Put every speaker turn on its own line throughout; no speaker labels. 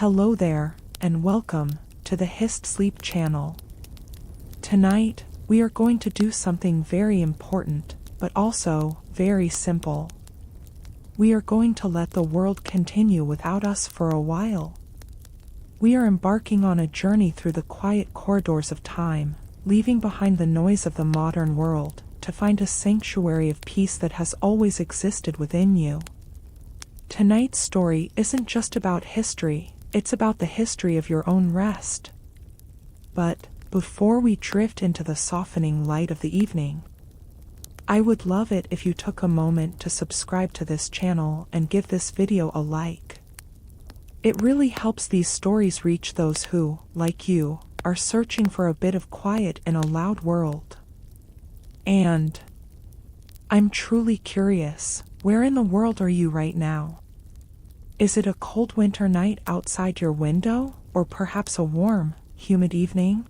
Hello there, and welcome to the HistSleep channel. Tonight, we are going to do something very important, but also very simple. We are going to let the world continue without us for a while. We are embarking on a journey through the quiet corridors of time, leaving behind the noise of the modern world, to find a sanctuary of peace that has always existed within you. Tonight's story isn't just about history, it's about the history of your own rest. But before we drift into the softening light of the evening, I would love it if you took a moment to subscribe to this channel and give this video a like. It really helps these stories reach those who, like you, are searching for a bit of quiet in a loud world. And I'm truly curious, where in the world are you right now? Is it a cold winter night outside your window, or perhaps a warm, humid evening?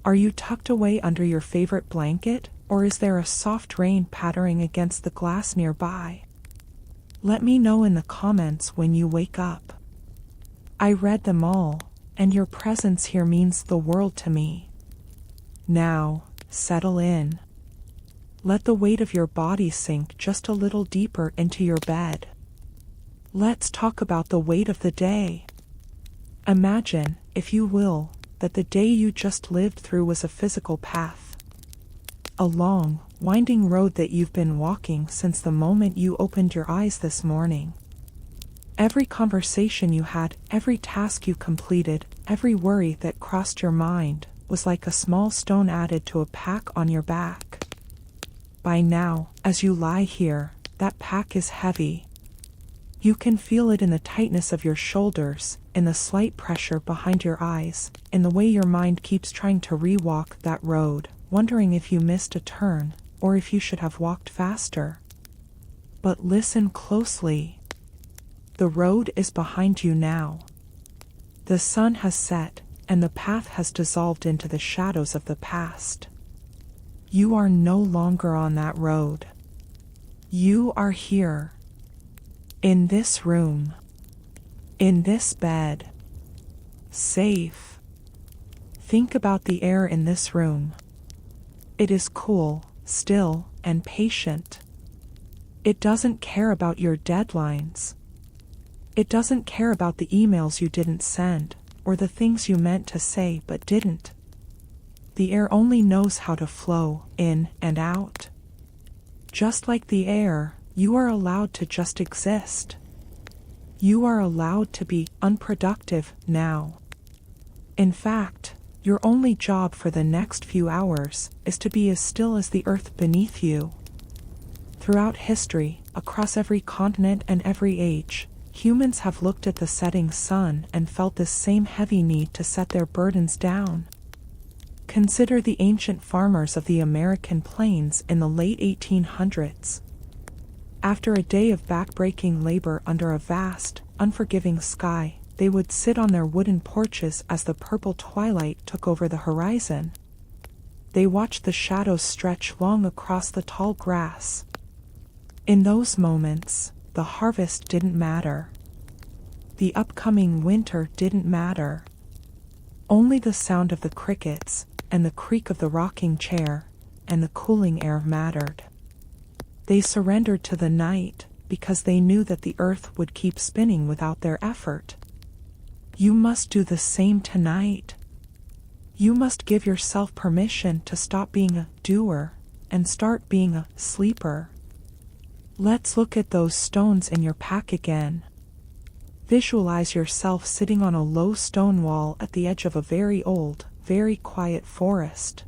Are you tucked away under your favorite blanket, or is there a soft rain pattering against the glass nearby? Let me know in the comments when you wake up. I read them all, and your presence here means the world to me. Now, settle in. Let the weight of your body sink just a little deeper into your bed. Let's talk about the weight of the day. Imagine, if you will, that the day you just lived through was a physical path. A long, winding road that you've been walking since the moment you opened your eyes this morning. Every conversation you had, every task you completed, every worry that crossed your mind, was like a small stone added to a pack on your back. By now, as you lie here, that pack is heavy. You can feel it in the tightness of your shoulders, in the slight pressure behind your eyes, in the way your mind keeps trying to re-walk that road, wondering if you missed a turn, or if you should have walked faster. But listen closely. The road is behind you now. The sun has set, and the path has dissolved into the shadows of the past. You are no longer on that road. You are here. In this room. In this bed. Safe. Think about the air in this room. It is cool, still, and patient. It doesn't care about your deadlines. It doesn't care about the emails you didn't send, or the things you meant to say but didn't. The air only knows how to flow in and out. Just like the air, you are allowed to just exist. You are allowed to be unproductive now. In fact, your only job for the next few hours is to be as still as the earth beneath you. Throughout history, across every continent and every age, humans have looked at the setting sun and felt this same heavy need to set their burdens down. Consider the ancient farmers of the American plains in the late 1800s. After a day of back-breaking labor under a vast, unforgiving sky, they would sit on their wooden porches as the purple twilight took over the horizon. They watched the shadows stretch long across the tall grass. In those moments, the harvest didn't matter. The upcoming winter didn't matter. Only the sound of the crickets, and the creak of the rocking chair, and the cooling air mattered. They surrendered to the night, because they knew that the earth would keep spinning without their effort. You must do the same tonight. You must give yourself permission to stop being a doer, and start being a sleeper. Let's look at those stones in your pack again. Visualize yourself sitting on a low stone wall at the edge of a very old, very quiet forest.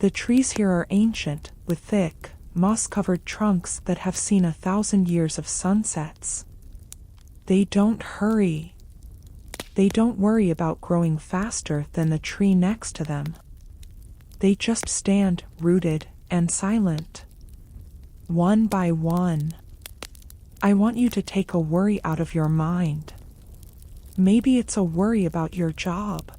The trees here are ancient, with thick, moss-covered trunks that have seen 1,000 years of sunsets. They don't hurry. They don't worry about growing faster than the tree next to them. They just stand, rooted and silent. One by one. I want you to take a worry out of your mind. Maybe it's a worry about your job.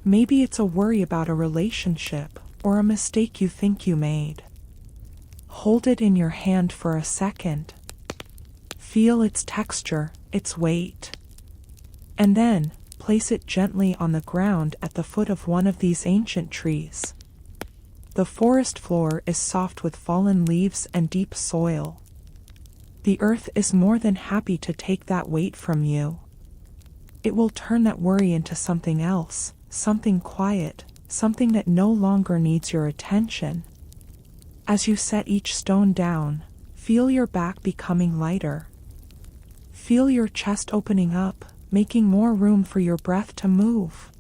Maybe it's a worry about a relationship, or a mistake you think you made. Hold it in your hand for a second. Feel its texture, its weight. And then, place it gently on the ground at the foot of one of these ancient trees. The forest floor is soft with fallen leaves and deep soil. The earth is more than happy to take that weight from you. It will turn that worry into something else, something quiet, something that no longer needs your attention. As you set each stone down, feel your back becoming lighter. Feel your chest opening up, making more room for your breath to move.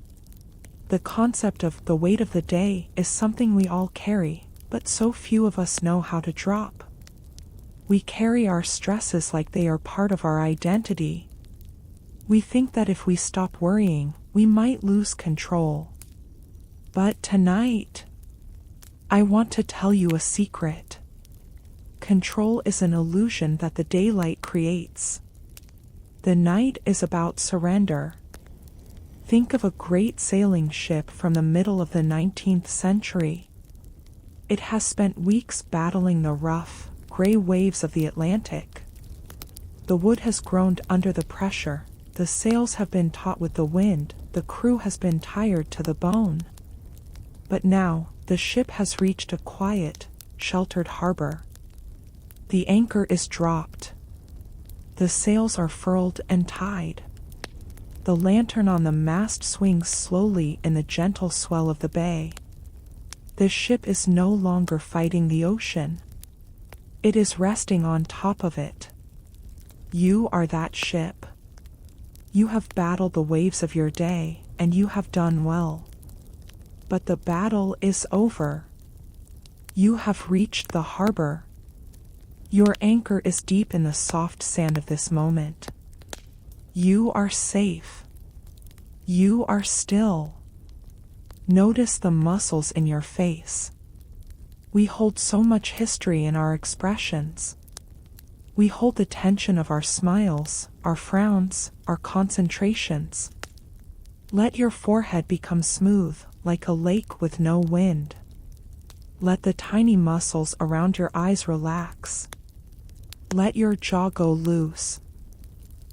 The concept of the weight of the day is something we all carry, but so few of us know how to drop. We carry our stresses like they are part of our identity. We think that if we stop worrying, we might lose control. But tonight, I want to tell you a secret. Control is an illusion that the daylight creates. The night is about surrender. Think of a great sailing ship from the middle of the 19th century. It has spent weeks battling the rough, gray waves of the Atlantic. The wood has groaned under the pressure, the sails have been taut with the wind, the crew has been tired to the bone. But now, the ship has reached a quiet, sheltered harbor. The anchor is dropped. The sails are furled and tied. The lantern on the mast swings slowly in the gentle swell of the bay. The ship is no longer fighting the ocean. It is resting on top of it. You are that ship. You have battled the waves of your day, and you have done well. But the battle is over. You have reached the harbor. Your anchor is deep in the soft sand of this moment. You are safe. You are still. Notice the muscles in your face. We hold so much history in our expressions. We hold the tension of our smiles, our frowns, our concentrations. Let your forehead become smooth, like a lake with no wind. Let the tiny muscles around your eyes relax. Let your jaw go loose.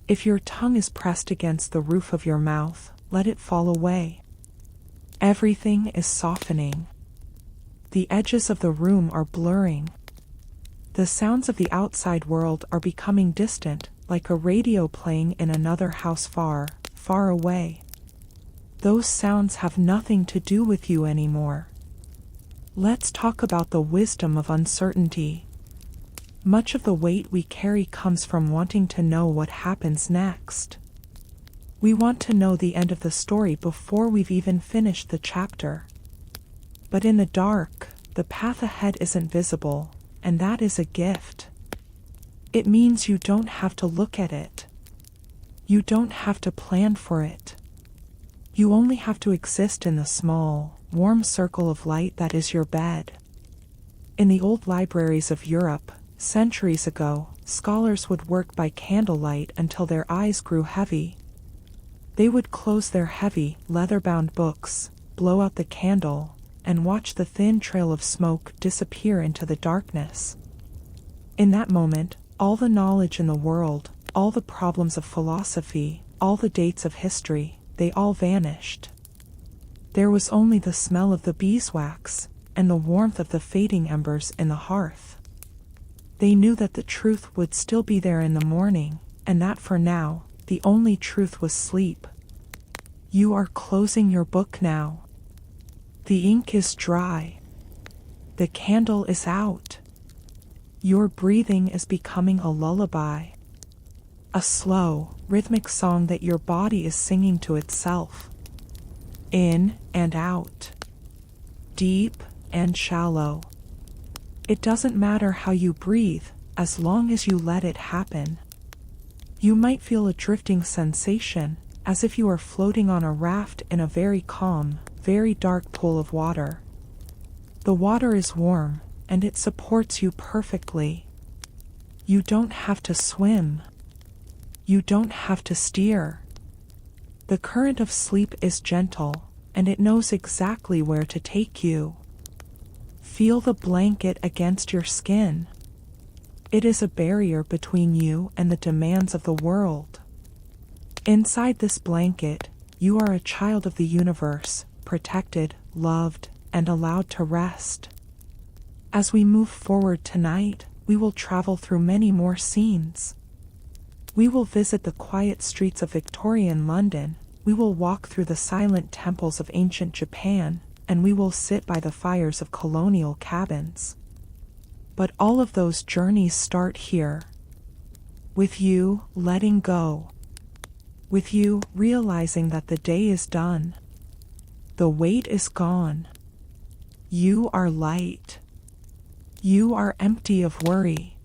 If your tongue is pressed against the roof of your mouth, let it fall away. Everything is softening. The edges of the room are blurring. The sounds of the outside world are becoming distant, like a radio playing in another house far, far away. Those sounds have nothing to do with you anymore. Let's talk about the wisdom of uncertainty. Much of the weight we carry comes from wanting to know what happens next. We want to know the end of the story before we've even finished the chapter. But in the dark, the path ahead isn't visible, and that is a gift. It means you don't have to look at it. You don't have to plan for it. You only have to exist in the small, warm circle of light that is your bed. In the old libraries of Europe, centuries ago, scholars would work by candlelight until their eyes grew heavy. They would close their heavy, leather-bound books, blow out the candle, and watch the thin trail of smoke disappear into the darkness. In that moment, all the knowledge in the world, all the problems of philosophy, all the dates of history, they all vanished. There was only the smell of the beeswax, and the warmth of the fading embers in the hearth. They knew that the truth would still be there in the morning, and that for now, the only truth was sleep. You are closing your book now. The ink is dry. The candle is out. Your breathing is becoming a lullaby. A slow, rhythmic song that your body is singing to itself. In and out. Deep and shallow. It doesn't matter how you breathe, as long as you let it happen. You might feel a drifting sensation, as if you are floating on a raft in a very calm, very dark pool of water. The water is warm, and it supports you perfectly. You don't have to swim. You don't have to steer. The current of sleep is gentle, and it knows exactly where to take you. Feel the blanket against your skin. It is a barrier between you and the demands of the world. Inside this blanket, you are a child of the universe, protected, loved, and allowed to rest. As we move forward tonight, we will travel through many more scenes. We will visit the quiet streets of Victorian London, we will walk through the silent temples of ancient Japan, and we will sit by the fires of colonial cabins. But all of those journeys start here. With you letting go. With you realizing that the day is done. The weight is gone. You are light. You are empty of worry.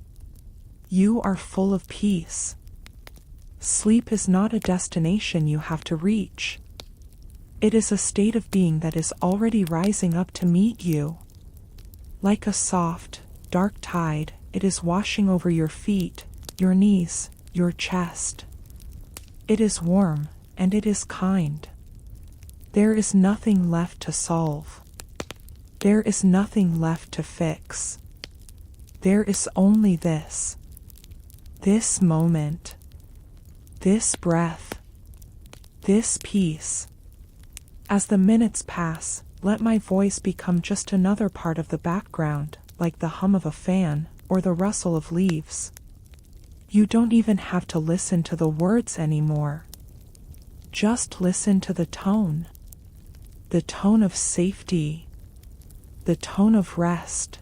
You are full of peace. Sleep is not a destination you have to reach. It is a state of being that is already rising up to meet you. Like a soft, dark tide, it is washing over your feet, your knees, your chest. It is warm, and it is kind. There is nothing left to solve. There is nothing left to fix. There is only this. This moment. This breath. This peace. As the minutes pass, let my voice become just another part of the background, like the hum of a fan, or the rustle of leaves. You don't even have to listen to the words anymore. Just listen to the tone. The tone of safety. The tone of rest.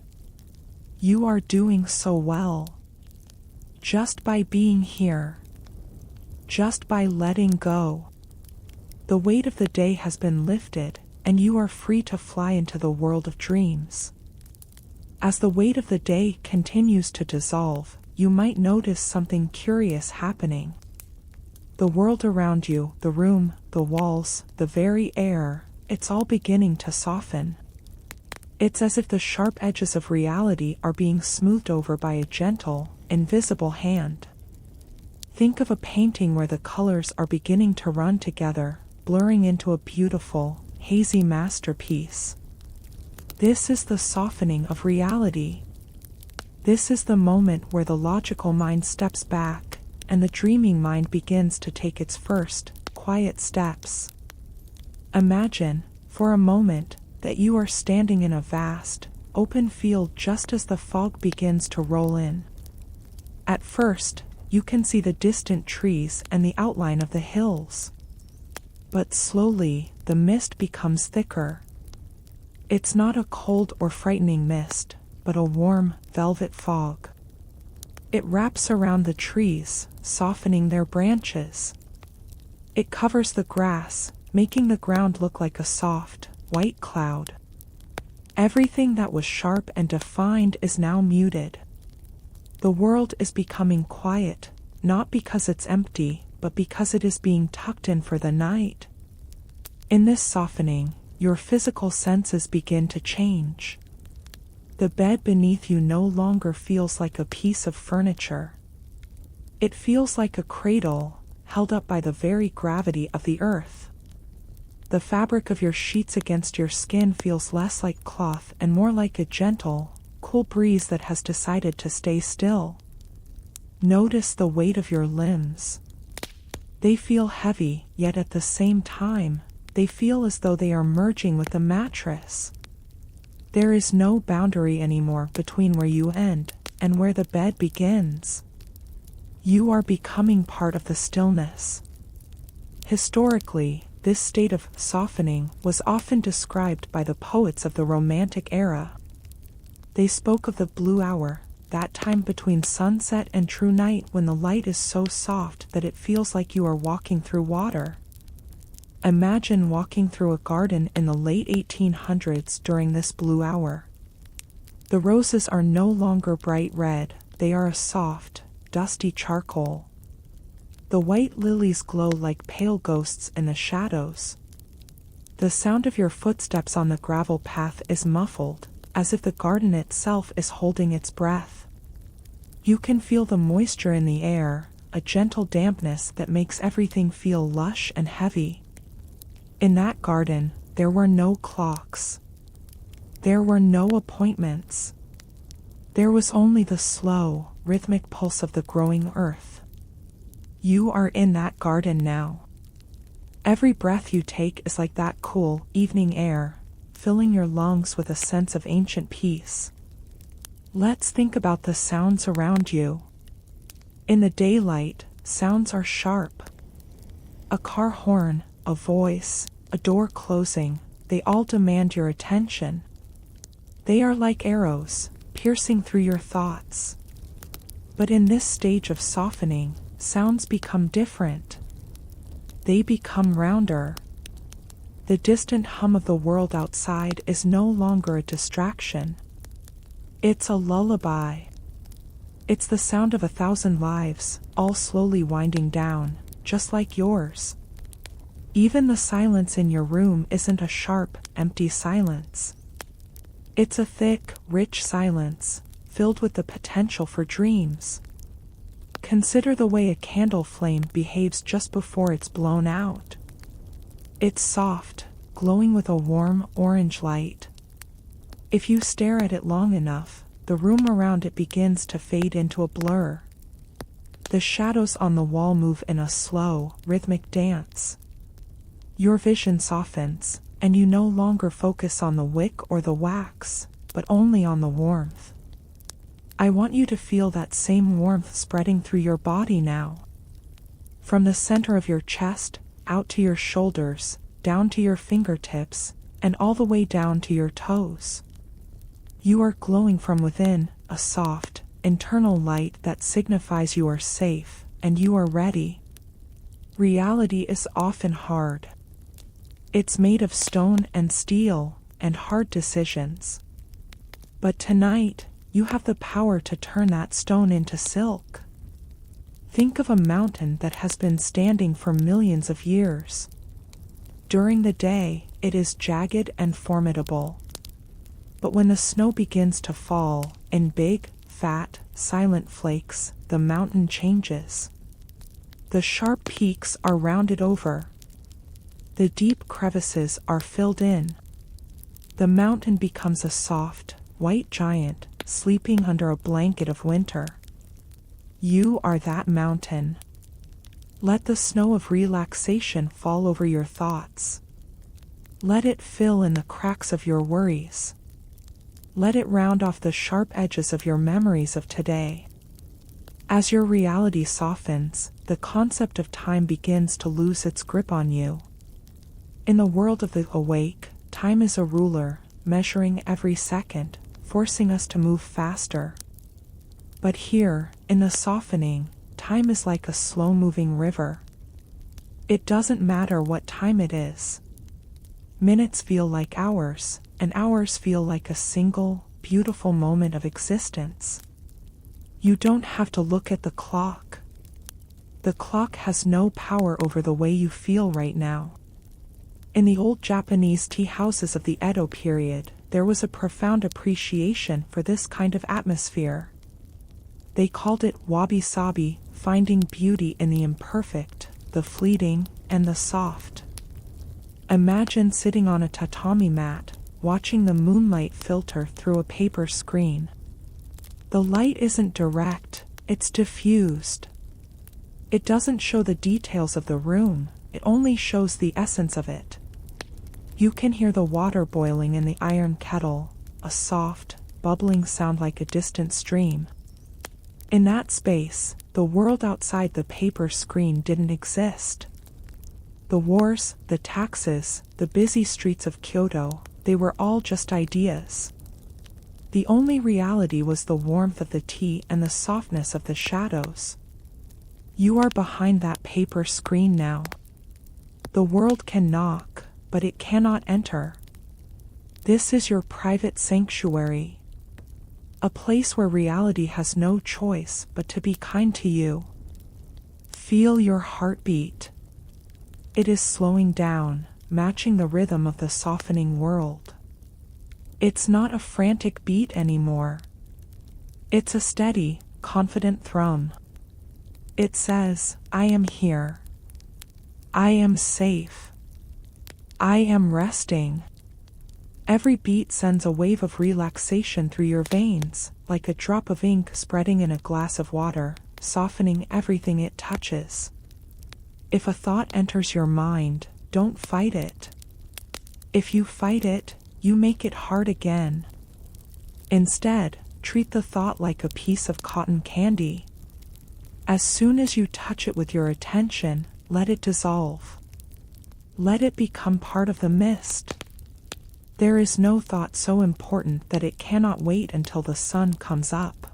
You are doing so well. Just by being here. Just by letting go. The weight of the day has been lifted, and you are free to fly into the world of dreams. As the weight of the day continues to dissolve, you might notice something curious happening. The world around you, the room, the walls, the very air, it's all beginning to soften. It's as if the sharp edges of reality are being smoothed over by a gentle, invisible hand. Think of a painting where the colors are beginning to run together, blurring into a beautiful, hazy masterpiece. This is the softening of reality. This is the moment where the logical mind steps back, and the dreaming mind begins to take its first, quiet steps. Imagine, for a moment, that you are standing in a vast, open field just as the fog begins to roll in. At first, you can see the distant trees and the outline of the hills. But slowly, the mist becomes thicker. It's not a cold or frightening mist, but a warm, velvet fog. It wraps around the trees, softening their branches. It covers the grass, making the ground look like a soft, white cloud. Everything that was sharp and defined is now muted. The world is becoming quiet, not because it's empty, but because it is being tucked in for the night. In this softening, your physical senses begin to change. The bed beneath you no longer feels like a piece of furniture. It feels like a cradle, held up by the very gravity of the earth. The fabric of your sheets against your skin feels less like cloth and more like a gentle, cool breeze that has decided to stay still. Notice the weight of your limbs. They feel heavy, yet at the same time, they feel as though they are merging with the mattress. There is no boundary anymore between where you end and where the bed begins. You are becoming part of the stillness. Historically, this state of softening was often described by the poets of the Romantic era. They spoke of the blue hour, that time between sunset and true night when the light is so soft that it feels like you are walking through water. Imagine walking through a garden in the late 1800s during this blue hour. The roses are no longer bright red, they are a soft, dusty charcoal. The white lilies glow like pale ghosts in the shadows. The sound of your footsteps on the gravel path is muffled, as if the garden itself is holding its breath. You can feel the moisture in the air, a gentle dampness that makes everything feel lush and heavy. In that garden, there were no clocks. There were no appointments. There was only the slow, rhythmic pulse of the growing earth. You are in that garden now. Every breath you take is like that cool, evening air, filling your lungs with a sense of ancient peace. Let's think about the sounds around you. In the daylight, sounds are sharp. A car horn, a voice, a door closing, they all demand your attention. They are like arrows, piercing through your thoughts. But in this stage of softening, sounds become different. They become rounder. The distant hum of the world outside is no longer a distraction. It's a lullaby. It's the sound of 1,000 lives, all slowly winding down, just like yours. Even the silence in your room isn't a sharp, empty silence. It's a thick, rich silence, filled with the potential for dreams. Consider the way a candle flame behaves just before it's blown out. It's soft, glowing with a warm, orange light. If you stare at it long enough, the room around it begins to fade into a blur. The shadows on the wall move in a slow, rhythmic dance. Your vision softens, and you no longer focus on the wick or the wax, but only on the warmth. I want you to feel that same warmth spreading through your body now. From the center of your chest, out to your shoulders, down to your fingertips, and all the way down to your toes. You are glowing from within, a soft, internal light that signifies you are safe, and you are ready. Reality is often hard. It's made of stone and steel, and hard decisions. But tonight, you have the power to turn that stone into silk. Think of a mountain that has been standing for millions of years. During the day, it is jagged and formidable. But when the snow begins to fall, in big, fat, silent flakes, the mountain changes. The sharp peaks are rounded over. The deep crevices are filled in. The mountain becomes a soft, white giant, sleeping under a blanket of winter. You are that mountain. Let the snow of relaxation fall over your thoughts. Let it fill in the cracks of your worries. Let it round off the sharp edges of your memories of today. As your reality softens, the concept of time begins to lose its grip on you. In the world of the awake, time is a ruler, measuring every second, forcing us to move faster. But here, in the softening, time is like a slow-moving river. It doesn't matter what time it is. Minutes feel like hours, and hours feel like a single, beautiful moment of existence. You don't have to look at the clock. The clock has no power over the way you feel right now. In the old Japanese tea houses of the Edo period, there was a profound appreciation for this kind of atmosphere. They called it wabi-sabi, finding beauty in the imperfect, the fleeting, and the soft. Imagine sitting on a tatami mat, watching the moonlight filter through a paper screen. The light isn't direct, it's diffused. It doesn't show the details of the room, it only shows the essence of it. You can hear the water boiling in the iron kettle, a soft, bubbling sound like a distant stream. In that space, the world outside the paper screen didn't exist. The wars, the taxes, the busy streets of Kyoto, they were all just ideas. The only reality was the warmth of the tea and the softness of the shadows. You are behind that paper screen now. The world can knock, but it cannot enter. This is your private sanctuary. A place where reality has no choice but to be kind to you. Feel your heartbeat. It is slowing down, matching the rhythm of the softening world. It's not a frantic beat anymore. It's a steady, confident thrum. It says, I am here. I am safe. I am resting. Every beat sends a wave of relaxation through your veins, like a drop of ink spreading in a glass of water, softening everything it touches. If a thought enters your mind, don't fight it. If you fight it, you make it hard again. Instead, treat the thought like a piece of cotton candy. As soon as you touch it with your attention, let it dissolve. Let it become part of the mist. There is no thought so important that it cannot wait until the sun comes up.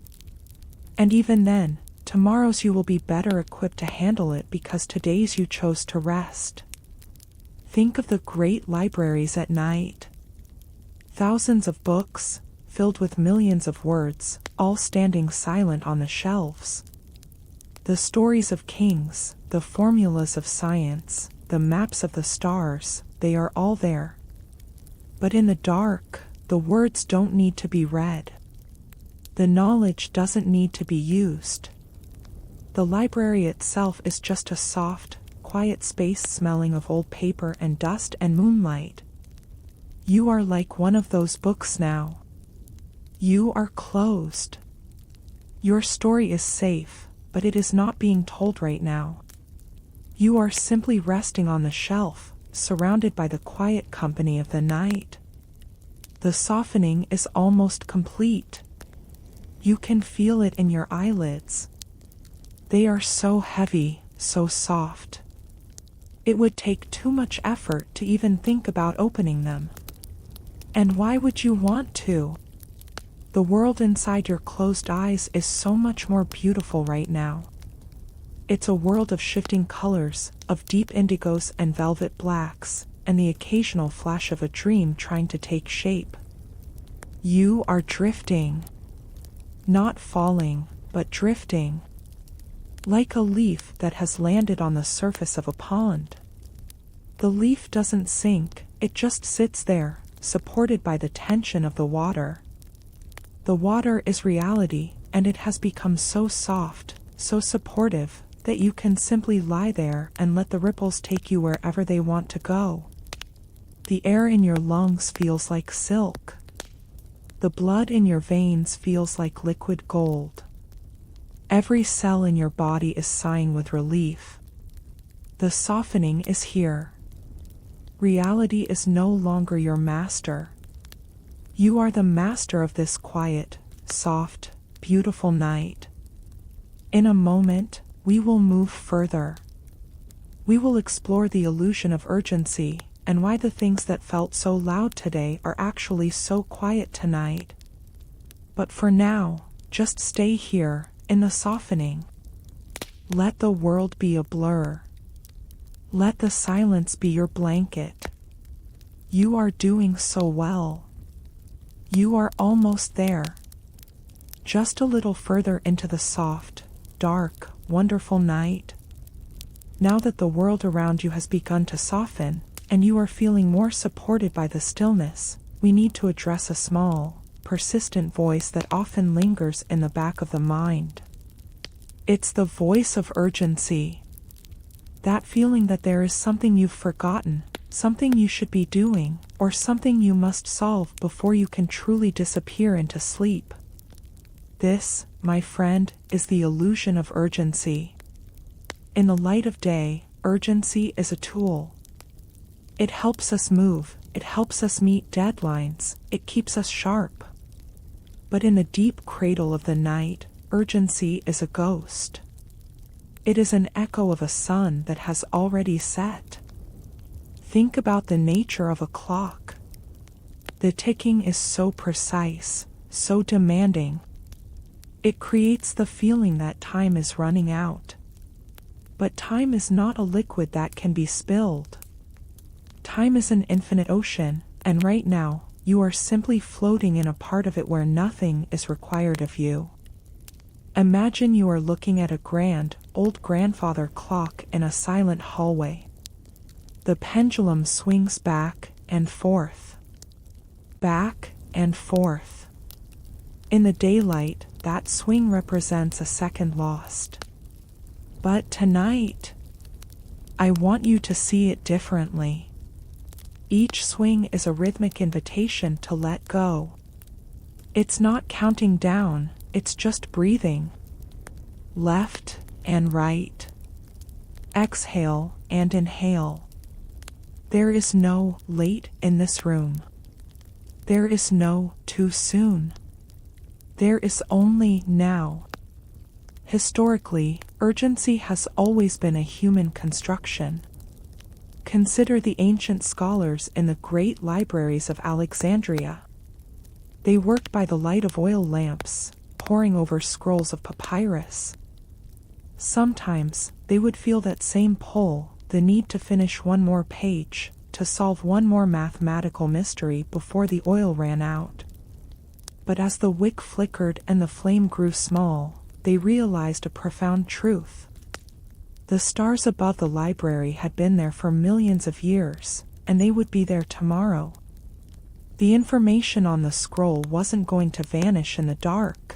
And even then, tomorrow's you will be better equipped to handle it because today's you chose to rest. Think of the great libraries at night. Thousands of books, filled with millions of words, all standing silent on the shelves. The stories of kings, the formulas of science, the maps of the stars, they are all there. But in the dark, the words don't need to be read. The knowledge doesn't need to be used. The library itself is just a soft, quiet space smelling of old paper and dust and moonlight. You are like one of those books now. You are closed. Your story is safe, but it is not being told right now. You are simply resting on the shelf, surrounded by the quiet company of the night. The softening is almost complete. You can feel it in your eyelids. They are so heavy, so soft. It would take too much effort to even think about opening them. And why would you want to? The world inside your closed eyes is so much more beautiful right now. It's a world of shifting colors, of deep indigos and velvet blacks, and the occasional flash of a dream trying to take shape. You are drifting. Not falling, but drifting. Like a leaf that has landed on the surface of a pond. The leaf doesn't sink, it just sits there, supported by the tension of the water. The water is reality, and it has become so soft, so supportive, that you can simply lie there and let the ripples take you wherever they want to go. The air in your lungs feels like silk. The blood in your veins feels like liquid gold. Every cell in your body is sighing with relief. The softening is here. Reality is no longer your master. You are the master of this quiet, soft, beautiful night. In a moment, we will move further. We will explore the illusion of urgency and why the things that felt so loud today are actually so quiet tonight. But for now, just stay here, in the softening. Let the world be a blur. Let the silence be your blanket. You are doing so well. You are almost there. Just a little further into the soft, dark, wonderful night. Now that the world around you has begun to soften, and you are feeling more supported by the stillness, we need to address a small, persistent voice that often lingers in the back of the mind. It's the voice of urgency. That feeling that there is something you've forgotten, something you should be doing, or something you must solve before you can truly disappear into sleep. This, my friend, is the illusion of urgency. In the light of day, urgency is a tool. It helps us move, it helps us meet deadlines, it keeps us sharp. But in the deep cradle of the night, urgency is a ghost. It is an echo of a sun that has already set. Think about the nature of a clock. The ticking is so precise, so demanding. It creates the feeling that time is running out. But time is not a liquid that can be spilled. Time is an infinite ocean, and right now, you are simply floating in a part of it where nothing is required of you. Imagine you are looking at a grand, old grandfather clock in a silent hallway. The pendulum swings back and forth. Back and forth. In the daylight, that swing represents a second lost. But tonight, I want you to see it differently. Each swing is a rhythmic invitation to let go. It's not counting down, it's just breathing. Left and right. Exhale and inhale. There is no late in this room. There is no too soon. There is only now. Historically, urgency has always been a human construction. Consider the ancient scholars in the great libraries of Alexandria. They worked by the light of oil lamps, poring over scrolls of papyrus. Sometimes, they would feel that same pull, the need to finish one more page, to solve one more mathematical mystery before the oil ran out. But as the wick flickered and the flame grew small, they realized a profound truth. The stars above the library had been there for millions of years, and they would be there tomorrow. The information on the scroll wasn't going to vanish in the dark.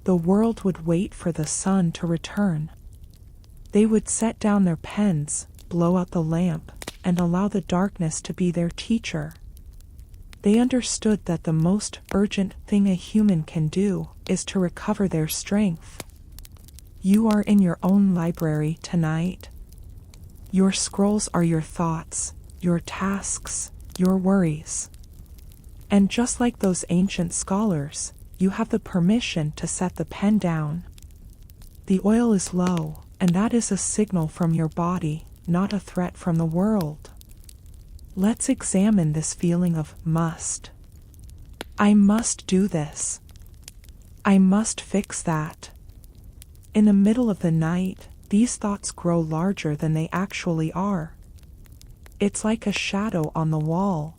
The world would wait for the sun to return. They would set down their pens, blow out the lamp, and allow the darkness to be their teacher. They understood that the most urgent thing a human can do is to recover their strength. You are in your own library tonight. Your scrolls are your thoughts, your tasks, your worries. And just like those ancient scholars, you have the permission to set the pen down. The oil is low, and that is a signal from your body, not a threat from the world. Let's examine this feeling of must. I must do this. I must fix that. In the middle of the night, these thoughts grow larger than they actually are. It's like a shadow on the wall.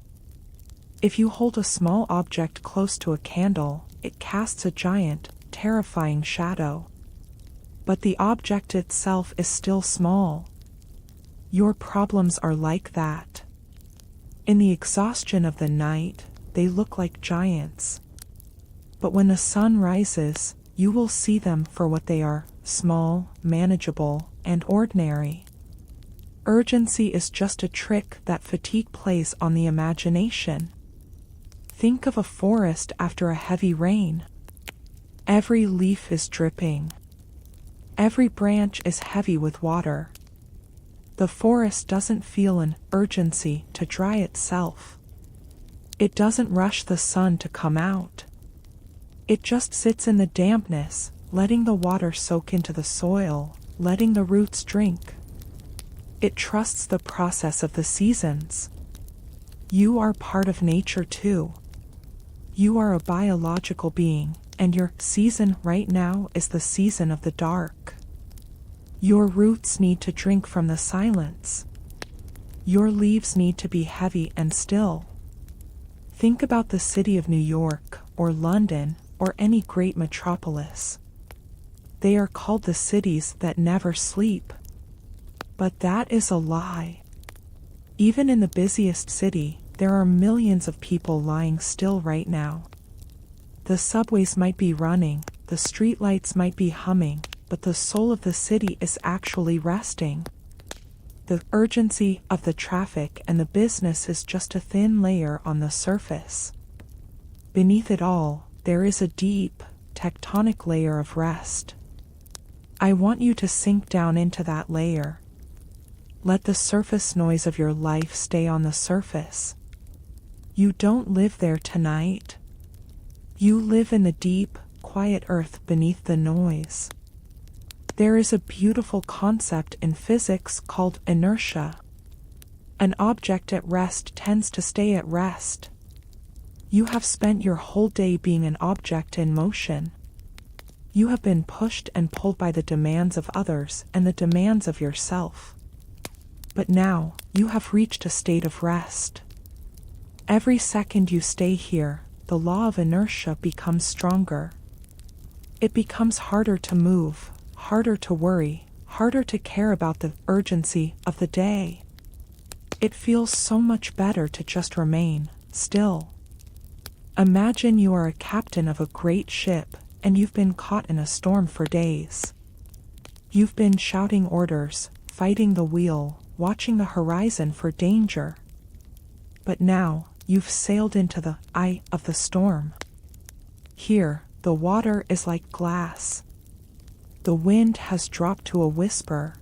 If you hold a small object close to a candle, it casts a giant, terrifying shadow. But the object itself is still small. Your problems are like that. In the exhaustion of the night, they look like giants. But when the sun rises, you will see them for what they are: small, manageable, and ordinary. Urgency is just a trick that fatigue plays on the imagination. Think of a forest after a heavy rain. Every leaf is dripping. Every branch is heavy with water. The forest doesn't feel an urgency to dry itself. It doesn't rush the sun to come out. It just sits in the dampness, letting the water soak into the soil, letting the roots drink. It trusts the process of the seasons. You are part of nature too. You are a biological being, and your season right now is the season of the dark. Your roots need to drink from the silence. Your leaves need to be heavy and still. Think about the city of New York, or London, or any great metropolis. They are called the cities that never sleep. But that is a lie. Even in the busiest city, there are millions of people lying still right now. The subways might be running, the streetlights might be humming, but the soul of the city is actually resting. The urgency of the traffic and the business is just a thin layer on the surface. Beneath it all, there is a deep, tectonic layer of rest. I want you to sink down into that layer. Let the surface noise of your life stay on the surface. You don't live there tonight. You live in the deep, quiet earth beneath the noise. There is a beautiful concept in physics called inertia. An object at rest tends to stay at rest. You have spent your whole day being an object in motion. You have been pushed and pulled by the demands of others and the demands of yourself. But now, you have reached a state of rest. Every second you stay here, the law of inertia becomes stronger. It becomes harder to move, harder to worry, harder to care about the urgency of the day. It feels so much better to just remain still. Imagine you are a captain of a great ship, and you've been caught in a storm for days. You've been shouting orders, fighting the wheel, watching the horizon for danger. But now, you've sailed into the eye of the storm. Here, the water is like glass. The wind has dropped to a whisper.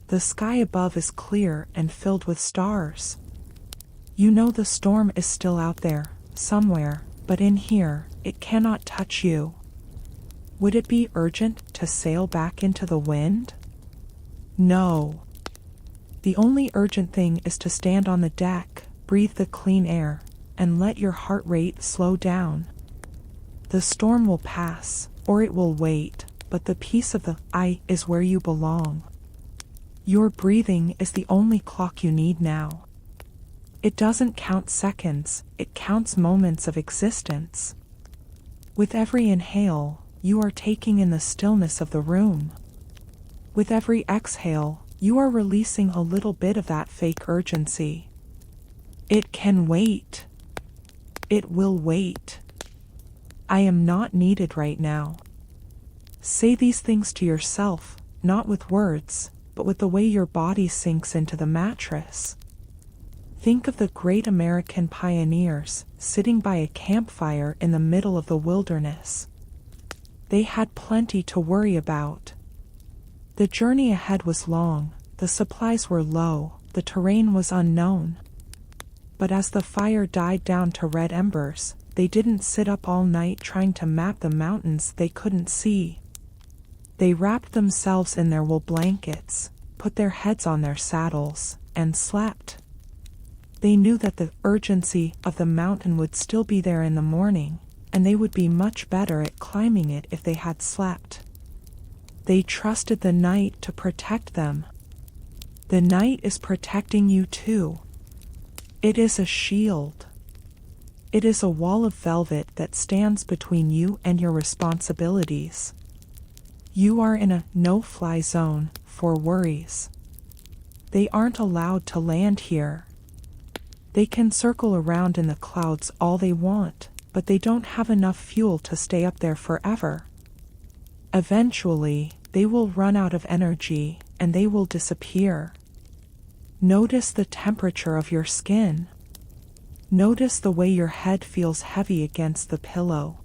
The sky above is clear and filled with stars. You know the storm is still out there, somewhere, but in here, it cannot touch you. Would it be urgent to sail back into the wind? No. The only urgent thing is to stand on the deck, breathe the clean air, and let your heart rate slow down. The storm will pass, or it will wait, but the peace of the I is where you belong. Your breathing is the only clock you need now. It doesn't count seconds, it counts moments of existence. With every inhale, you are taking in the stillness of the room. With every exhale, you are releasing a little bit of that fake urgency. It can wait. It will wait. I am not needed right now. Say these things to yourself, not with words, but with the way your body sinks into the mattress. Think of the great American pioneers sitting by a campfire in the middle of the wilderness. They had plenty to worry about. The journey ahead was long, the supplies were low, the terrain was unknown. But as the fire died down to red embers, they didn't sit up all night trying to map the mountains they couldn't see. They wrapped themselves in their wool blankets, put their heads on their saddles, and slept. They knew that the urgency of the mountain would still be there in the morning, and they would be much better at climbing it if they had slept. They trusted the night to protect them. The night is protecting you too. It is a shield. It is a wall of velvet that stands between you and your responsibilities. You are in a no-fly zone for worries. They aren't allowed to land here. They can circle around in the clouds all they want, but they don't have enough fuel to stay up there forever. Eventually, they will run out of energy, and they will disappear. Notice the temperature of your skin. Notice the way your head feels heavy against the pillow.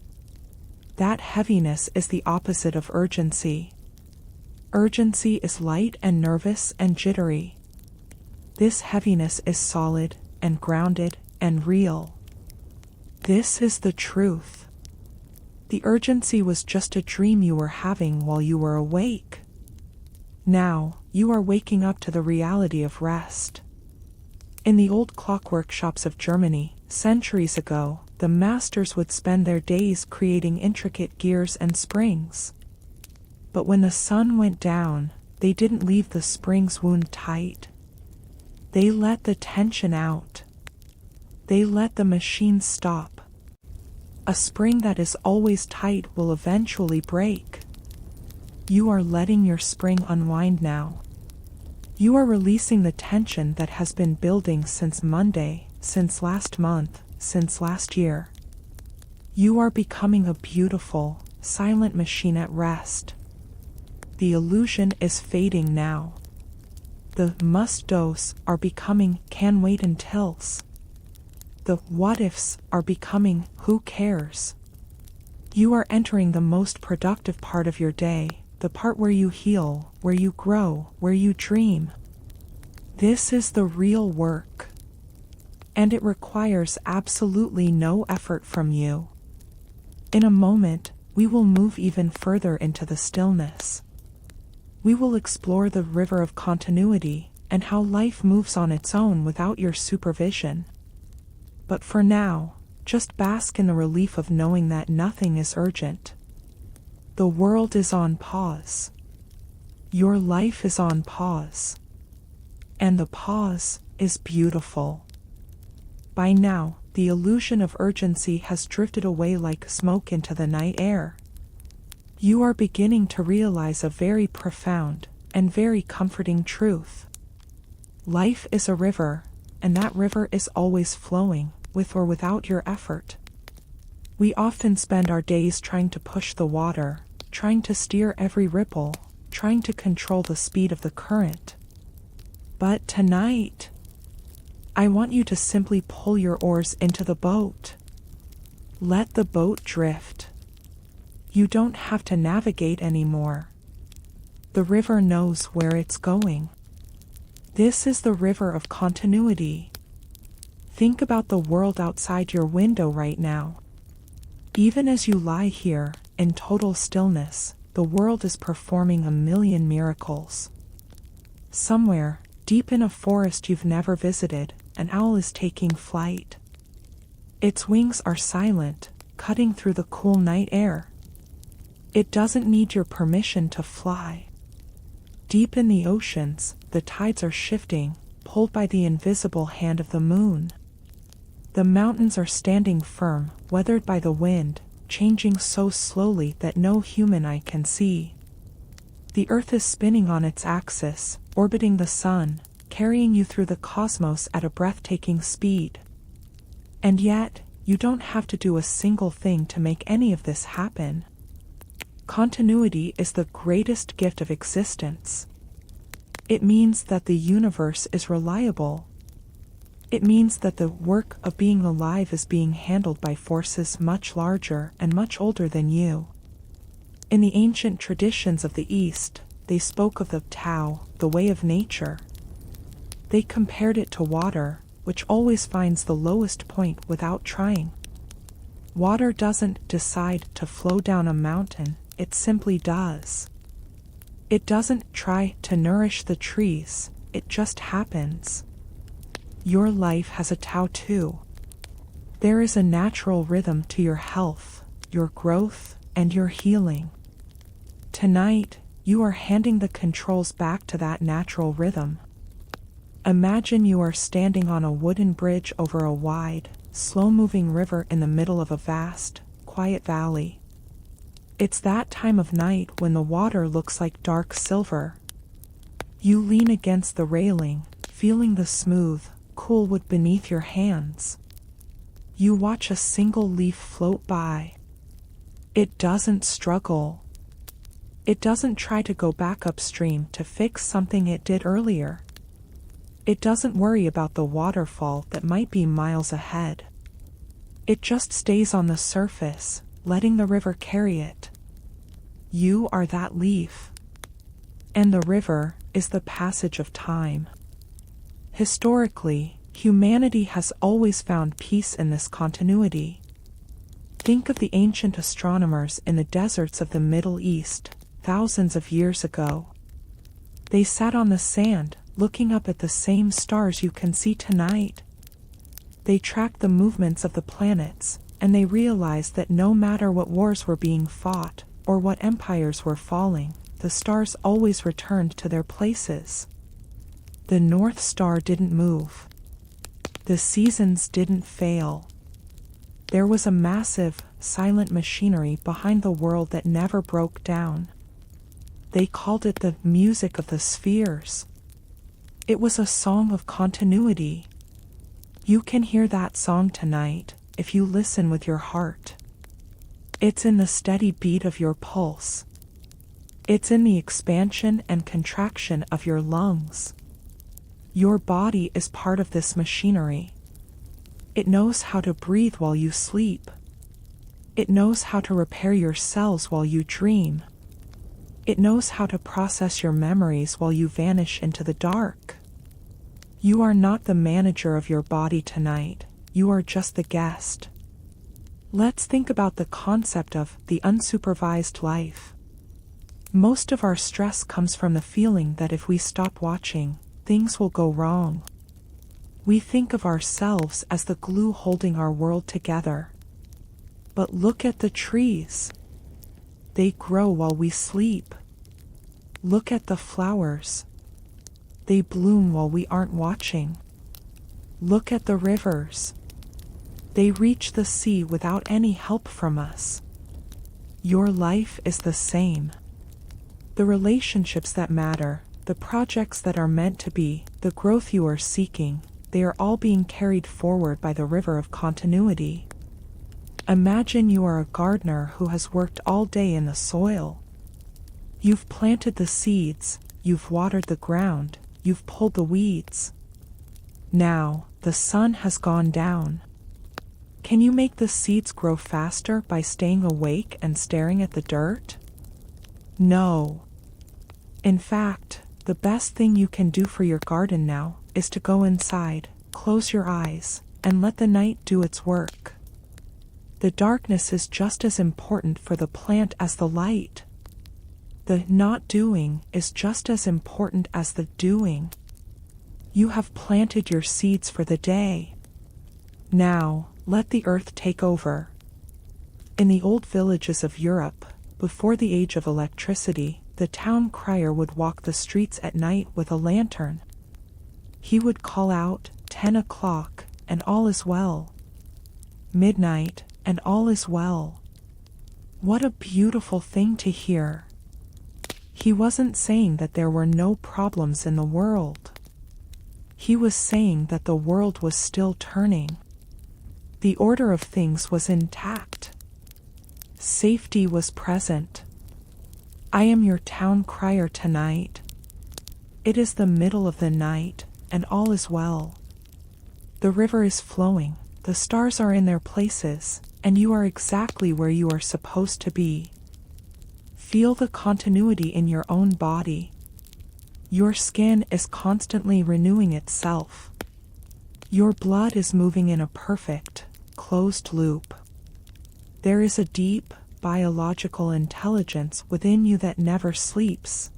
That heaviness is the opposite of urgency. Urgency is light and nervous and jittery. This heaviness is solid and grounded and real. This is the truth. The urgency was just a dream you were having while you were awake. Now, you are waking up to the reality of rest. In the old clockwork shops of Germany, centuries ago, the masters would spend their days creating intricate gears and springs. But when the sun went down, they didn't leave the springs wound tight. They let the tension out. They let the machine stop. A spring that is always tight will eventually break. You are letting your spring unwind now. You are releasing the tension that has been building since Monday, since last month, since last year. You are becoming a beautiful, silent machine at rest. The illusion is fading now. The must-dos are becoming can-wait-untils. The what-ifs are becoming who cares. You are entering the most productive part of your day, the part where you heal, where you grow, where you dream. This is the real work. And it requires absolutely no effort from you. In a moment, we will move even further into the stillness. We will explore the river of continuity and how life moves on its own without your supervision. But for now, just bask in the relief of knowing that nothing is urgent. The world is on pause. Your life is on pause. And the pause is beautiful. By now, the illusion of urgency has drifted away like smoke into the night air. You are beginning to realize a very profound and very comforting truth. Life is a river, and that river is always flowing, with or without your effort. We often spend our days trying to push the water, trying to steer every ripple, trying to control the speed of the current. But tonight, I want you to simply pull your oars into the boat. Let the boat drift. You don't have to navigate anymore. The river knows where it's going. This is the river of continuity. Think about the world outside your window right now. Even as you lie here, in total stillness, the world is performing a million miracles. Somewhere, deep in a forest you've never visited, an owl is taking flight. Its wings are silent, cutting through the cool night air. It doesn't need your permission to fly. Deep in the oceans, the tides are shifting, pulled by the invisible hand of the moon. The mountains are standing firm, weathered by the wind, changing so slowly that no human eye can see. The earth is spinning on its axis, orbiting the sun, carrying you through the cosmos at a breathtaking speed. And yet, you don't have to do a single thing to make any of this happen. Continuity is the greatest gift of existence. It means that the universe is reliable. It means that the work of being alive is being handled by forces much larger and much older than you. In the ancient traditions of the East, they spoke of the Tao, the way of nature. They compared it to water, which always finds the lowest point without trying. Water doesn't decide to flow down a mountain, it simply does. It doesn't try to nourish the trees, it just happens. Your life has a Tao too. There is a natural rhythm to your health, your growth, and your healing. Tonight, you are handing the controls back to that natural rhythm. Imagine you are standing on a wooden bridge over a wide, slow-moving river in the middle of a vast, quiet valley. It's that time of night when the water looks like dark silver. You lean against the railing, feeling the smooth, cool wood beneath your hands. You watch a single leaf float by. It doesn't struggle. It doesn't try to go back upstream to fix something it did earlier. It doesn't worry about the waterfall that might be miles ahead. It just stays on the surface, letting the river carry it. You are that leaf. And the river is the passage of time. Historically, humanity has always found peace in this continuity. Think of the ancient astronomers in the deserts of the Middle East, thousands of years ago. They sat on the sand, looking up at the same stars you can see tonight. They tracked the movements of the planets, and they realized that no matter what wars were being fought, or what empires were falling, the stars always returned to their places. The North Star didn't move. The seasons didn't fail. There was a massive, silent machinery behind the world that never broke down. They called it the music of the spheres. It was a song of continuity. You can hear that song tonight, if you listen with your heart. It's in the steady beat of your pulse. It's in the expansion and contraction of your lungs. Your body is part of this machinery. It knows how to breathe while you sleep. It knows how to repair your cells while you dream. It knows how to process your memories while you vanish into the dark. You are not the manager of your body tonight, you are just the guest. Let's think about the concept of the unsupervised life. Most of our stress comes from the feeling that if we stop watching, things will go wrong. We think of ourselves as the glue holding our world together. But look at the trees. They grow while we sleep. Look at the flowers. They bloom while we aren't watching. Look at the rivers. They reach the sea without any help from us. Your life is the same. The relationships that matter, the projects that are meant to be, the growth you are seeking, they are all being carried forward by the river of continuity. Imagine you are a gardener who has worked all day in the soil. You've planted the seeds, you've watered the ground, you've pulled the weeds. Now, the sun has gone down. Can you make the seeds grow faster by staying awake and staring at the dirt? No. In fact, The best thing you can do for your garden now is to go inside, close your eyes, and let the night do its work. The darkness is just as important for the plant as the light. The not doing is just as important as the doing. You have planted your seeds for the day. Now, let the earth take over. In the old villages of Europe, before the age of electricity, the town crier would walk the streets at night with a lantern. He would call out, 10 o'clock, and all is well. Midnight, and all is well. What a beautiful thing to hear. He wasn't saying that there were no problems in the world. He was saying that the world was still turning. The order of things was intact. Safety was present. I am your town crier tonight. It is the middle of the night, and all is well. The river is flowing, the stars are in their places, and you are exactly where you are supposed to be. Feel the continuity in your own body. Your skin is constantly renewing itself. Your blood is moving in a perfect, closed loop. There is a deep, biological intelligence within you that never sleeps.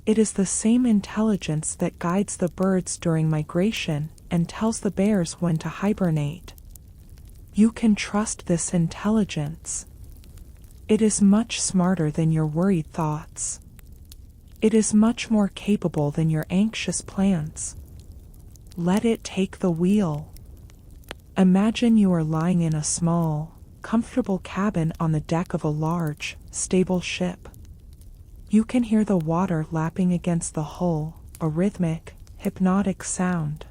It is the same intelligence that guides the birds during migration and tells the bears when to hibernate. You can trust this intelligence. It is much smarter than your worried thoughts. It is much more capable than your anxious plans. Let it take the wheel. Imagine you are lying in a small, comfortable cabin on the deck of a large, stable ship. You can hear the water lapping against the hull, a rhythmic, hypnotic sound.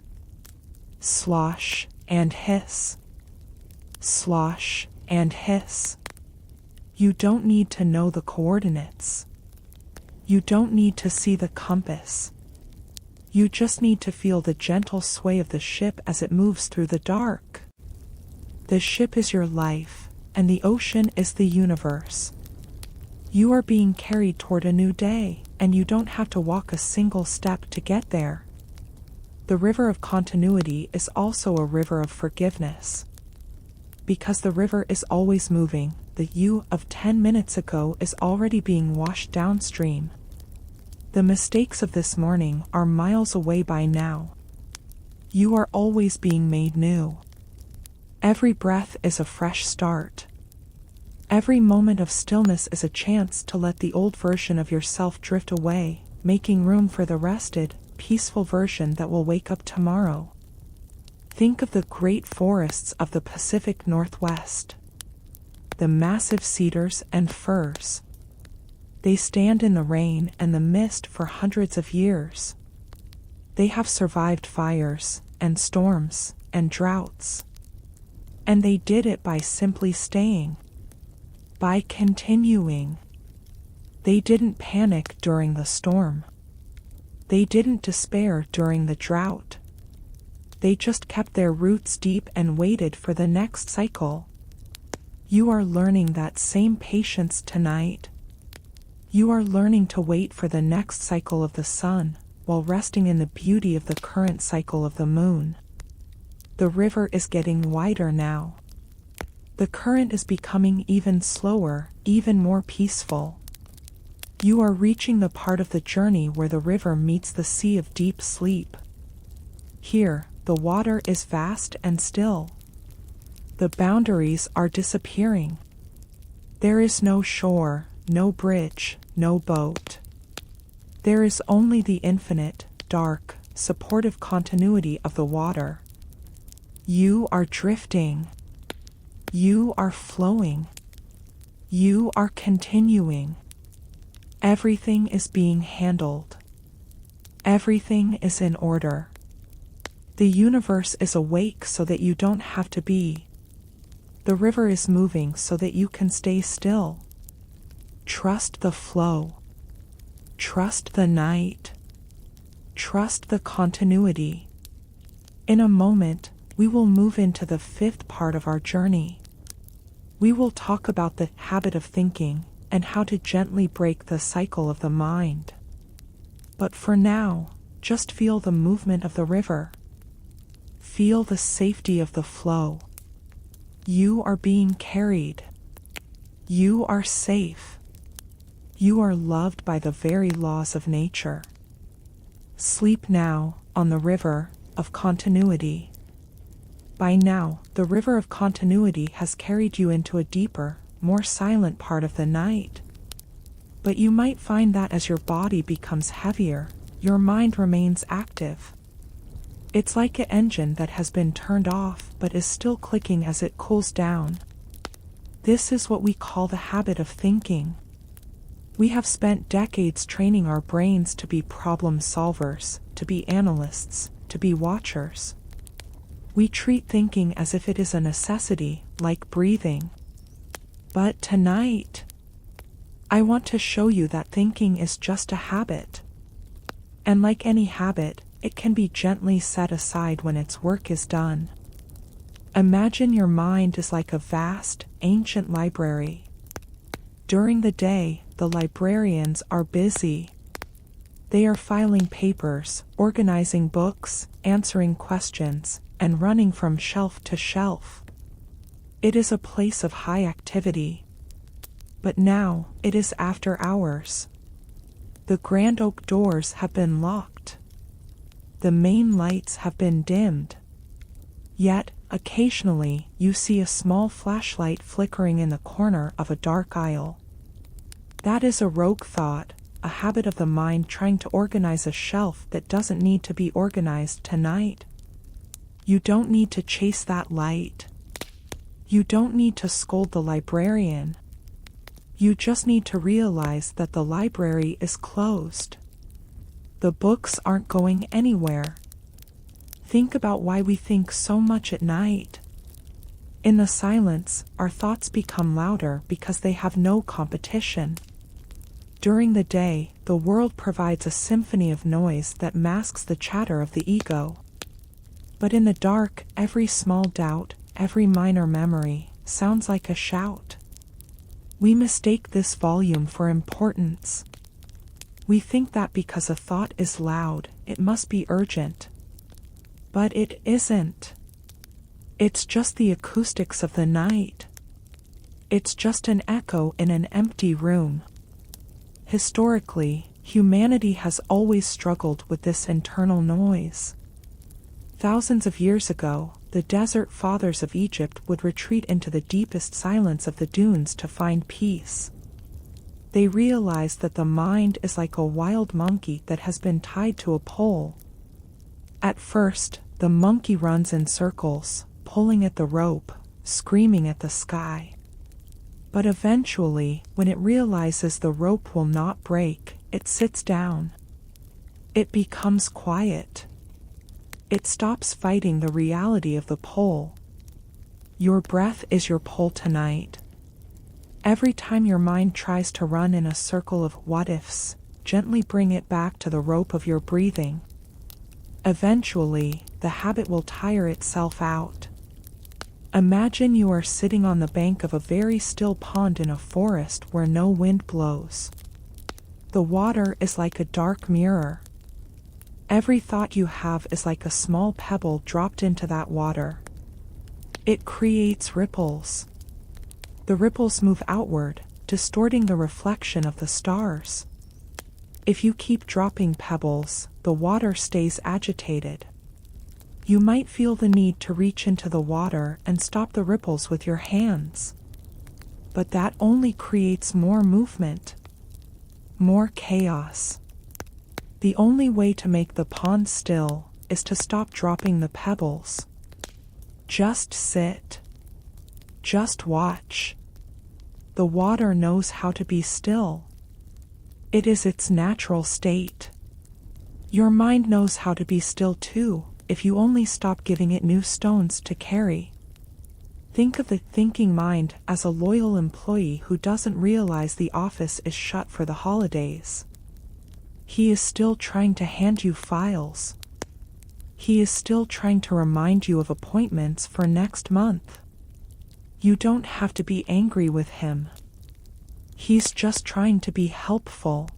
Slosh and hiss. Slosh and hiss. You don't need to know the coordinates. You don't need to see the compass. You just need to feel the gentle sway of the ship as it moves through the dark. The ship is your life, and the ocean is the universe. You are being carried toward a new day, and you don't have to walk a single step to get there. The river of continuity is also a river of forgiveness. Because the river is always moving, the you of 10 minutes ago is already being washed downstream. The mistakes of this morning are miles away by now. You are always being made new. Every breath is a fresh start. Every moment of stillness is a chance to let the old version of yourself drift away, making room for the rested, peaceful version that will wake up tomorrow. Think of the great forests of the Pacific Northwest. The massive cedars and firs. They stand in the rain and the mist for hundreds of years. They have survived fires, and storms, and droughts. And they did it by simply staying. By continuing. They didn't panic during the storm. They didn't despair during the drought. They just kept their roots deep and waited for the next cycle. You are learning that same patience tonight. You are learning to wait for the next cycle of the sun, while resting in the beauty of the current cycle of the moon. The river is getting wider now. The current is becoming even slower, even more peaceful. You are reaching the part of the journey where the river meets the sea of deep sleep. Here, the water is vast and still. The boundaries are disappearing. There is no shore, no bridge, no boat. There is only the infinite, dark, supportive continuity of the water. You are drifting. You are flowing. You are continuing. Everything is being handled. Everything is in order. The universe is awake so that you don't have to be. The river is moving so that you can stay still. Trust the flow. Trust the night. Trust the continuity. In a moment, we will move into the fifth part of our journey. We will talk about the habit of thinking and how to gently break the cycle of the mind. But for now, just feel the movement of the river. Feel the safety of the flow. You are being carried. You are safe. You are loved by the very laws of nature. Sleep now on the river of continuity. By now, the river of continuity has carried you into a deeper, more silent part of the night. But you might find that as your body becomes heavier, your mind remains active. It's like an engine that has been turned off but is still clicking as it cools down. This is what we call the habit of thinking. We have spent decades training our brains to be problem solvers, to be analysts, to be watchers. We treat thinking as if it is a necessity, like breathing. But tonight, I want to show you that thinking is just a habit. And like any habit, it can be gently set aside when its work is done. Imagine your mind is like a vast, ancient library. During the day, the librarians are busy. They are filing papers, organizing books, answering questions, and running from shelf to shelf. It is a place of high activity. But now, it is after hours. The grand oak doors have been locked. The main lights have been dimmed. Yet, occasionally, you see a small flashlight flickering in the corner of a dark aisle. That is a rogue thought, a habit of the mind trying to organize a shelf that doesn't need to be organized tonight. You don't need to chase that light. You don't need to scold the librarian. You just need to realize that the library is closed. The books aren't going anywhere. Think about why we think so much at night. In the silence, our thoughts become louder because they have no competition. During the day, the world provides a symphony of noise that masks the chatter of the ego. But in the dark, every small doubt, every minor memory, sounds like a shout. We mistake this volume for importance. We think that because a thought is loud, it must be urgent. But it isn't. It's just the acoustics of the night. It's just an echo in an empty room. Historically, humanity has always struggled with this internal noise. Thousands of years ago, the desert fathers of Egypt would retreat into the deepest silence of the dunes to find peace. They realized that the mind is like a wild monkey that has been tied to a pole. At first, the monkey runs in circles, pulling at the rope, screaming at the sky. But eventually, when it realizes the rope will not break, it sits down. It becomes quiet. It stops fighting the reality of the pole. Your breath is your pole tonight. Every time your mind tries to run in a circle of what-ifs, gently bring it back to the rope of your breathing. Eventually, the habit will tire itself out. Imagine you are sitting on the bank of a very still pond in a forest where no wind blows. The water is like a dark mirror. Every thought you have is like a small pebble dropped into that water. It creates ripples. The ripples move outward, distorting the reflection of the stars. If you keep dropping pebbles, the water stays agitated. You might feel the need to reach into the water and stop the ripples with your hands. But that only creates more movement, more chaos. The only way to make the pond still is to stop dropping the pebbles. Just sit. Just watch. The water knows how to be still. It is its natural state. Your mind knows how to be still too, if you only stop giving it new stones to carry. Think of the thinking mind as a loyal employee who doesn't realize the office is shut for the holidays. He is still trying to hand you files. He is still trying to remind you of appointments for next month. You don't have to be angry with him. He's just trying to be helpful.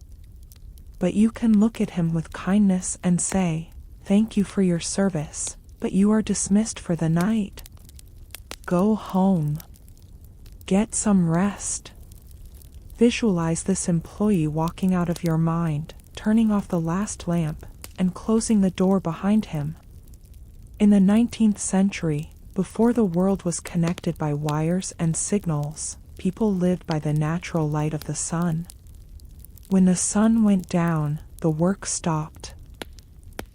But you can look at him with kindness and say, "Thank you for your service, but you are dismissed for the night. Go home. Get some rest." Visualize this employee walking out of your mind, turning off the last lamp, and closing the door behind him. In the 19th century, before the world was connected by wires and signals, people lived by the natural light of the sun. When the sun went down, the work stopped.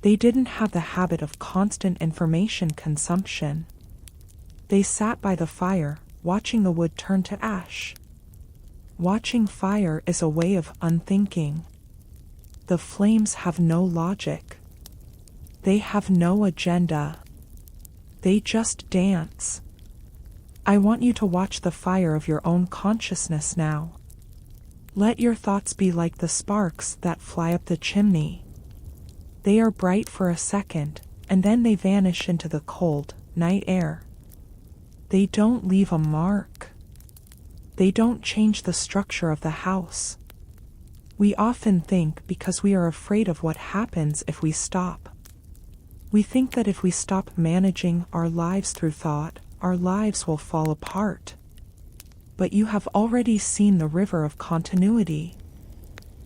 They didn't have the habit of constant information consumption. They sat by the fire, watching the wood turn to ash. Watching fire is a way of unthinking. The flames have no logic. They have no agenda. They just dance. I want you to watch the fire of your own consciousness now. Let your thoughts be like the sparks that fly up the chimney. They are bright for a second, and then they vanish into the cold, night air. They don't leave a mark. They don't change the structure of the house. We often think because we are afraid of what happens if we stop. We think that if we stop managing our lives through thought, our lives will fall apart. But you have already seen the river of continuity.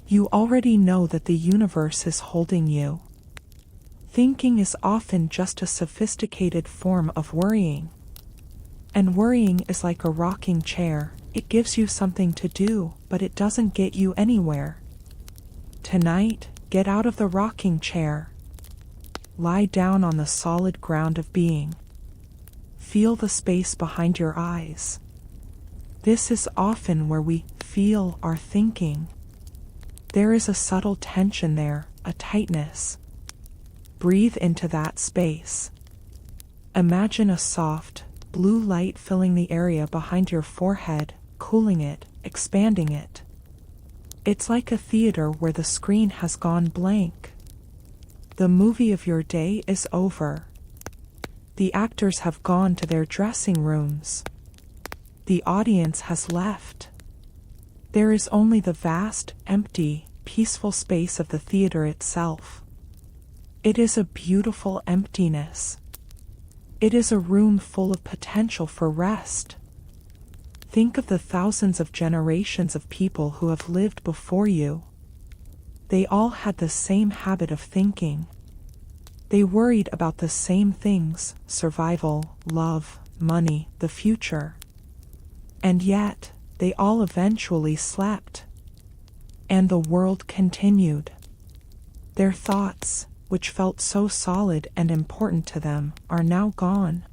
You already know that the universe is holding you. Thinking is often just a sophisticated form of worrying. And worrying is like a rocking chair. It gives you something to do, but it doesn't get you anywhere. Tonight, get out of the rocking chair. Lie down on the solid ground of being. Feel the space behind your eyes. This is often where we feel our thinking. There is a subtle tension there, a tightness. Breathe into that space. Imagine a soft, blue light filling the area behind your forehead, cooling it, expanding it. It's like a theater where the screen has gone blank. The movie of your day is over. The actors have gone to their dressing rooms. The audience has left. There is only the vast, empty, peaceful space of the theater itself. It is a beautiful emptiness. It is a room full of potential for rest. Think of the thousands of generations of people who have lived before you. They all had the same habit of thinking. They worried about the same things: survival, love, money, the future. And yet, they all eventually slept. And the world continued. Their thoughts, which felt so solid and important to them, are now gone.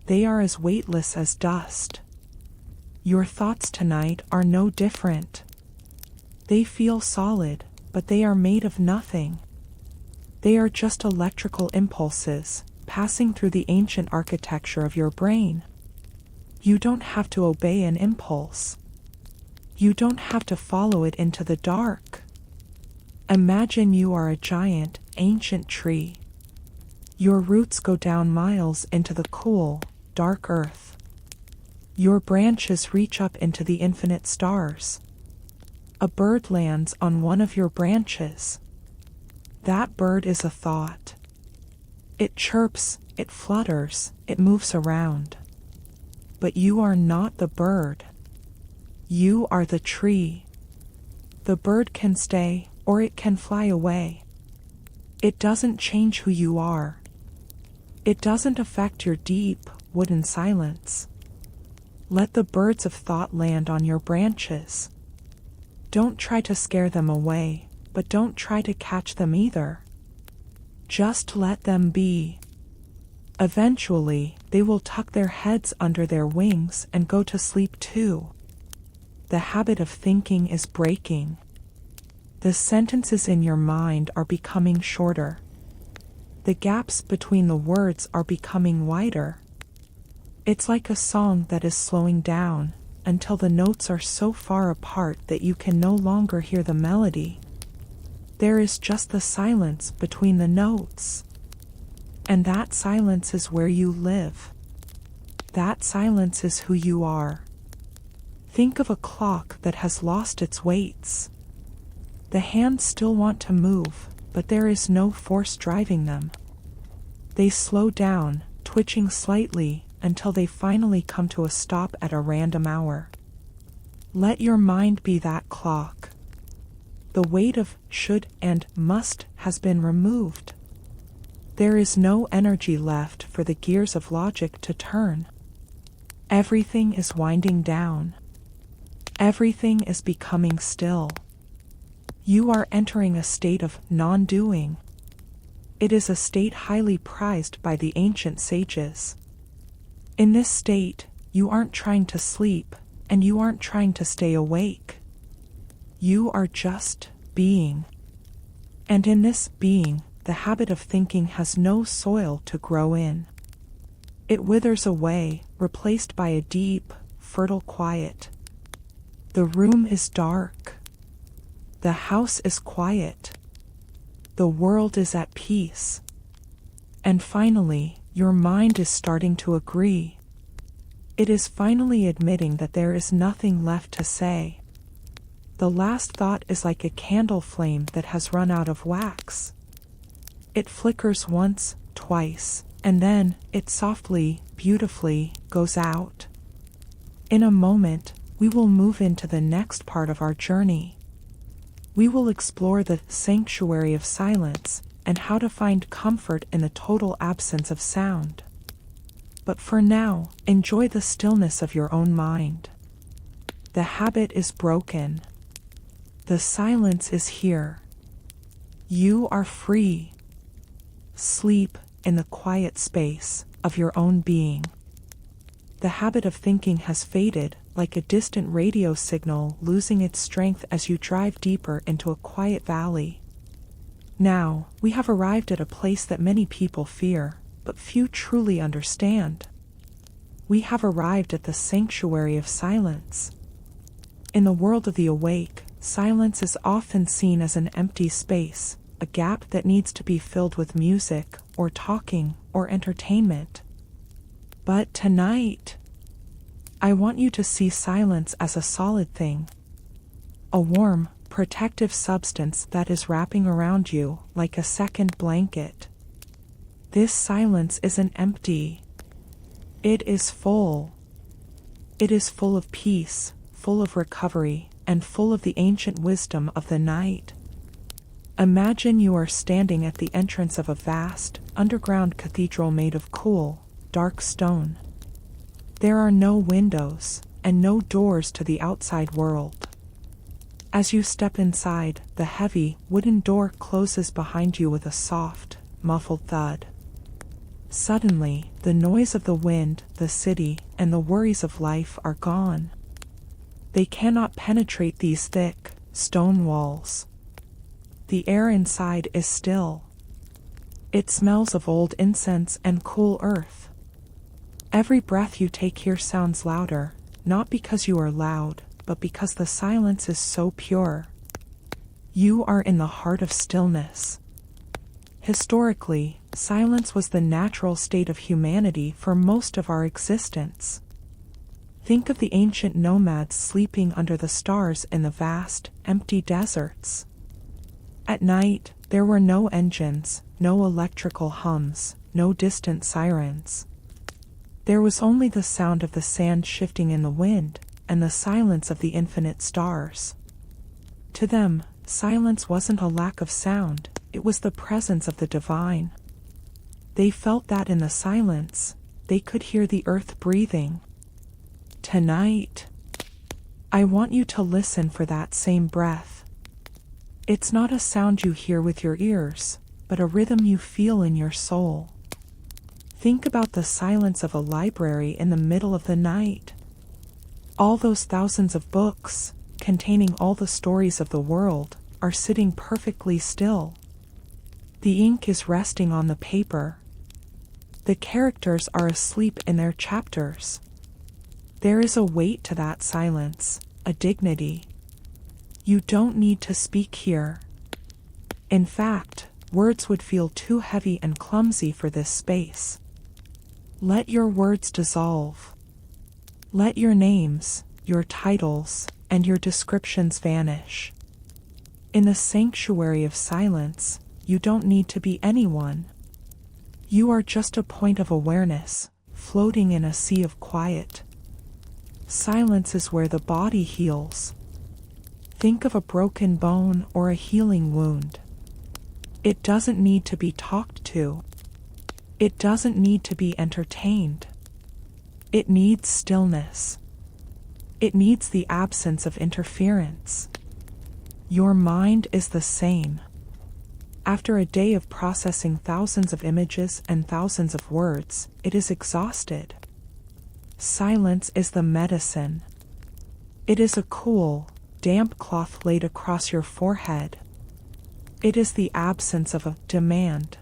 They are as weightless as dust. Your thoughts tonight are no different. They feel solid, but they are made of nothing. They are just electrical impulses, passing through the ancient architecture of your brain. You don't have to obey an impulse. You don't have to follow it into the dark. Imagine you are a giant, ancient tree. Your roots go down miles into the cool, dark earth. Your branches reach up into the infinite stars. A bird lands on one of your branches. That bird is a thought. It chirps, it flutters, it moves around. But you are not the bird. You are the tree. The bird can stay, or it can fly away. It doesn't change who you are. It doesn't affect your deep, wooden silence. Let the birds of thought land on your branches. Don't try to scare them away, but don't try to catch them either. Just let them be. Eventually, they will tuck their heads under their wings and go to sleep too. The habit of thinking is breaking. The sentences in your mind are becoming shorter. The gaps between the words are becoming wider. It's like a song that is slowing down, until the notes are so far apart that you can no longer hear the melody. There is just the silence between the notes. And that silence is where you live. That silence is who you are. Think of a clock that has lost its weights. The hands still want to move, but there is no force driving them. They slow down, twitching slightly, until they finally come to a stop at a random hour. Let your mind be that clock. The weight of should and must has been removed. There is no energy left for the gears of logic to turn. Everything is winding down. Everything is becoming still. You are entering a state of non-doing. It is a state highly prized by the ancient sages. In this state, you aren't trying to sleep, and you aren't trying to stay awake. You are just being. And in this being, the habit of thinking has no soil to grow in. It withers away, replaced by a deep, fertile quiet. The room is dark. The house is quiet. The world is at peace. And finally, your mind is starting to agree. It is finally admitting that there is nothing left to say. The last thought is like a candle flame that has run out of wax. It flickers once, twice, and then it softly, beautifully goes out. In a moment, we will move into the next part of our journey. We will explore the sanctuary of silence and how to find comfort in the total absence of sound. But for now, enjoy the stillness of your own mind. The habit is broken. The silence is here. You are free. Sleep in the quiet space of your own being. The habit of thinking has faded, like a distant radio signal losing its strength as you drive deeper into a quiet valley. Now, we have arrived at a place that many people fear, but few truly understand. We have arrived at the sanctuary of silence. In the world of the awake, silence is often seen as an empty space, a gap that needs to be filled with music, or talking, or entertainment. But tonight, I want you to see silence as a solid thing. A warm, protective substance that is wrapping around you like a second blanket. This silence isn't empty. It is full. It is full of peace, full of recovery, and full of the ancient wisdom of the night. Imagine you are standing at the entrance of a vast, underground cathedral made of cool, dark stone. There are no windows, and no doors to the outside world. As you step inside, the heavy, wooden door closes behind you with a soft, muffled thud. Suddenly, the noise of the wind, the city, and the worries of life are gone. They cannot penetrate these thick, stone walls. The air inside is still. It smells of old incense and cool earth. Every breath you take here sounds louder, not because you are loud, but because the silence is so pure. You are in the heart of stillness. Historically, silence was the natural state of humanity for most of our existence. Think of the ancient nomads sleeping under the stars in the vast, empty deserts. At night, there were no engines, no electrical hums, no distant sirens. There was only the sound of the sand shifting in the wind, and the silence of the infinite stars. To them, silence wasn't a lack of sound, it was the presence of the divine. They felt that in the silence, they could hear the earth breathing. Tonight, I want you to listen for that same breath. It's not a sound you hear with your ears, but a rhythm you feel in your soul. Think about the silence of a library in the middle of the night. All those thousands of books, containing all the stories of the world, are sitting perfectly still. The ink is resting on the paper. The characters are asleep in their chapters. There is a weight to that silence, a dignity. You don't need to speak here. In fact, words would feel too heavy and clumsy for this space. Let your words dissolve. Let your names, your titles, and your descriptions vanish. In the sanctuary of silence, you don't need to be anyone. You are just a point of awareness, floating in a sea of quiet. Silence is where the body heals. Think of a broken bone or a healing wound. It doesn't need to be talked to. It doesn't need to be entertained. It needs stillness. It needs the absence of interference. Your mind is the same. After a day of processing thousands of images and thousands of words, it is exhausted. Silence is the medicine. It is a cool, damp cloth laid across your forehead. It is the absence of a demand.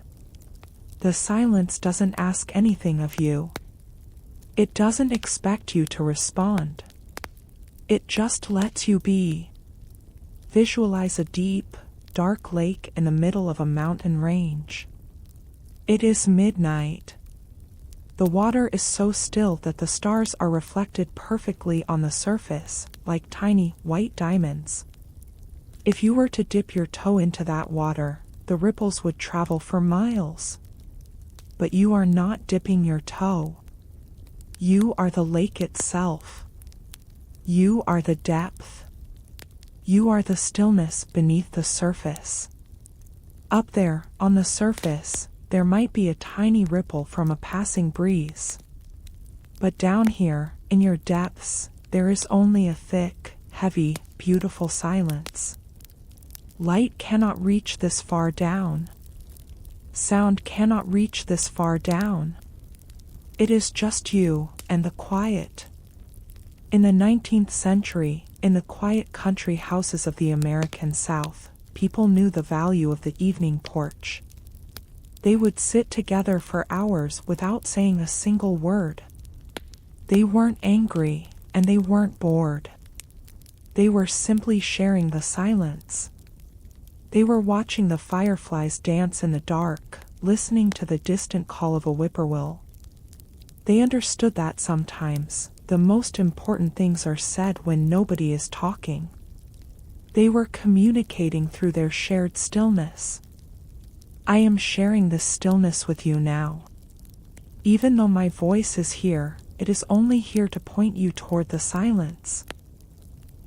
The silence doesn't ask anything of you. It doesn't expect you to respond. It just lets you be. Visualize a deep, dark lake in the middle of a mountain range. It is midnight. The water is so still that the stars are reflected perfectly on the surface, like tiny, white diamonds. If you were to dip your toe into that water, the ripples would travel for miles. But you are not dipping your toe. You are the lake itself. You are the depth. You are the stillness beneath the surface. Up there, on the surface, there might be a tiny ripple from a passing breeze. But down here, in your depths, there is only a thick, heavy, beautiful silence. Light cannot reach this far down. Sound cannot reach this far down. It is just you and the quiet. In the 19th century, in the quiet country houses of the American South, people knew the value of the evening porch. They would sit together for hours without saying a single word. They weren't angry, and they weren't bored. They were simply sharing the silence. They were watching the fireflies dance in the dark, listening to the distant call of a whippoorwill. They understood that sometimes the most important things are said when nobody is talking. They were communicating through their shared stillness. I am sharing this stillness with you now. Even though my voice is here, it is only here to point you toward the silence.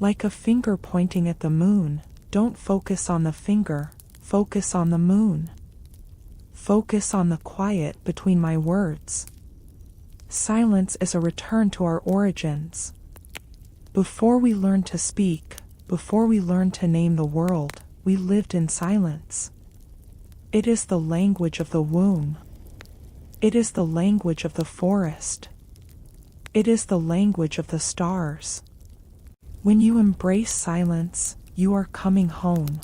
Like a finger pointing at the moon, don't focus on the finger, focus on the moon. Focus on the quiet between my words. Silence is a return to our origins. Before we learned to speak, before we learned to name the world, we lived in silence. It is the language of the womb. It is the language of the forest. It is the language of the stars. When you embrace silence, you are coming home.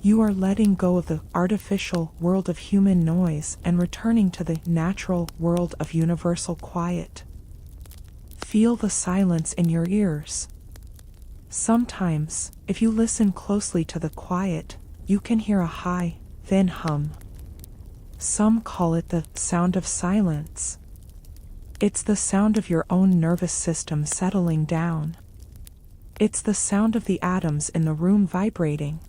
You are letting go of the artificial world of human noise and returning to the natural world of universal quiet. Feel the silence in your ears. Sometimes, if you listen closely to the quiet, you can hear a high, thin hum. Some call it the sound of silence. It's the sound of your own nervous system settling down. It's the sound of the atoms in the room vibrating.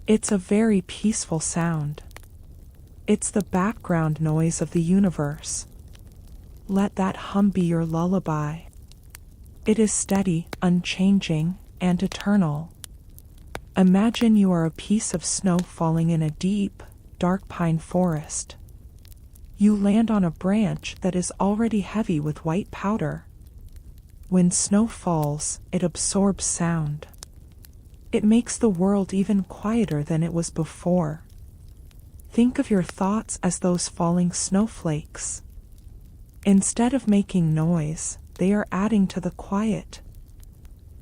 It's a very peaceful sound. It's the background noise of the universe. Let that hum be your lullaby. It is steady, unchanging, and eternal. Imagine you are a piece of snow falling in a deep, dark pine forest. You land on a branch that is already heavy with white powder. When snow falls, it absorbs sound. It makes the world even quieter than it was before. Think of your thoughts as those falling snowflakes. Instead of making noise, they are adding to the quiet.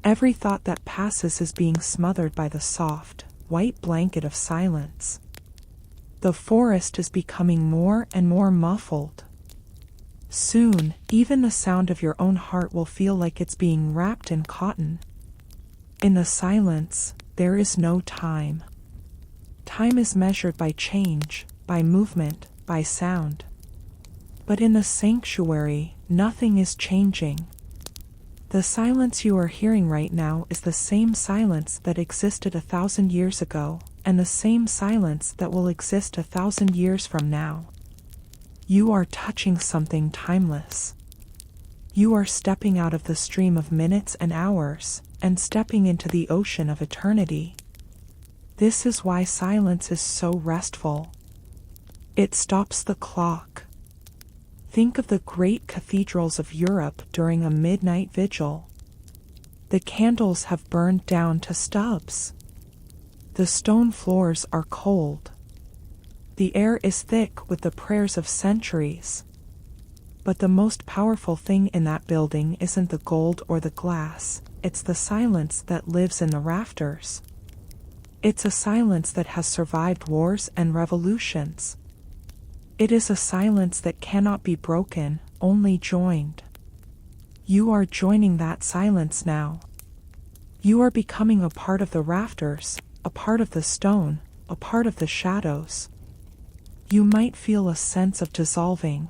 Every thought that passes is being smothered by the soft, white blanket of silence. The forest is becoming more and more muffled. Soon, even the sound of your own heart will feel like it's being wrapped in cotton. In the silence, there is no time. Time is measured by change, by movement, by sound. But in the sanctuary, nothing is changing. The silence you are hearing right now is the same silence that existed 1,000 years ago, and the same silence that will exist 1,000 years from now. You are touching something timeless. You are stepping out of the stream of minutes and hours, and stepping into the ocean of eternity. This is why silence is so restful. It stops the clock. Think of the great cathedrals of Europe during a midnight vigil. The candles have burned down to stubs. The stone floors are cold. The air is thick with the prayers of centuries. But the most powerful thing in that building isn't the gold or the glass, it's the silence that lives in the rafters. It's a silence that has survived wars and revolutions. It is a silence that cannot be broken, only joined. You are joining that silence now. You are becoming a part of the rafters, a part of the stone, a part of the shadows. You might feel a sense of dissolving.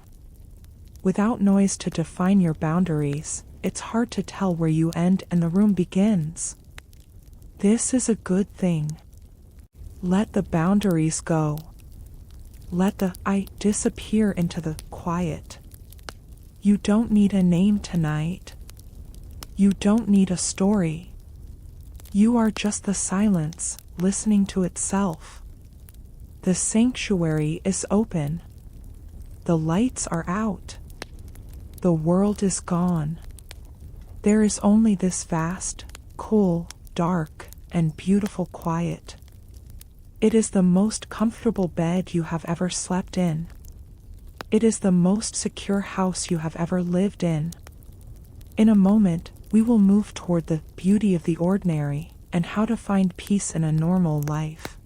Without noise to define your boundaries, it's hard to tell where you end and the room begins. This is a good thing. Let the boundaries go. Let the I disappear into the quiet. You don't need a name tonight. You don't need a story. You are just the silence, listening to itself. The sanctuary is open. The lights are out. The world is gone. There is only this vast, cool, dark, and beautiful quiet. It is the most comfortable bed you have ever slept in. It is the most secure house you have ever lived in. In a moment, we will move toward the beauty of the ordinary and how to find peace in a normal life.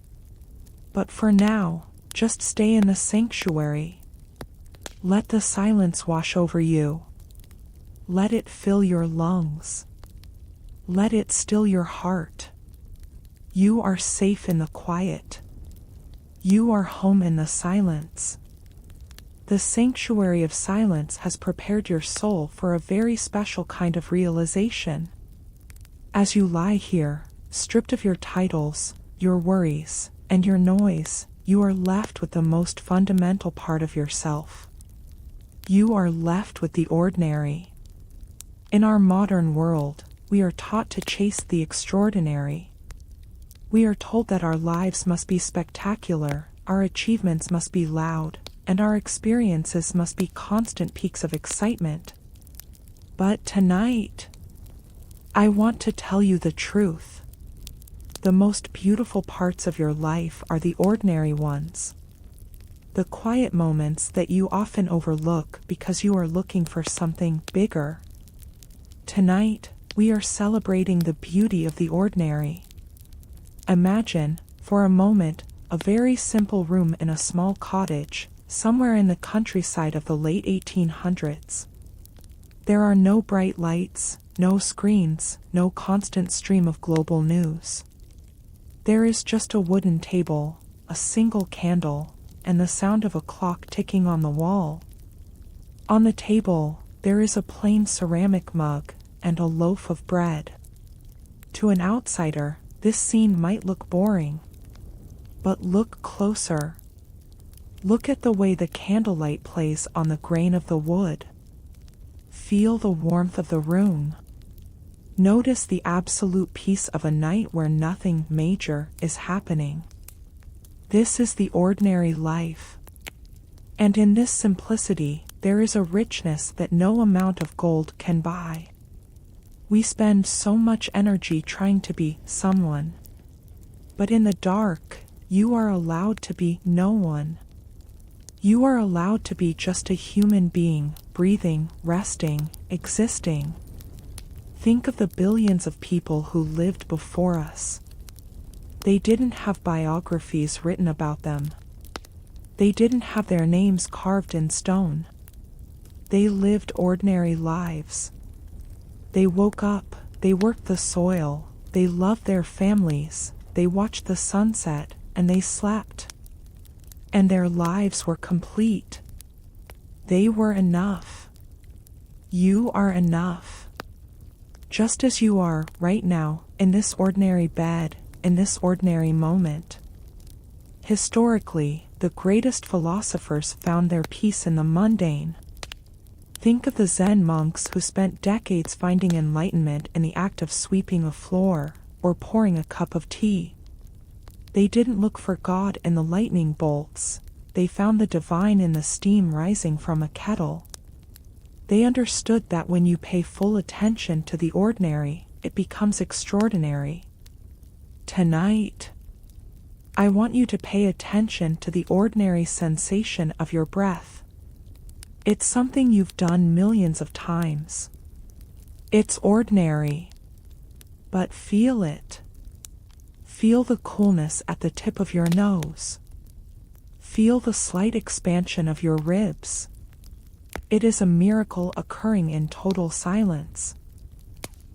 But for now, just stay in the sanctuary. Let the silence wash over you. Let it fill your lungs. Let it still your heart. You are safe in the quiet. You are home in the silence. The sanctuary of silence has prepared your soul for a very special kind of realization. As you lie here, stripped of your titles, your worries, and your noise, you are left with the most fundamental part of yourself. You are left with the ordinary. In our modern world, we are taught to chase the extraordinary. We are told that our lives must be spectacular, our achievements must be loud, and our experiences must be constant peaks of excitement. But tonight, I want to tell you the truth. The most beautiful parts of your life are the ordinary ones. The quiet moments that you often overlook because you are looking for something bigger. Tonight, we are celebrating the beauty of the ordinary. Imagine, for a moment, a very simple room in a small cottage, somewhere in the countryside of the late 1800s. There are no bright lights, no screens, no constant stream of global news. There is just a wooden table, a single candle, and the sound of a clock ticking on the wall. On the table, there is a plain ceramic mug and a loaf of bread. To an outsider, this scene might look boring. But look closer. Look at the way the candlelight plays on the grain of the wood. Feel the warmth of the room. Notice the absolute peace of a night where nothing major is happening. This is the ordinary life. And in this simplicity, there is a richness that no amount of gold can buy. We spend so much energy trying to be someone. But in the dark, you are allowed to be no one. You are allowed to be just a human being, breathing, resting, existing. Think of the billions of people who lived before us. They didn't have biographies written about them. They didn't have their names carved in stone. They lived ordinary lives. They woke up, they worked the soil, they loved their families, they watched the sunset, and they slept. And their lives were complete. They were enough. You are enough. just as you are right now, in this ordinary bed, in this ordinary moment. Historically, the greatest philosophers found their peace in the mundane. Think of the Zen monks who spent decades finding enlightenment in the act of sweeping a floor or pouring a cup of tea. They didn't look for God in the lightning bolts, they found the divine in the steam rising from a kettle. They understood that when you pay full attention to the ordinary, it becomes extraordinary. Tonight, I want you to pay attention to the ordinary sensation of your breath. It's something you've done millions of times. It's ordinary. But feel it. Feel the coolness at the tip of your nose. Feel the slight expansion of your ribs. It is a miracle occurring in total silence.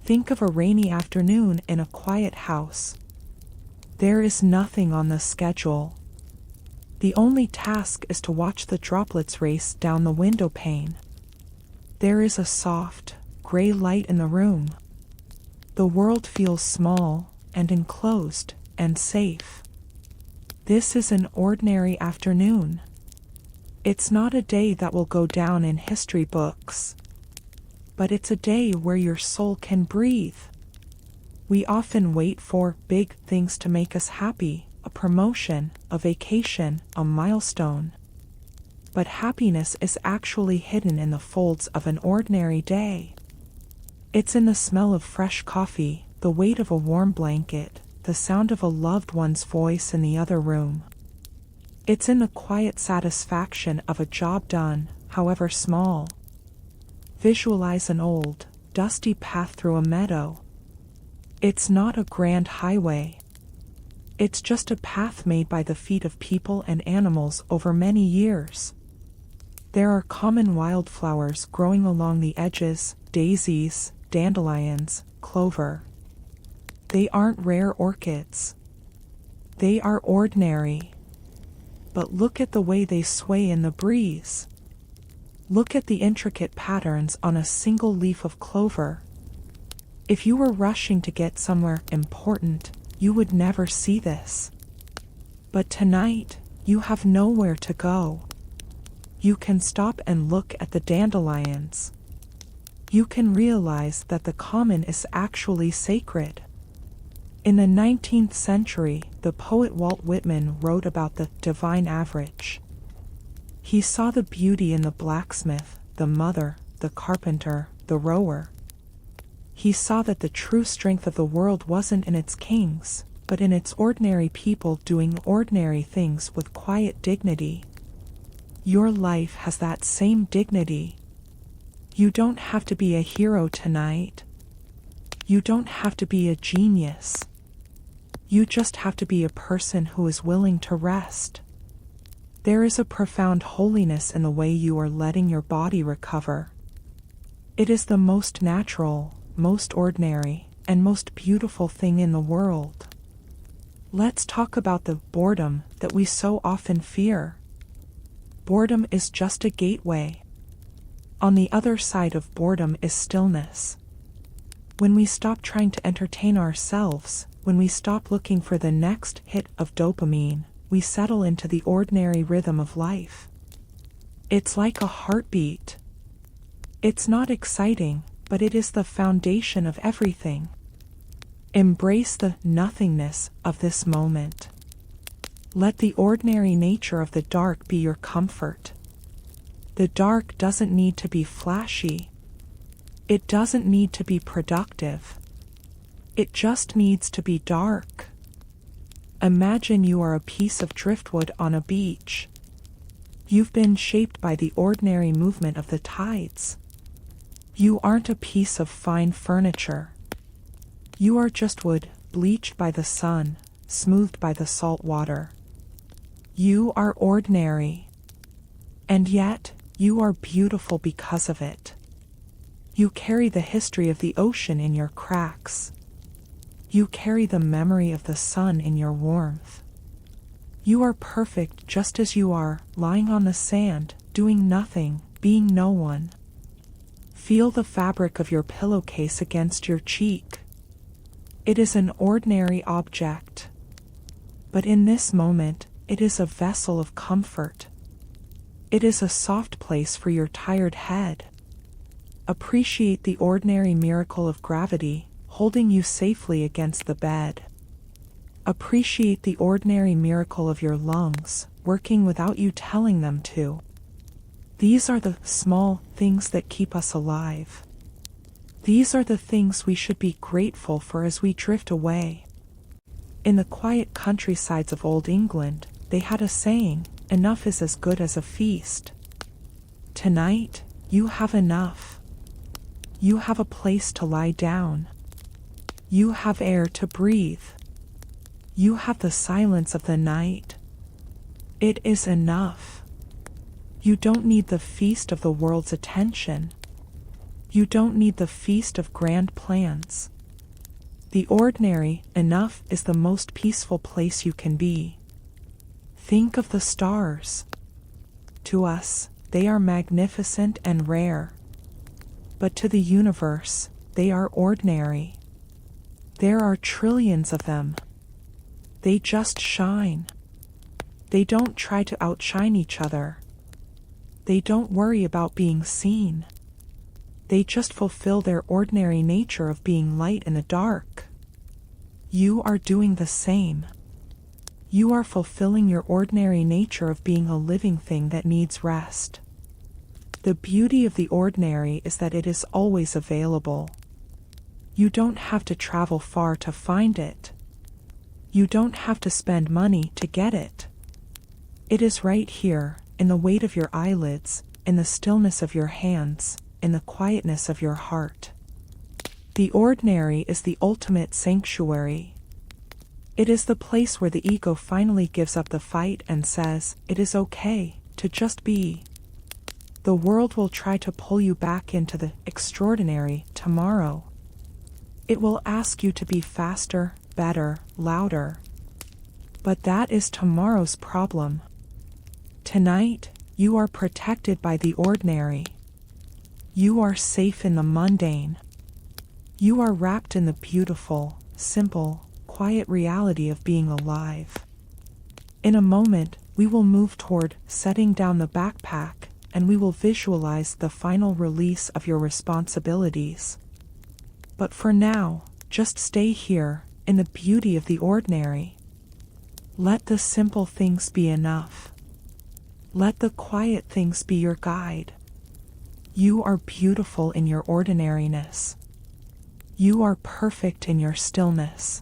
Think of a rainy afternoon in a quiet house. There is nothing on the schedule. The only task is to watch the droplets race down the window pane. There is a soft, gray light in the room. The world feels small and enclosed and safe. This is an ordinary afternoon. It's not a day that will go down in history books, but it's a day where your soul can breathe. We often wait for big things to make us happy, a promotion, a vacation, a milestone. But happiness is actually hidden in the folds of an ordinary day. It's in the smell of fresh coffee, the weight of a warm blanket, the sound of a loved one's voice in the other room. It's in the quiet satisfaction of a job done, however small. Visualize an old, dusty path through a meadow. It's not a grand highway. It's just a path made by the feet of people and animals over many years. There are common wildflowers growing along the edges, daisies, dandelions, clover. They aren't rare orchids. They are ordinary. But look at the way they sway in the breeze. Look at the intricate patterns on a single leaf of clover. If you were rushing to get somewhere important, you would never see this. But tonight, you have nowhere to go. You can stop and look at the dandelions. You can realize that the common is actually sacred. In the 19th century, the poet Walt Whitman wrote about the divine average. He saw the beauty in the blacksmith, the mother, the carpenter, the rower. He saw that the true strength of the world wasn't in its kings, but in its ordinary people doing ordinary things with quiet dignity. Your life has that same dignity. You don't have to be a hero tonight. You don't have to be a genius. You just have to be a person who is willing to rest. There is a profound holiness in the way you are letting your body recover. It is the most natural, most ordinary, and most beautiful thing in the world. Let's talk about the boredom that we so often fear. Boredom is just a gateway. On the other side of boredom is stillness. When we stop trying to entertain ourselves, when we stop looking for the next hit of dopamine, we settle into the ordinary rhythm of life. It's like a heartbeat. It's not exciting, but it is the foundation of everything. Embrace the nothingness of this moment. Let the ordinary nature of the dark be your comfort. The dark doesn't need to be flashy. It doesn't need to be productive. It just needs to be dark. Imagine you are a piece of driftwood on a beach. You've been shaped by the ordinary movement of the tides. You aren't a piece of fine furniture. You are just wood, bleached by the sun, smoothed by the salt water. You are ordinary. And yet, you are beautiful because of it. You carry the history of the ocean in your cracks. You carry the memory of the sun in your warmth. You are perfect just as you are, lying on the sand, doing nothing, being no one. Feel the fabric of your pillowcase against your cheek. It is an ordinary object, but in this moment, it is a vessel of comfort. It is a soft place for your tired head. Appreciate the ordinary miracle of gravity, holding you safely against the bed. Appreciate the ordinary miracle of your lungs, working without you telling them to. These are the small things that keep us alive. These are the things we should be grateful for as we drift away. In the quiet countrysides of Old England, they had a saying, "Enough is as good as a feast." Tonight, you have enough. You have a place to lie down. You have air to breathe. You have the silence of the night. It is enough. You don't need the feast of the world's attention. You don't need the feast of grand plans. The ordinary enough is the most peaceful place you can be. Think of the stars. To us, they are magnificent and rare. But to the universe, they are ordinary. There are trillions of them. They just shine. They don't try to outshine each other. They don't worry about being seen. They just fulfill their ordinary nature of being light in the dark. You are doing the same. You are fulfilling your ordinary nature of being a living thing that needs rest. The beauty of the ordinary is that it is always available. You don't have to travel far to find it. You don't have to spend money to get it. It is right here, in the weight of your eyelids, in the stillness of your hands, in the quietness of your heart. The ordinary is the ultimate sanctuary. It is the place where the ego finally gives up the fight and says, "It is okay to just be." The world will try to pull you back into the extraordinary tomorrow. It will ask you to be faster, better, louder. But that is tomorrow's problem. Tonight, you are protected by the ordinary. You are safe in the mundane. You are wrapped in the beautiful, simple, quiet reality of being alive. In a moment, we will move toward setting down the backpack, and we will visualize the final release of your responsibilities. But for now, just stay here, in the beauty of the ordinary. Let the simple things be enough. Let the quiet things be your guide. You are beautiful in your ordinariness. You are perfect in your stillness.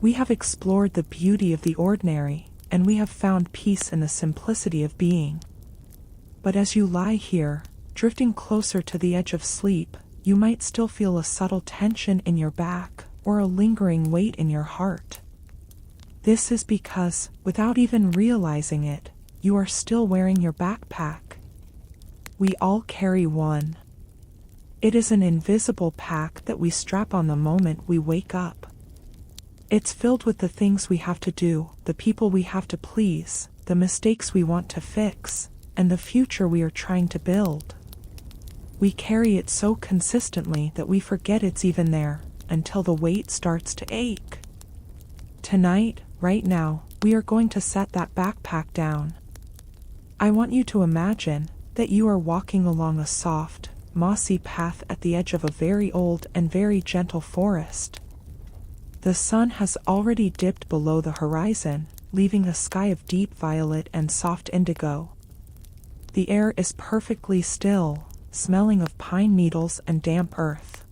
We have explored the beauty of the ordinary, and we have found peace in the simplicity of being. But as you lie here, drifting closer to the edge of sleep, you might still feel a subtle tension in your back, or a lingering weight in your heart. This is because, without even realizing it, you are still wearing your backpack. We all carry one. It is an invisible pack that we strap on the moment we wake up. It's filled with the things we have to do, the people we have to please, the mistakes we want to fix, and the future we are trying to build. We carry it so consistently that we forget it's even there, until the weight starts to ache. Tonight, right now, we are going to set that backpack down. I want you to imagine that you are walking along a soft, mossy path at the edge of a very old and very gentle forest. The sun has already dipped below the horizon, leaving a sky of deep violet and soft indigo. The air is perfectly still, smelling of pine needles and damp earth.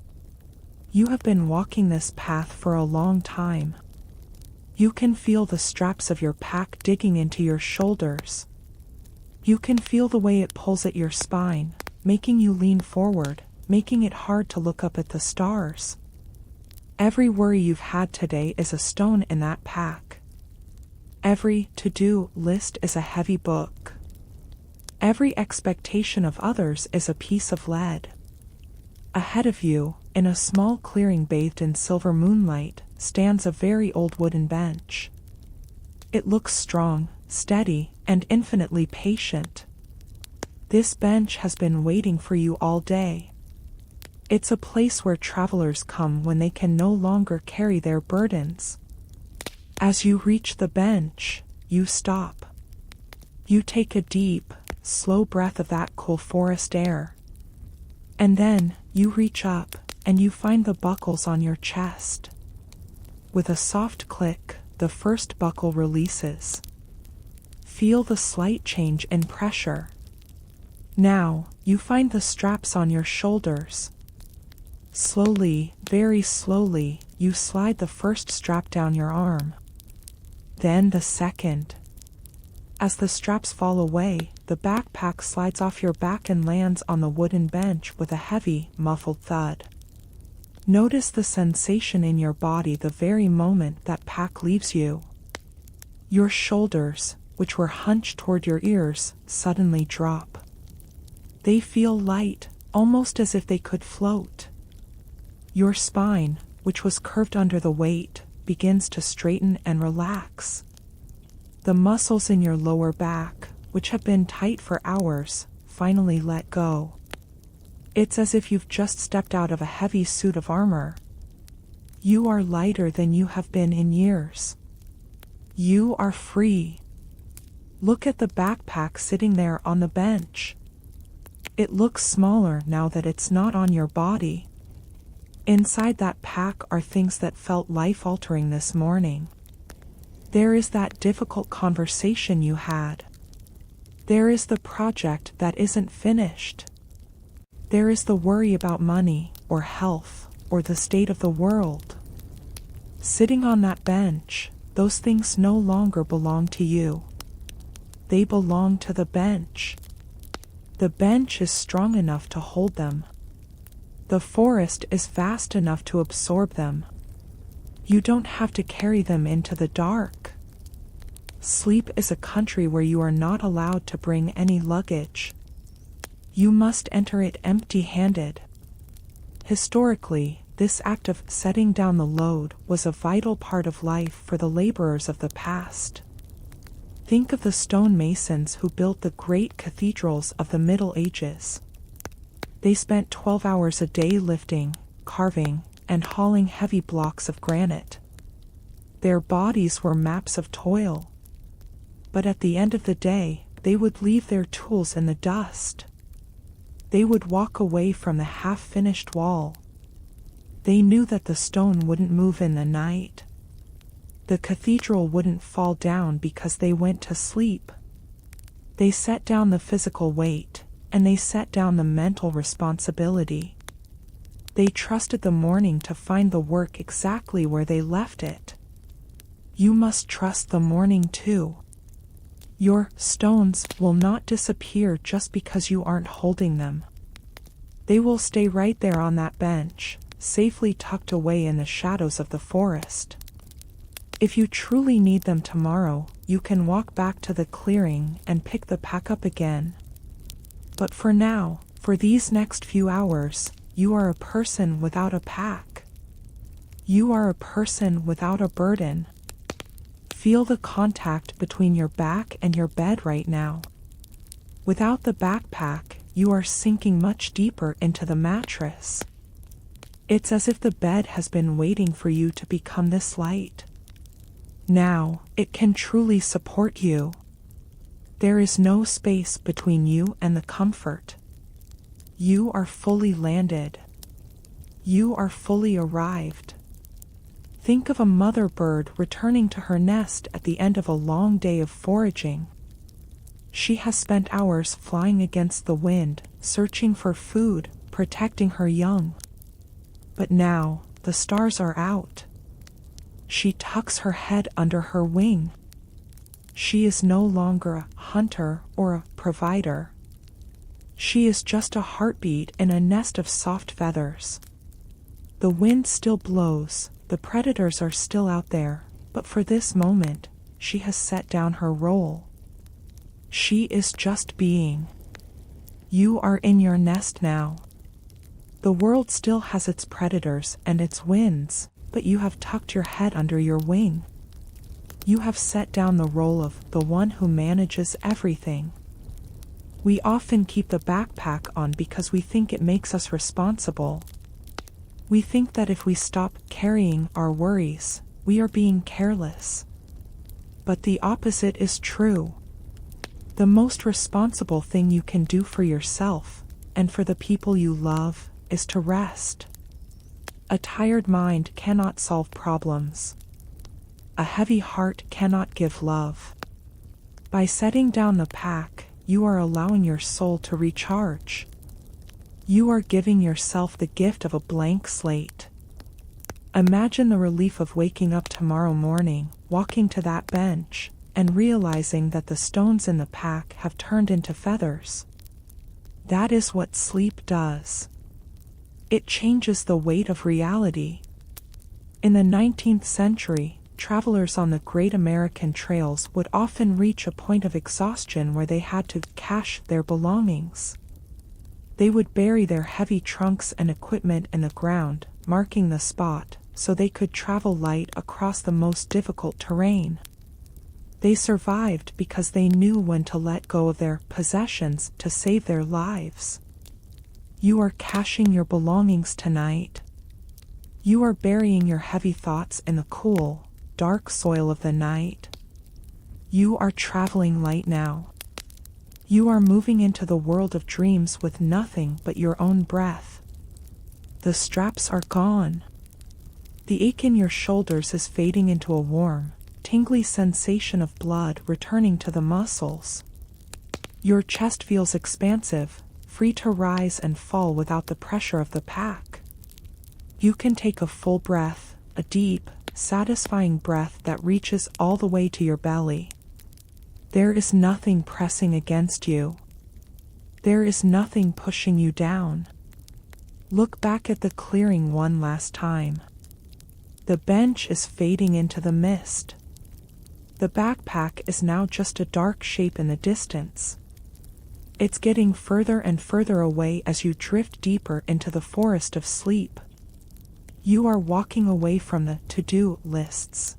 You have been walking this path for a long time. You can feel the straps of your pack digging into your shoulders. You can feel the way it pulls at your spine, making you lean forward, making it hard to look up at the stars. Every worry you've had today is a stone in that pack. Every to-do list is a heavy book. Every expectation of others is a piece of lead. Ahead of you, in a small clearing bathed in silver moonlight, stands a very old wooden bench. It looks strong, steady, and infinitely patient. This bench has been waiting for you all day. It's a place where travelers come when they can no longer carry their burdens. As you reach the bench, you stop. You take a deep, slow breath of that cool forest air. And then, you reach up, and you find the buckles on your chest. With a soft click, the first buckle releases. Feel the slight change in pressure. Now, you find the straps on your shoulders. Slowly, very slowly, you slide the first strap down your arm. Then the second. As the straps fall away, the backpack slides off your back and lands on the wooden bench with a heavy, muffled thud. Notice the sensation in your body the very moment that pack leaves you. Your shoulders, which were hunched toward your ears, suddenly drop. They feel light, almost as if they could float. Your spine, which was curved under the weight, begins to straighten and relax. The muscles in your lower back, which have been tight for hours, finally let go. It's as if you've just stepped out of a heavy suit of armor. You are lighter than you have been in years. You are free. Look at the backpack sitting there on the bench. It looks smaller now that it's not on your body. Inside that pack are things that felt life-altering this morning. There is that difficult conversation you had. There is the project that isn't finished. There is the worry about money, or health, or the state of the world. Sitting on that bench, those things no longer belong to you. They belong to the bench. The bench is strong enough to hold them. The forest is vast enough to absorb them. You don't have to carry them into the dark. Sleep is a country where you are not allowed to bring any luggage. You must enter it empty-handed. Historically, this act of setting down the load was a vital part of life for the laborers of the past. Think of the stonemasons who built the great cathedrals of the Middle Ages. They spent 12 hours a day lifting, carving, and hauling heavy blocks of granite. Their bodies were maps of toil. But at the end of the day, they would leave their tools in the dust. They would walk away from the half-finished wall. They knew that the stone wouldn't move in the night. The cathedral wouldn't fall down because they went to sleep. They set down the physical weight, and they set down the mental responsibility. They trusted the morning to find the work exactly where they left it. You must trust the morning too. Your stones will not disappear just because you aren't holding them. They will stay right there on that bench, safely tucked away in the shadows of the forest. If you truly need them tomorrow, you can walk back to the clearing and pick the pack up again. But for now, for these next few hours, you are a person without a pack. You are a person without a burden. Feel the contact between your back and your bed right now. Without the backpack, you are sinking much deeper into the mattress. It's as if the bed has been waiting for you to become this light. Now, it can truly support you. There is no space between you and the comfort. You are fully landed. You are fully arrived. Think of a mother bird returning to her nest at the end of a long day of foraging. She has spent hours flying against the wind, searching for food, protecting her young. But now, the stars are out. She tucks her head under her wing. She is no longer a hunter or a provider. She is just a heartbeat in a nest of soft feathers. The wind still blows, the predators are still out there, but for this moment, she has set down her role. She is just being. You are in your nest now. The world still has its predators and its winds, but you have tucked your head under your wing. You have set down the role of the one who manages everything. We often keep the backpack on because we think it makes us responsible, We think that if we stop carrying our worries, we are being careless. But the opposite is true. The most responsible thing you can do for yourself, and for the people you love, is to rest. A tired mind cannot solve problems. A heavy heart cannot give love. By setting down the pack, you are allowing your soul to recharge. You are giving yourself the gift of a blank slate. Imagine the relief of waking up tomorrow morning, walking to that bench, and realizing that the stones in the pack have turned into feathers. That is what sleep does. It changes the weight of reality. In the 19th century, travelers on the Great American Trails would often reach a point of exhaustion where they had to cache their belongings. They would bury their heavy trunks and equipment in the ground, marking the spot, so they could travel light across the most difficult terrain. They survived because they knew when to let go of their possessions to save their lives. You are caching your belongings tonight. You are burying your heavy thoughts in the cool, dark soil of the night. You are traveling light now. You are moving into the world of dreams with nothing but your own breath. The straps are gone. The ache in your shoulders is fading into a warm, tingly sensation of blood returning to the muscles. Your chest feels expansive, free to rise and fall without the pressure of the pack. You can take a full breath, a deep, satisfying breath that reaches all the way to your belly. There is nothing pressing against you. There is nothing pushing you down. Look back at the clearing one last time. The bench is fading into the mist. The backpack is now just a dark shape in the distance. It's getting further and further away as you drift deeper into the forest of sleep. You are walking away from the to-do lists.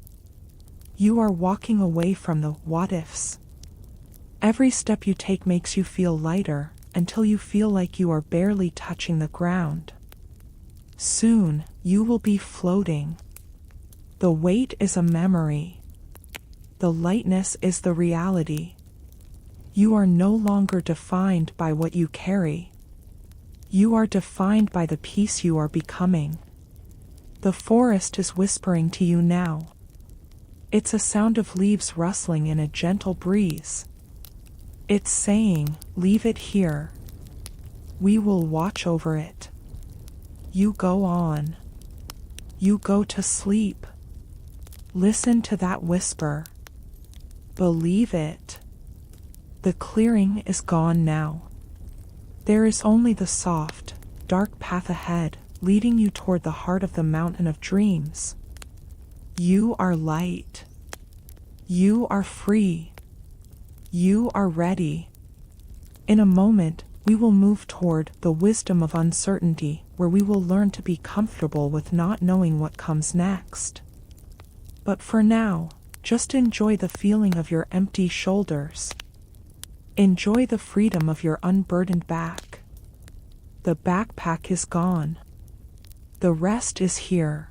You are walking away from the what-ifs. Every step you take makes you feel lighter, until you feel like you are barely touching the ground. Soon, you will be floating. The weight is a memory. The lightness is the reality. You are no longer defined by what you carry. You are defined by the peace you are becoming. The forest is whispering to you now. It's a sound of leaves rustling in a gentle breeze. It's saying, leave it here. We will watch over it. You go on. You go to sleep. Listen to that whisper. Believe it. The clearing is gone now. There is only the soft, dark path ahead, leading you toward the heart of the mountain of dreams. You are light. You are free. You are ready. In a moment, we will move toward the wisdom of uncertainty, where we will learn to be comfortable with not knowing what comes next. But for now, just enjoy the feeling of your empty shoulders. Enjoy the freedom of your unburdened back. The backpack is gone. The rest is here.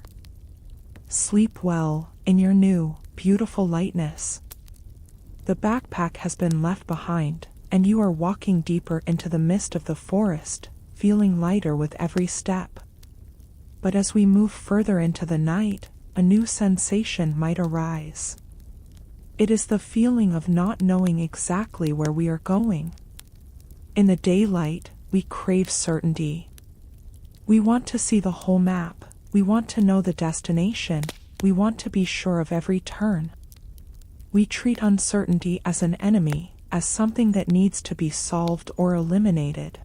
Sleep well in your new, beautiful lightness. The backpack has been left behind, and you are walking deeper into the mist of the forest, feeling lighter with every step. But as we move further into the night, a new sensation might arise. It is the feeling of not knowing exactly where we are going. In the daylight, we crave certainty. We want to see the whole map. We want to know the destination. We want to be sure of every turn. We treat uncertainty as an enemy, as something that needs to be solved or eliminated.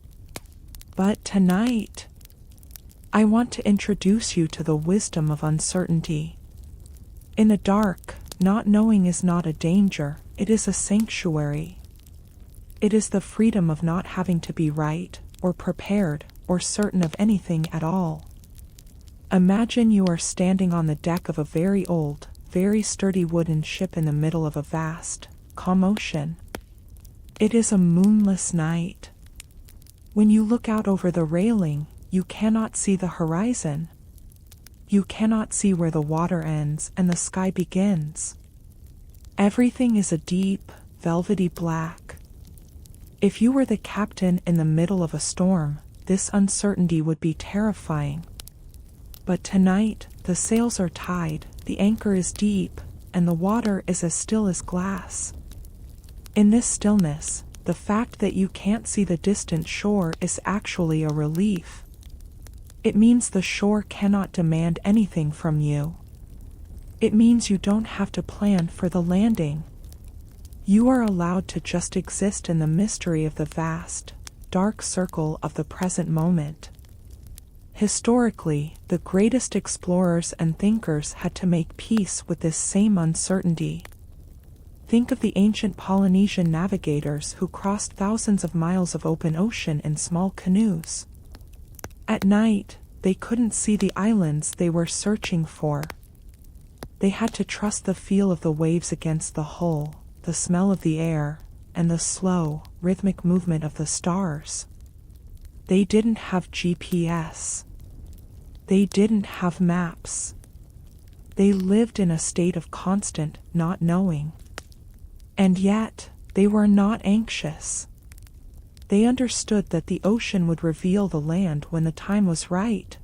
But tonight, I want to introduce you to the wisdom of uncertainty. In the dark, not knowing is not a danger, it is a sanctuary. It is the freedom of not having to be right, or prepared, or certain of anything at all. Imagine you are standing on the deck of a very old, very sturdy wooden ship in the middle of a vast, calm ocean. It is a moonless night. When you look out over the railing, you cannot see the horizon, You cannot see where the water ends and the sky begins. Everything is a deep, velvety black. If you were the captain in the middle of a storm, this uncertainty would be terrifying. But tonight, the sails are tied, the anchor is deep, and the water is as still as glass. In this stillness, the fact that you can't see the distant shore is actually a relief. It means the shore cannot demand anything from you. It means you don't have to plan for the landing. You are allowed to just exist in the mystery of the vast, dark circle of the present moment. Historically, the greatest explorers and thinkers had to make peace with this same uncertainty. Think of the ancient Polynesian navigators who crossed thousands of miles of open ocean in small canoes. At night, they couldn't see the islands they were searching for. They had to trust the feel of the waves against the hull, the smell of the air, and the slow, rhythmic movement of the stars. They didn't have GPS. They didn't have maps. They lived in a state of constant not knowing. And yet, they were not anxious. They understood that the ocean would reveal the land when the time was right.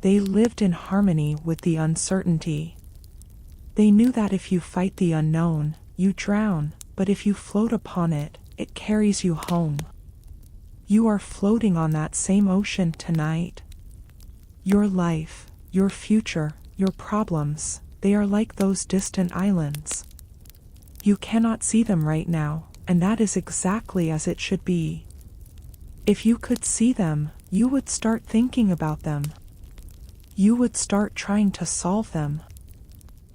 They lived in harmony with the uncertainty. They knew that if you fight the unknown, you drown, but if you float upon it, it carries you home. You are floating on that same ocean tonight. Your life, your future, your problems, they are like those distant islands. You cannot see them right now, and that is exactly as it should be. If you could see them, you would start thinking about them. You would start trying to solve them.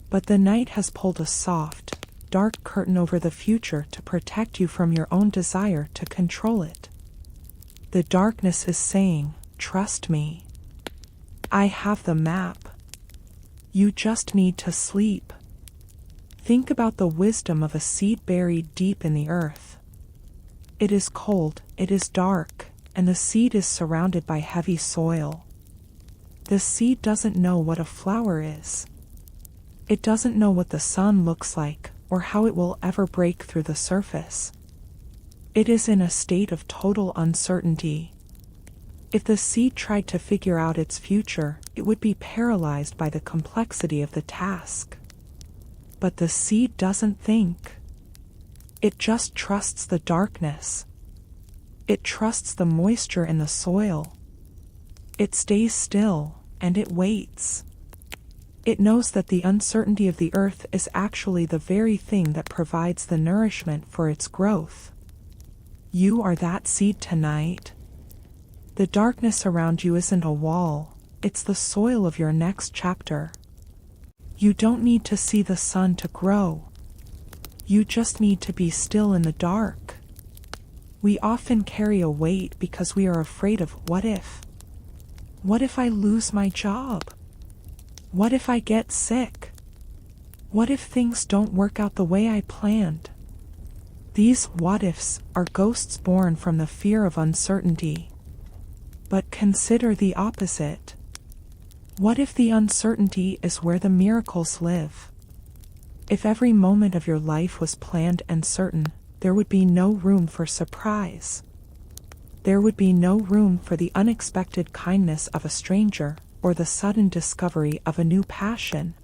But the night has pulled a soft, dark curtain over the future to protect you from your own desire to control it. The darkness is saying, "Trust me. I have the map. You just need to sleep." Think about the wisdom of a seed buried deep in the earth. It is cold, it is dark, and the seed is surrounded by heavy soil. The seed doesn't know what a flower is. It doesn't know what the sun looks like, or how it will ever break through the surface. It is in a state of total uncertainty. If the seed tried to figure out its future, it would be paralyzed by the complexity of the task. But the seed doesn't think. It just trusts the darkness. It trusts the moisture in the soil. It stays still, and it waits. It knows that the uncertainty of the earth is actually the very thing that provides the nourishment for its growth. You are that seed tonight. The darkness around you isn't a wall, it's the soil of your next chapter. You don't need to see the sun to grow. You just need to be still in the dark. We often carry a weight because we are afraid of what if. What if I lose my job? What if I get sick? What if things don't work out the way I planned? These what-ifs are ghosts born from the fear of uncertainty. But consider the opposite. What if the uncertainty is where the miracles live? If every moment of your life was planned and certain, there would be no room for surprise. There would be no room for the unexpected kindness of a stranger, or the sudden discovery of a new passion.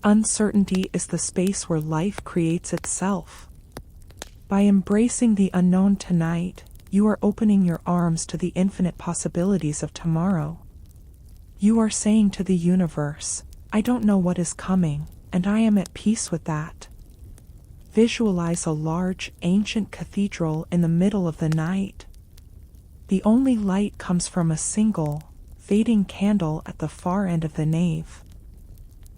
Uncertainty is the space where life creates itself. By embracing the unknown tonight, you are opening your arms to the infinite possibilities of tomorrow. You are saying to the universe, "I don't know what is coming, and I am at peace with that." Visualize a large, ancient cathedral in the middle of the night. The only light comes from a single, fading candle at the far end of the nave.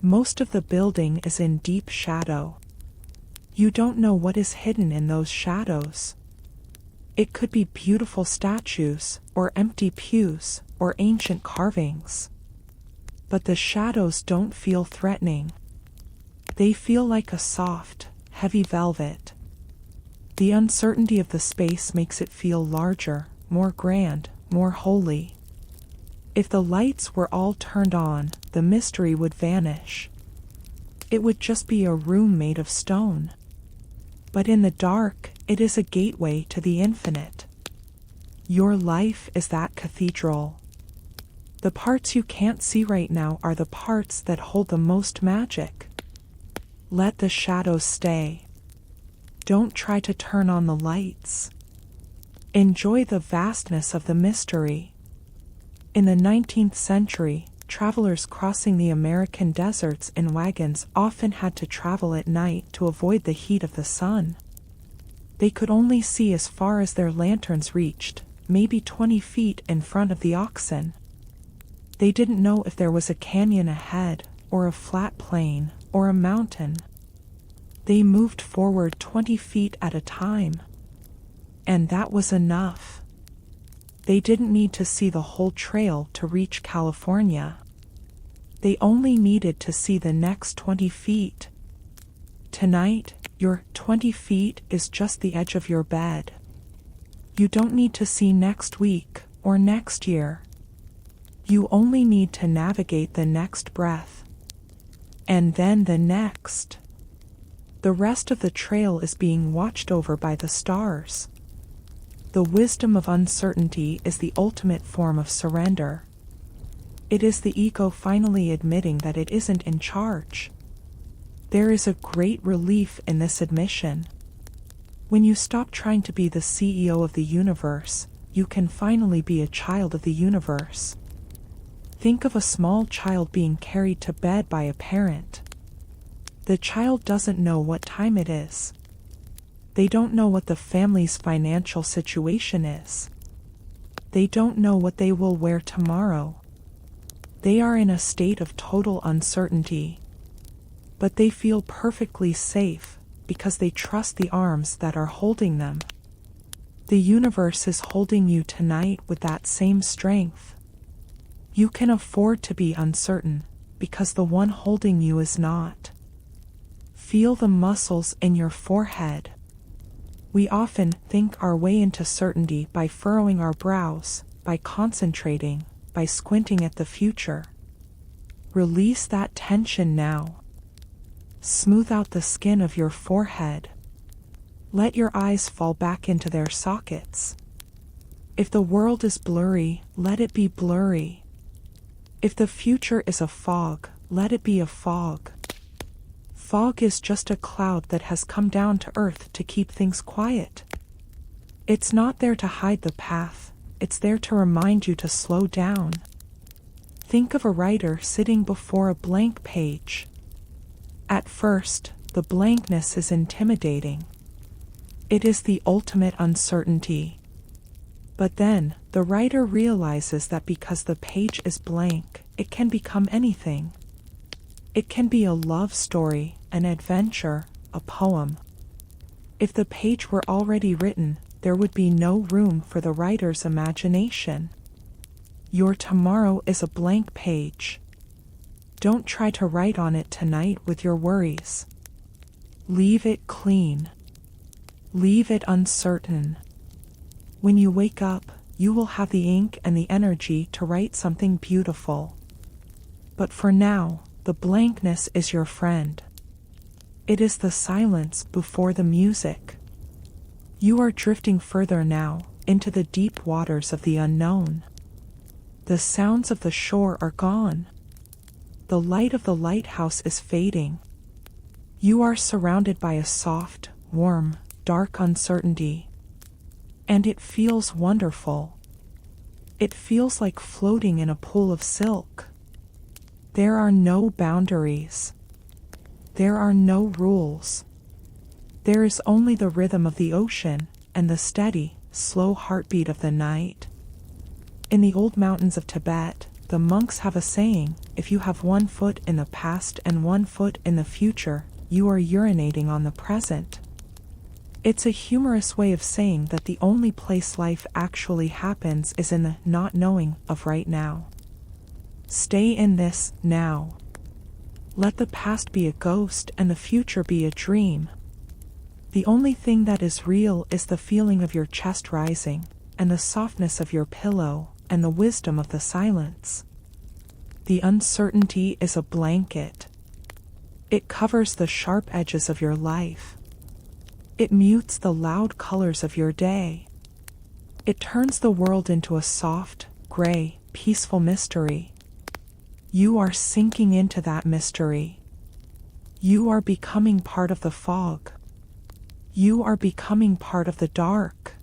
Most of the building is in deep shadow. You don't know what is hidden in those shadows. It could be beautiful statues, or empty pews, or ancient carvings. But the shadows don't feel threatening. They feel like a soft, heavy velvet. The uncertainty of the space makes it feel larger, more grand, more holy. If the lights were all turned on, the mystery would vanish. It would just be a room made of stone. But in the dark, it is a gateway to the infinite. Your life is that cathedral. The parts you can't see right now are the parts that hold the most magic. Let the shadows stay. Don't try to turn on the lights. Enjoy the vastness of the mystery. In the 19th century, travelers crossing the American deserts in wagons often had to travel at night to avoid the heat of the sun. They could only see as far as their lanterns reached, maybe 20 feet in front of the oxen. They didn't know if there was a canyon ahead, or a flat plain, or a mountain. They moved forward 20 feet at a time. And that was enough. They didn't need to see the whole trail to reach California. They only needed to see the next 20 feet. Tonight, your 20 feet is just the edge of your bed. You don't need to see next week or next year. You only need to navigate the next breath. And then the next. The rest of the trail is being watched over by the stars. The wisdom of uncertainty is the ultimate form of surrender. It is the ego finally admitting that it isn't in charge. There is a great relief in this admission. When you stop trying to be the CEO of the universe, you can finally be a child of the universe. Think of a small child being carried to bed by a parent. The child doesn't know what time it is. They don't know what the family's financial situation is. They don't know what they will wear tomorrow. They are in a state of total uncertainty. But they feel perfectly safe because they trust the arms that are holding them. The universe is holding you tonight with that same strength. You can afford to be uncertain because the one holding you is not. Feel the muscles in your forehead. We often think our way into certainty by furrowing our brows, by concentrating, by squinting at the future. Release that tension now. Smooth out the skin of your forehead. Let your eyes fall back into their sockets. If the world is blurry, let it be blurry. If the future is a fog, let it be a fog. Fog is just a cloud that has come down to earth to keep things quiet. It's not there to hide the path, it's there to remind you to slow down. Think of a writer sitting before a blank page. At first, the blankness is intimidating. It is the ultimate uncertainty. But then, the writer realizes that because the page is blank, it can become anything. It can be a love story, an adventure, a poem. If the page were already written, there would be no room for the writer's imagination. Your tomorrow is a blank page. Don't try to write on it tonight with your worries. Leave it clean. Leave it uncertain. When you wake up, you will have the ink and the energy to write something beautiful. But for now, the blankness is your friend. It is the silence before the music. You are drifting further now, into the deep waters of the unknown. The sounds of the shore are gone. The light of the lighthouse is fading. You are surrounded by a soft, warm, dark uncertainty. And it feels wonderful. It feels like floating in a pool of silk. There are no boundaries. There are no rules. There is only the rhythm of the ocean and the steady, slow heartbeat of the night. In the old mountains of Tibet, the monks have a saying, if you have one foot in the past and one foot in the future, you are urinating on the present. It's a humorous way of saying that the only place life actually happens is in the not knowing of right now. Stay in this now. Let the past be a ghost and the future be a dream. The only thing that is real is the feeling of your chest rising, and the softness of your pillow, and the wisdom of the silence. The uncertainty is a blanket. It covers the sharp edges of your life. It mutes the loud colors of your day. It turns the world into a soft, gray, peaceful mystery. You are sinking into that mystery. You are becoming part of the fog. You are becoming part of the dark.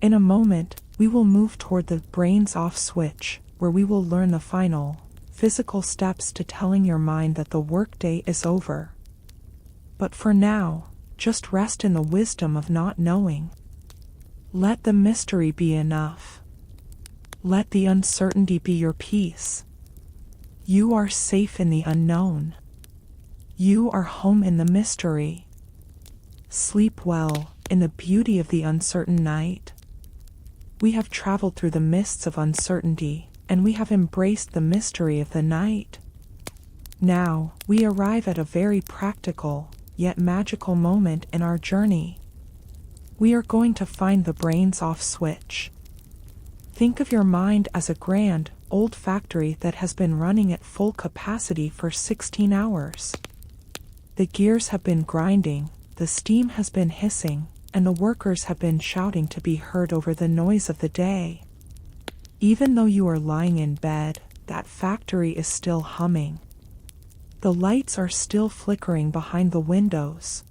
In a moment, we will move toward the brain's off switch, where we will learn the final, physical steps to telling your mind that the workday is over. But for now, just rest in the wisdom of not knowing. Let the mystery be enough. Let the uncertainty be your peace. You are safe in the unknown. You are home in the mystery. Sleep well in the beauty of the uncertain night. We have traveled through the mists of uncertainty, and we have embraced the mystery of the night. Now, we arrive at a very practical, yet magical moment in our journey. We are going to find the brain's off switch. Think of your mind as a grand, old factory that has been running at full capacity for 16 hours. The gears have been grinding, the steam has been hissing, and the workers have been shouting to be heard over the noise of the day. Even though you are lying in bed, that factory is still humming. The lights are still flickering behind the windows.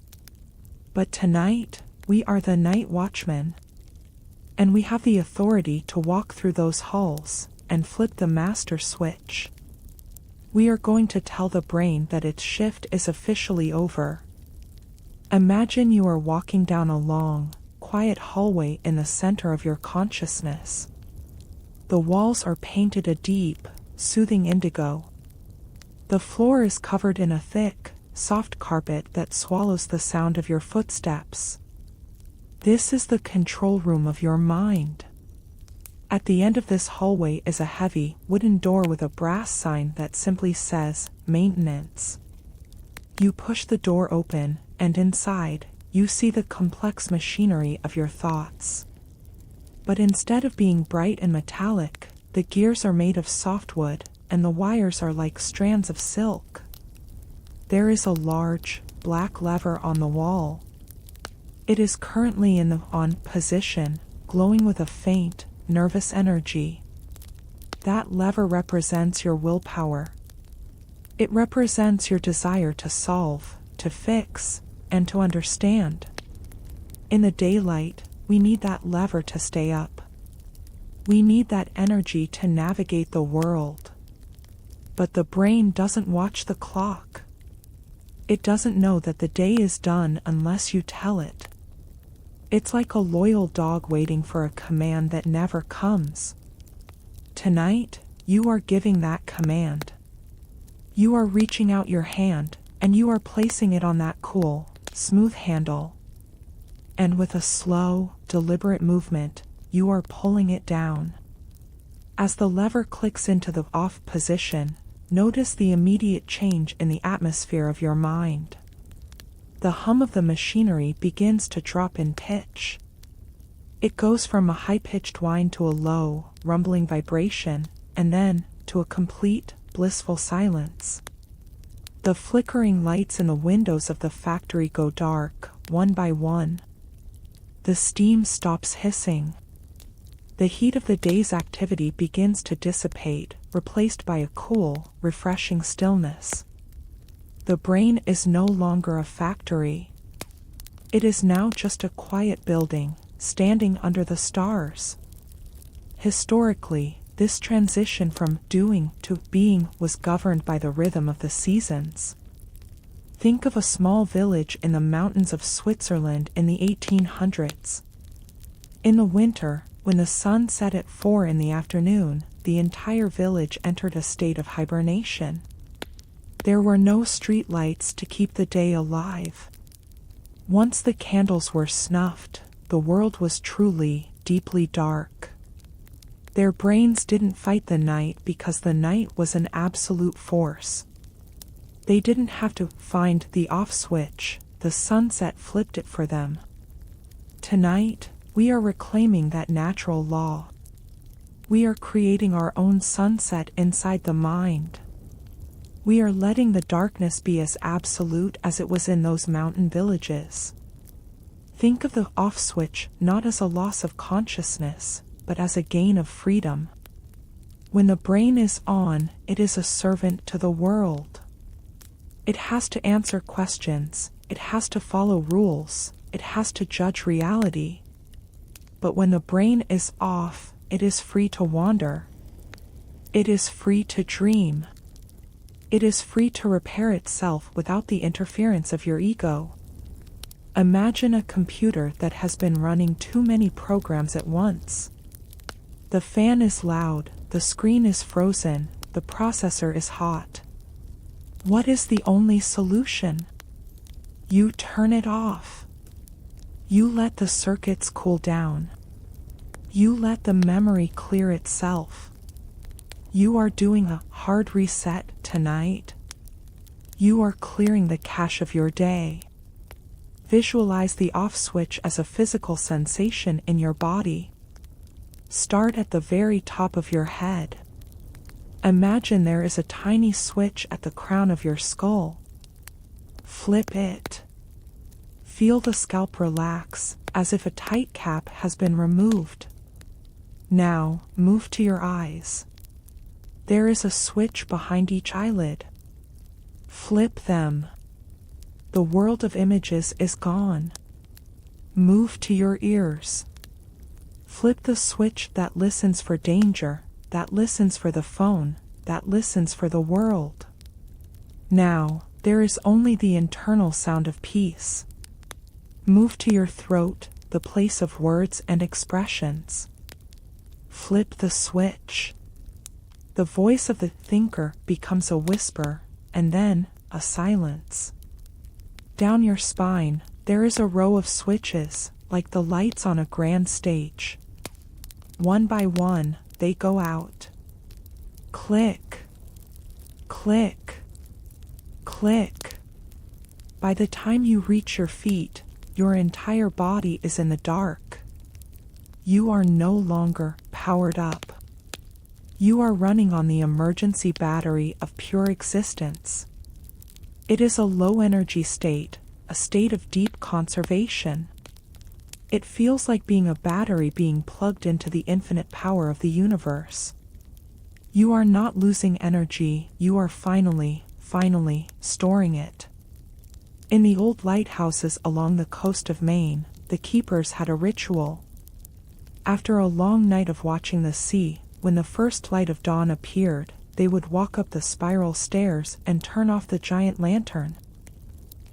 But tonight, we are the night watchmen. And we have the authority to walk through those halls and flip the master switch. We are going to tell the brain that its shift is officially over. Imagine you are walking down a long, quiet hallway in the center of your consciousness. The walls are painted a deep, soothing indigo. The floor is covered in a thick, soft carpet that swallows the sound of your footsteps. This is the control room of your mind. At the end of this hallway is a heavy, wooden door with a brass sign that simply says, "Maintenance." You push the door open, and inside, you see the complex machinery of your thoughts. But instead of being bright and metallic, the gears are made of softwood, and the wires are like strands of silk. There is a large, black lever on the wall. It is currently in the on position, glowing with a faint, nervous energy. That lever represents your willpower. It represents your desire to solve, to fix, and to understand. In the daylight, we need that lever to stay up. We need that energy to navigate the world. But the brain doesn't watch the clock. It doesn't know that the day is done unless you tell it. It's like a loyal dog waiting for a command that never comes. Tonight, you are giving that command. You are reaching out your hand, and you are placing it on that cool, smooth handle. And with a slow, deliberate movement, you are pulling it down. As the lever clicks into the off position, notice the immediate change in the atmosphere of your mind. The hum of the machinery begins to drop in pitch. It goes from a high-pitched whine to a low, rumbling vibration, and then to a complete, blissful silence. The flickering lights in the windows of the factory go dark, one by one. The steam stops hissing. The heat of the day's activity begins to dissipate, replaced by a cool, refreshing stillness. The brain is no longer a factory. It is now just a quiet building, standing under the stars. Historically, this transition from doing to being was governed by the rhythm of the seasons. Think of a small village in the mountains of Switzerland in the 1800s. In the winter, when the sun set at 4 in the afternoon, the entire village entered a state of hibernation. There were no street lights to keep the day alive. Once the candles were snuffed, the world was truly, deeply dark. Their brains didn't fight the night because the night was an absolute force. They didn't have to find the off switch, the sunset flipped it for them. Tonight, we are reclaiming that natural law. We are creating our own sunset inside the mind. We are letting the darkness be as absolute as it was in those mountain villages. Think of the off switch not as a loss of consciousness, but as a gain of freedom. When the brain is on, it is a servant to the world. It has to answer questions, it has to follow rules, it has to judge reality. But when the brain is off, it is free to wander. It is free to dream. It is free to repair itself without the interference of your ego. Imagine a computer that has been running too many programs at once. The fan is loud, the screen is frozen, the processor is hot. What is the only solution? You turn it off. You let the circuits cool down. You let the memory clear itself. You are doing a hard reset tonight. You are clearing the cache of your day. Visualize the off switch as a physical sensation in your body. Start at the very top of your head. Imagine there is a tiny switch at the crown of your skull. Flip it. Feel the scalp relax, as if a tight cap has been removed. Now, move to your eyes. There is a switch behind each eyelid. Flip them. The world of images is gone. Move to your ears. Flip the switch that listens for danger, that listens for the phone, that listens for the world. Now, there is only the internal sound of peace. Move to your throat, the place of words and expressions. Flip the switch. The voice of the thinker becomes a whisper, and then a silence. Down your spine, there is a row of switches, like the lights on a grand stage. One by one, they go out. Click. Click. Click. By the time you reach your feet, your entire body is in the dark. You are no longer powered up. You are running on the emergency battery of pure existence. It is a low-energy state, a state of deep conservation. It feels like being a battery being plugged into the infinite power of the universe. You are not losing energy, you are finally storing it. In the old lighthouses along the coast of Maine, the keepers had a ritual. After a long night of watching the sea, when the first light of dawn appeared, they would walk up the spiral stairs and turn off the giant lantern.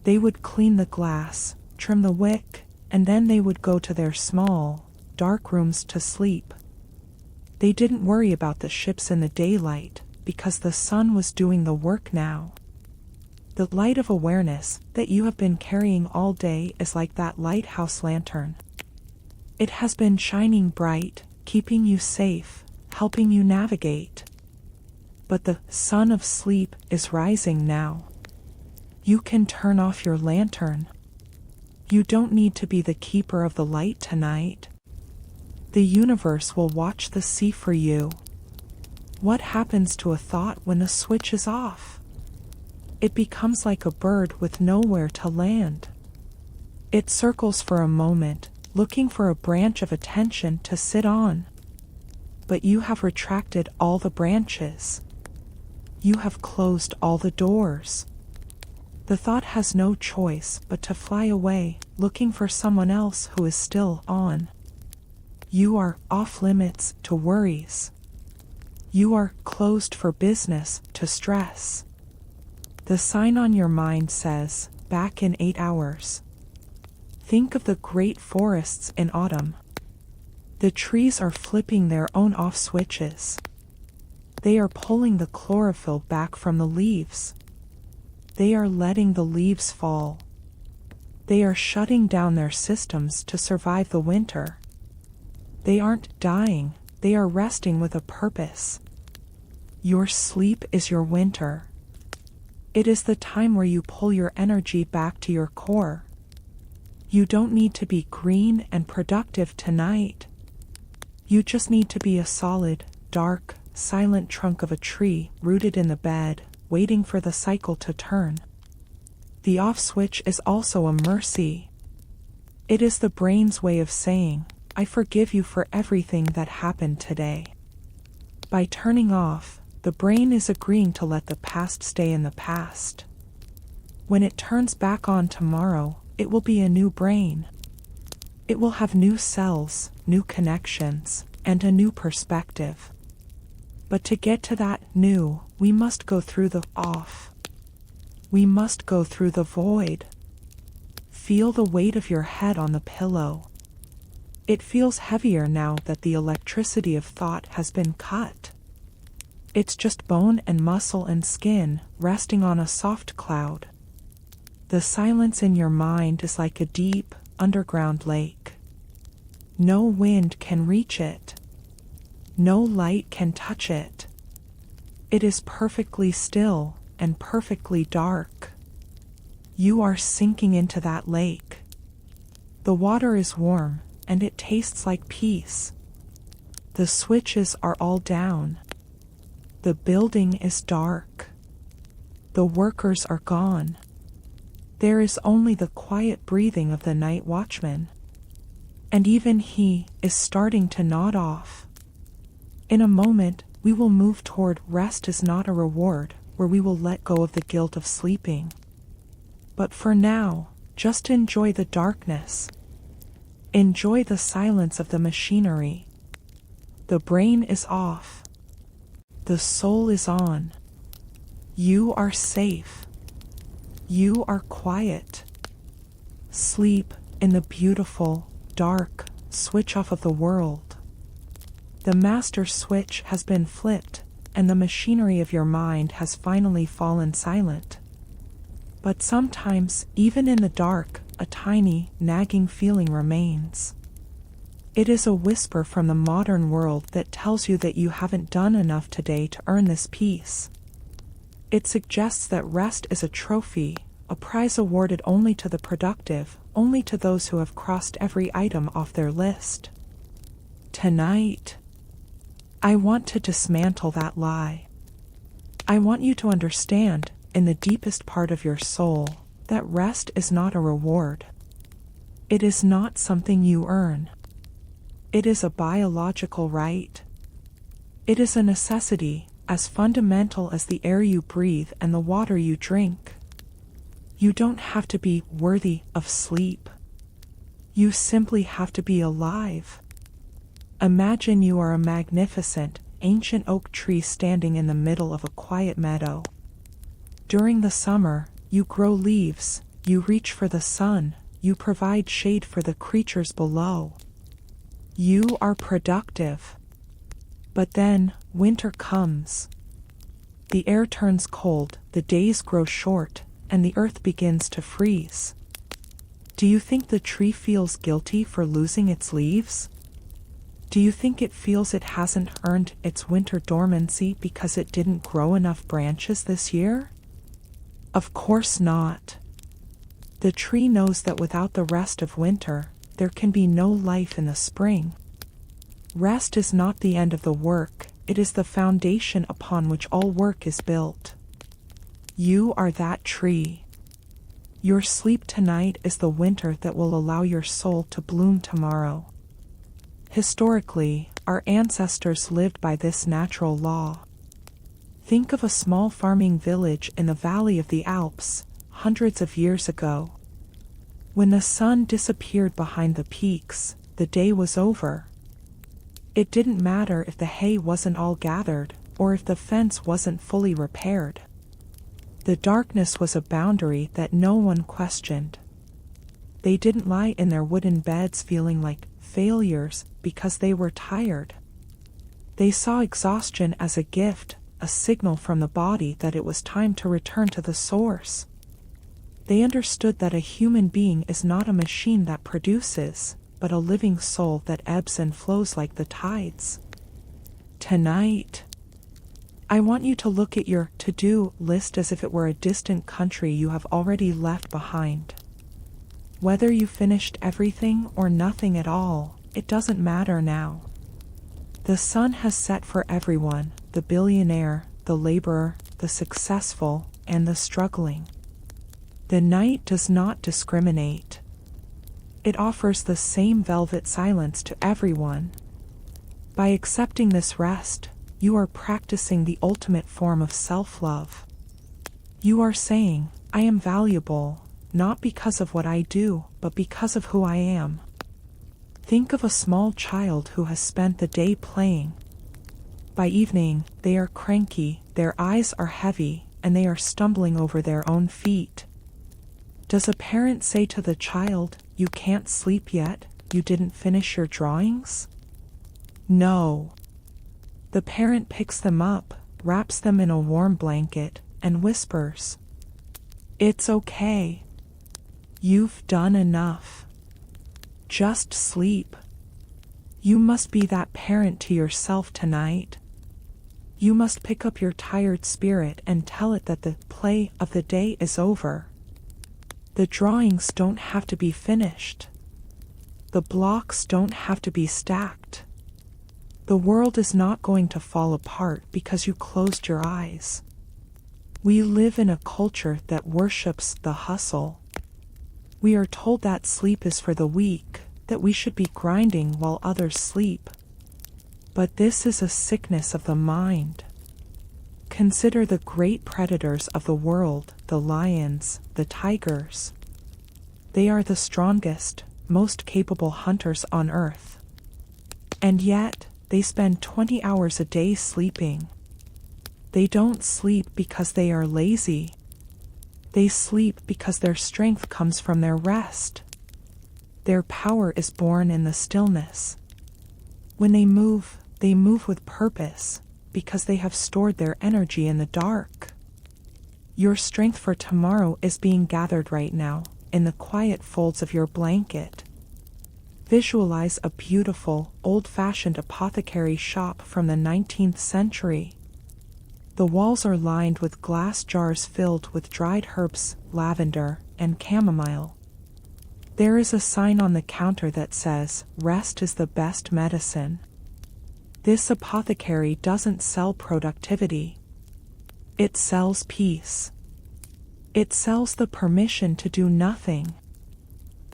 They would clean the glass, trim the wick, and then they would go to their small, dark rooms to sleep. They didn't worry about the ships in the daylight, because the sun was doing the work now. The light of awareness that you have been carrying all day is like that lighthouse lantern. It has been shining bright, keeping you safe, helping you navigate. But the sun of sleep is rising now. You can turn off your lantern. You don't need to be the keeper of the light tonight. The universe will watch the sea for you. What happens to a thought when the switch is off? It becomes like a bird with nowhere to land. It circles for a moment, looking for a branch of attention to sit on. But you have retracted all the branches. You have closed all the doors. The thought has no choice but to fly away, looking for someone else who is still on. You are off limits to worries. You are closed for business to stress. The sign on your mind says, back in 8 hours. Think of the great forests in autumn. The trees are flipping their own off switches. They are pulling the chlorophyll back from the leaves. They are letting the leaves fall. They are shutting down their systems to survive the winter. They aren't dying, they are resting with a purpose. Your sleep is your winter. It is the time where you pull your energy back to your core. You don't need to be green and productive tonight. You just need to be a solid, dark, silent trunk of a tree rooted in the bed, waiting for the cycle to turn. The off switch is also a mercy. It is the brain's way of saying, I forgive you for everything that happened today. By turning off, the brain is agreeing to let the past stay in the past. When it turns back on tomorrow, it will be a new brain. It will have new cells, new connections, and a new perspective. But to get to that new, we must go through the off. We must go through the void. Feel the weight of your head on the pillow. It feels heavier now that the electricity of thought has been cut. It's just bone and muscle and skin resting on a soft cloud. The silence in your mind is like a deep, underground lake. No wind can reach it. No light can touch it. It is perfectly still and perfectly dark. You are sinking into that lake. The water is warm, and it tastes like peace. The switches are all down. The building is dark. The workers are gone. There is only the quiet breathing of the night watchman. And even he is starting to nod off. In a moment, we will move toward rest is not a reward, where we will let go of the guilt of sleeping. But for now, just enjoy the darkness. Enjoy the silence of the machinery. The brain is off. The soul is on. You are safe. You are quiet. Sleep in the beautiful, dark switch off of the world. The master switch has been flipped, and the machinery of your mind has finally fallen silent. But sometimes, even in the dark, a tiny, nagging feeling remains. It is a whisper from the modern world that tells you that you haven't done enough today to earn this peace. It suggests that rest is a trophy, a prize awarded only to the productive, only to those who have crossed every item off their list. Tonight, I want to dismantle that lie. I want you to understand, in the deepest part of your soul, that rest is not a reward. It is not something you earn. It is a biological right. It is a necessity, as fundamental as the air you breathe and the water you drink. You don't have to be worthy of sleep. You simply have to be alive. Imagine you are a magnificent, ancient oak tree standing in the middle of a quiet meadow. During the summer, you grow leaves, you reach for the sun, you provide shade for the creatures below. You are productive. But then, winter comes. The air turns cold, the days grow short, and the earth begins to freeze. Do you think the tree feels guilty for losing its leaves? Do you think it feels it hasn't earned its winter dormancy because it didn't grow enough branches this year? Of course not. The tree knows that without the rest of winter, there can be no life in the spring. Rest is not the end of the work, it is the foundation upon which all work is built. You are that tree. Your sleep tonight is the winter that will allow your soul to bloom tomorrow. Historically, our ancestors lived by this natural law. Think of a small farming village in the valley of the Alps, hundreds of years ago. When the sun disappeared behind the peaks, the day was over. It didn't matter if the hay wasn't all gathered, or if the fence wasn't fully repaired. The darkness was a boundary that no one questioned. They didn't lie in their wooden beds feeling like failures because they were tired. They saw exhaustion as a gift, a signal from the body that it was time to return to the source. They understood that a human being is not a machine that produces, but a living soul that ebbs and flows like the tides. Tonight, I want you to look at your to-do list as if it were a distant country you have already left behind. Whether you finished everything or nothing at all, it doesn't matter now. The sun has set for everyone, the billionaire, the laborer, the successful, and the struggling. The night does not discriminate. It offers the same velvet silence to everyone. By accepting this rest, you are practicing the ultimate form of self-love. You are saying, I am valuable, not because of what I do, but because of who I am. Think of a small child who has spent the day playing. By evening, they are cranky, their eyes are heavy, and they are stumbling over their own feet. Does a parent say to the child, you can't sleep yet, you didn't finish your drawings? No. The parent picks them up, wraps them in a warm blanket, and whispers, it's okay. You've done enough. Just sleep. You must be that parent to yourself tonight. You must pick up your tired spirit and tell it that the play of the day is over. The drawings don't have to be finished. The blocks don't have to be stacked. The world is not going to fall apart because you closed your eyes. We live in a culture that worships the hustle. We are told that sleep is for the weak, that we should be grinding while others sleep. But this is a sickness of the mind. Consider the great predators of the world, the lions, the tigers. They are the strongest, most capable hunters on earth. And yet, they spend 20 hours a day sleeping. They don't sleep because they are lazy. They sleep because their strength comes from their rest. Their power is born in the stillness. When they move with purpose, because they have stored their energy in the dark. Your strength for tomorrow is being gathered right now, in the quiet folds of your blanket. Visualize a beautiful, old-fashioned apothecary shop from the 19th century. The walls are lined with glass jars filled with dried herbs, lavender, and chamomile. There is a sign on the counter that says, "Rest is the best medicine." This apothecary doesn't sell productivity. It sells peace. It sells the permission to do nothing.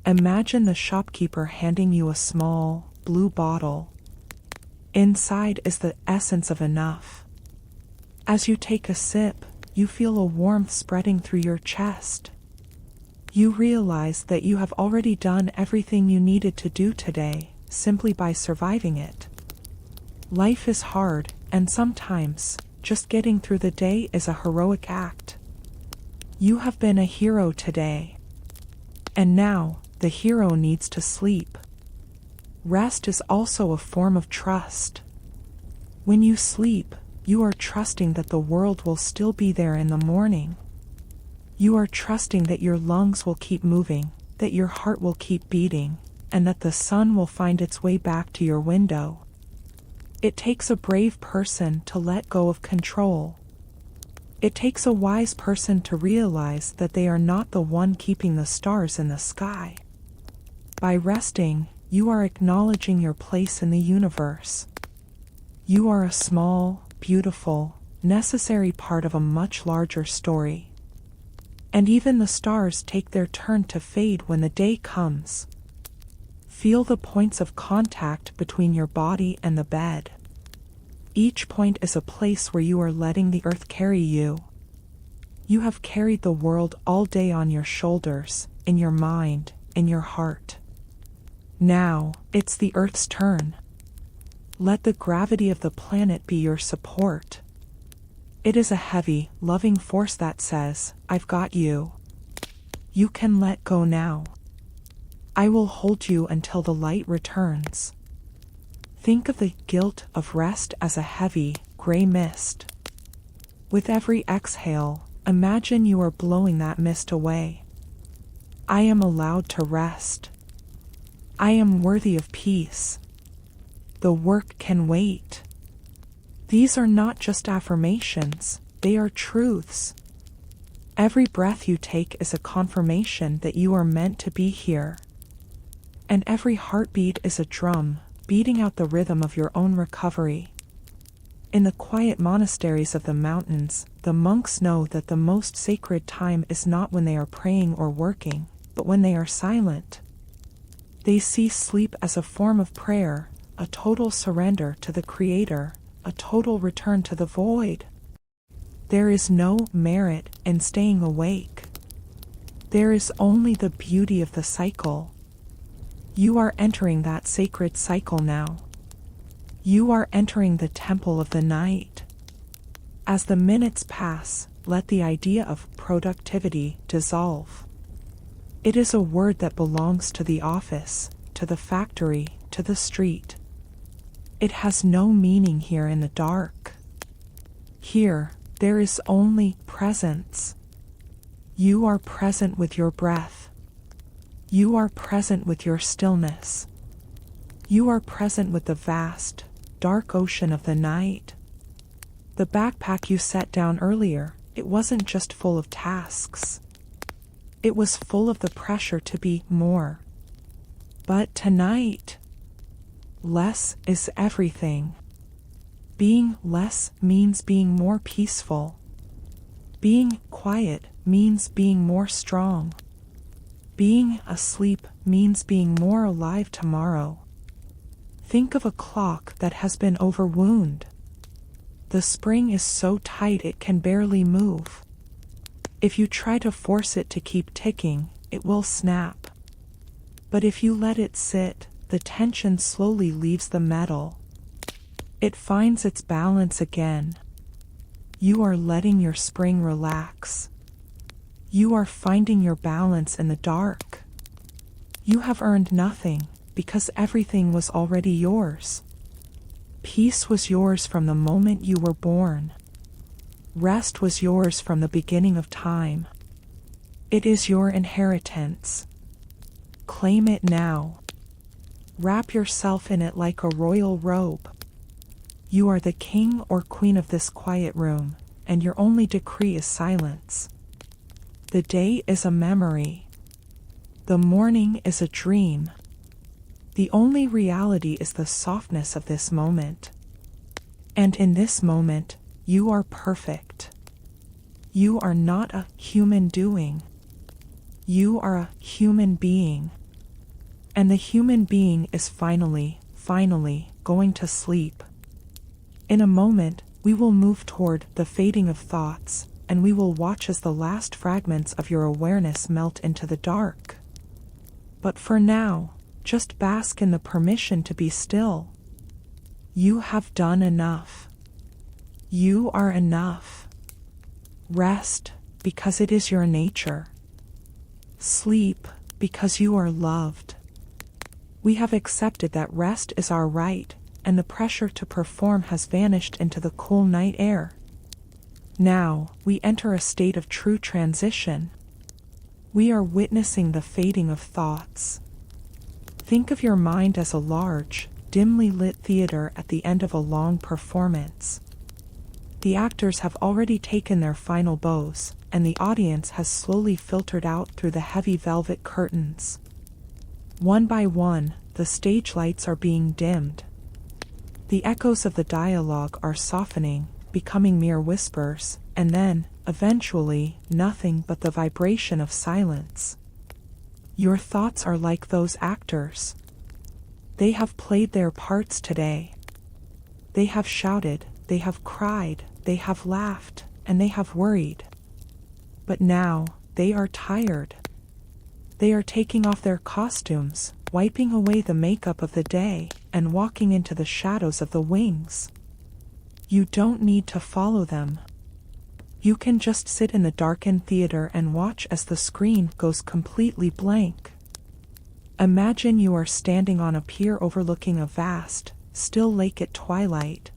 Imagine the shopkeeper handing you a small, blue bottle. Inside is the essence of enough. As you take a sip, you feel a warmth spreading through your chest. You realize that you have already done everything you needed to do today, simply by surviving it. Life is hard, and sometimes, just getting through the day is a heroic act. You have been a hero today. And now, the hero needs to sleep. Rest is also a form of trust. When you sleep, you are trusting that the world will still be there in the morning. You are trusting that your lungs will keep moving, that your heart will keep beating, and that the sun will find its way back to your window. It takes a brave person to let go of control. It takes a wise person to realize that they are not the one keeping the stars in the sky. By resting, you are acknowledging your place in the universe. You are a small, beautiful, necessary part of a much larger story. And even the stars take their turn to fade when the day comes. Feel the points of contact between your body and the bed. Each point is a place where you are letting the earth carry you. You have carried the world all day on your shoulders, in your mind, in your heart. Now, it's the earth's turn. Let the gravity of the planet be your support. It is a heavy, loving force that says, I've got you. You can let go now. I will hold you until the light returns. Think of the guilt of rest as a heavy, gray mist. With every exhale, imagine you are blowing that mist away. I am allowed to rest. I am worthy of peace. The work can wait. These are not just affirmations, they are truths. Every breath you take is a confirmation that you are meant to be here. And every heartbeat is a drum, beating out the rhythm of your own recovery. In the quiet monasteries of the mountains, the monks know that the most sacred time is not when they are praying or working, but when they are silent. They see sleep as a form of prayer, a total surrender to the Creator, a total return to the void. There is no merit in staying awake. There is only the beauty of the cycle. You are entering that sacred cycle now. You are entering the temple of the night. As the minutes pass, let the idea of productivity dissolve. It is a word that belongs to the office, to the factory, to the street. It has no meaning here in the dark. Here, there is only presence. You are present with your breath. You are present with your stillness. You are present with the vast, dark ocean of the night. The backpack you set down earlier, it wasn't just full of tasks. It was full of the pressure to be more. But tonight, less is everything. Being less means being more peaceful. Being quiet means being more strong. Being asleep means being more alive tomorrow. Think of a clock that has been overwound. The spring is so tight it can barely move. If you try to force it to keep ticking, it will snap. But if you let it sit, the tension slowly leaves the metal. It finds its balance again. You are letting your spring relax. You are finding your balance in the dark. You have earned nothing, because everything was already yours. Peace was yours from the moment you were born. Rest was yours from the beginning of time. It is your inheritance. Claim it now. Wrap yourself in it like a royal robe. You are the king or queen of this quiet room, and your only decree is silence. The day is a memory. The morning is a dream. The only reality is the softness of this moment. And in this moment, you are perfect. You are not a human doing. You are a human being. And the human being is finally going to sleep. In a moment, we will move toward the fading of thoughts, and we will watch as the last fragments of your awareness melt into the dark. But for now, just bask in the permission to be still. You have done enough. You are enough. Rest, because it is your nature. Sleep, because you are loved. We have accepted that rest is our right, and the pressure to perform has vanished into the cool night air. Now, we enter a state of true transition. We are witnessing the fading of thoughts. Think of your mind as a large, dimly lit theater at the end of a long performance. The actors have already taken their final bows, and the audience has slowly filtered out through the heavy velvet curtains. One by one, the stage lights are being dimmed. The echoes of the dialogue are softening, becoming mere whispers, and then, eventually, nothing but the vibration of silence. Your thoughts are like those actors. They have played their parts today. They have shouted, they have cried, they have laughed, and they have worried. But now, they are tired. They are taking off their costumes, wiping away the makeup of the day, and walking into the shadows of the wings. You don't need to follow them. You can just sit in the darkened theater and watch as the screen goes completely blank. Imagine you are standing on a pier overlooking a vast, still lake at twilight.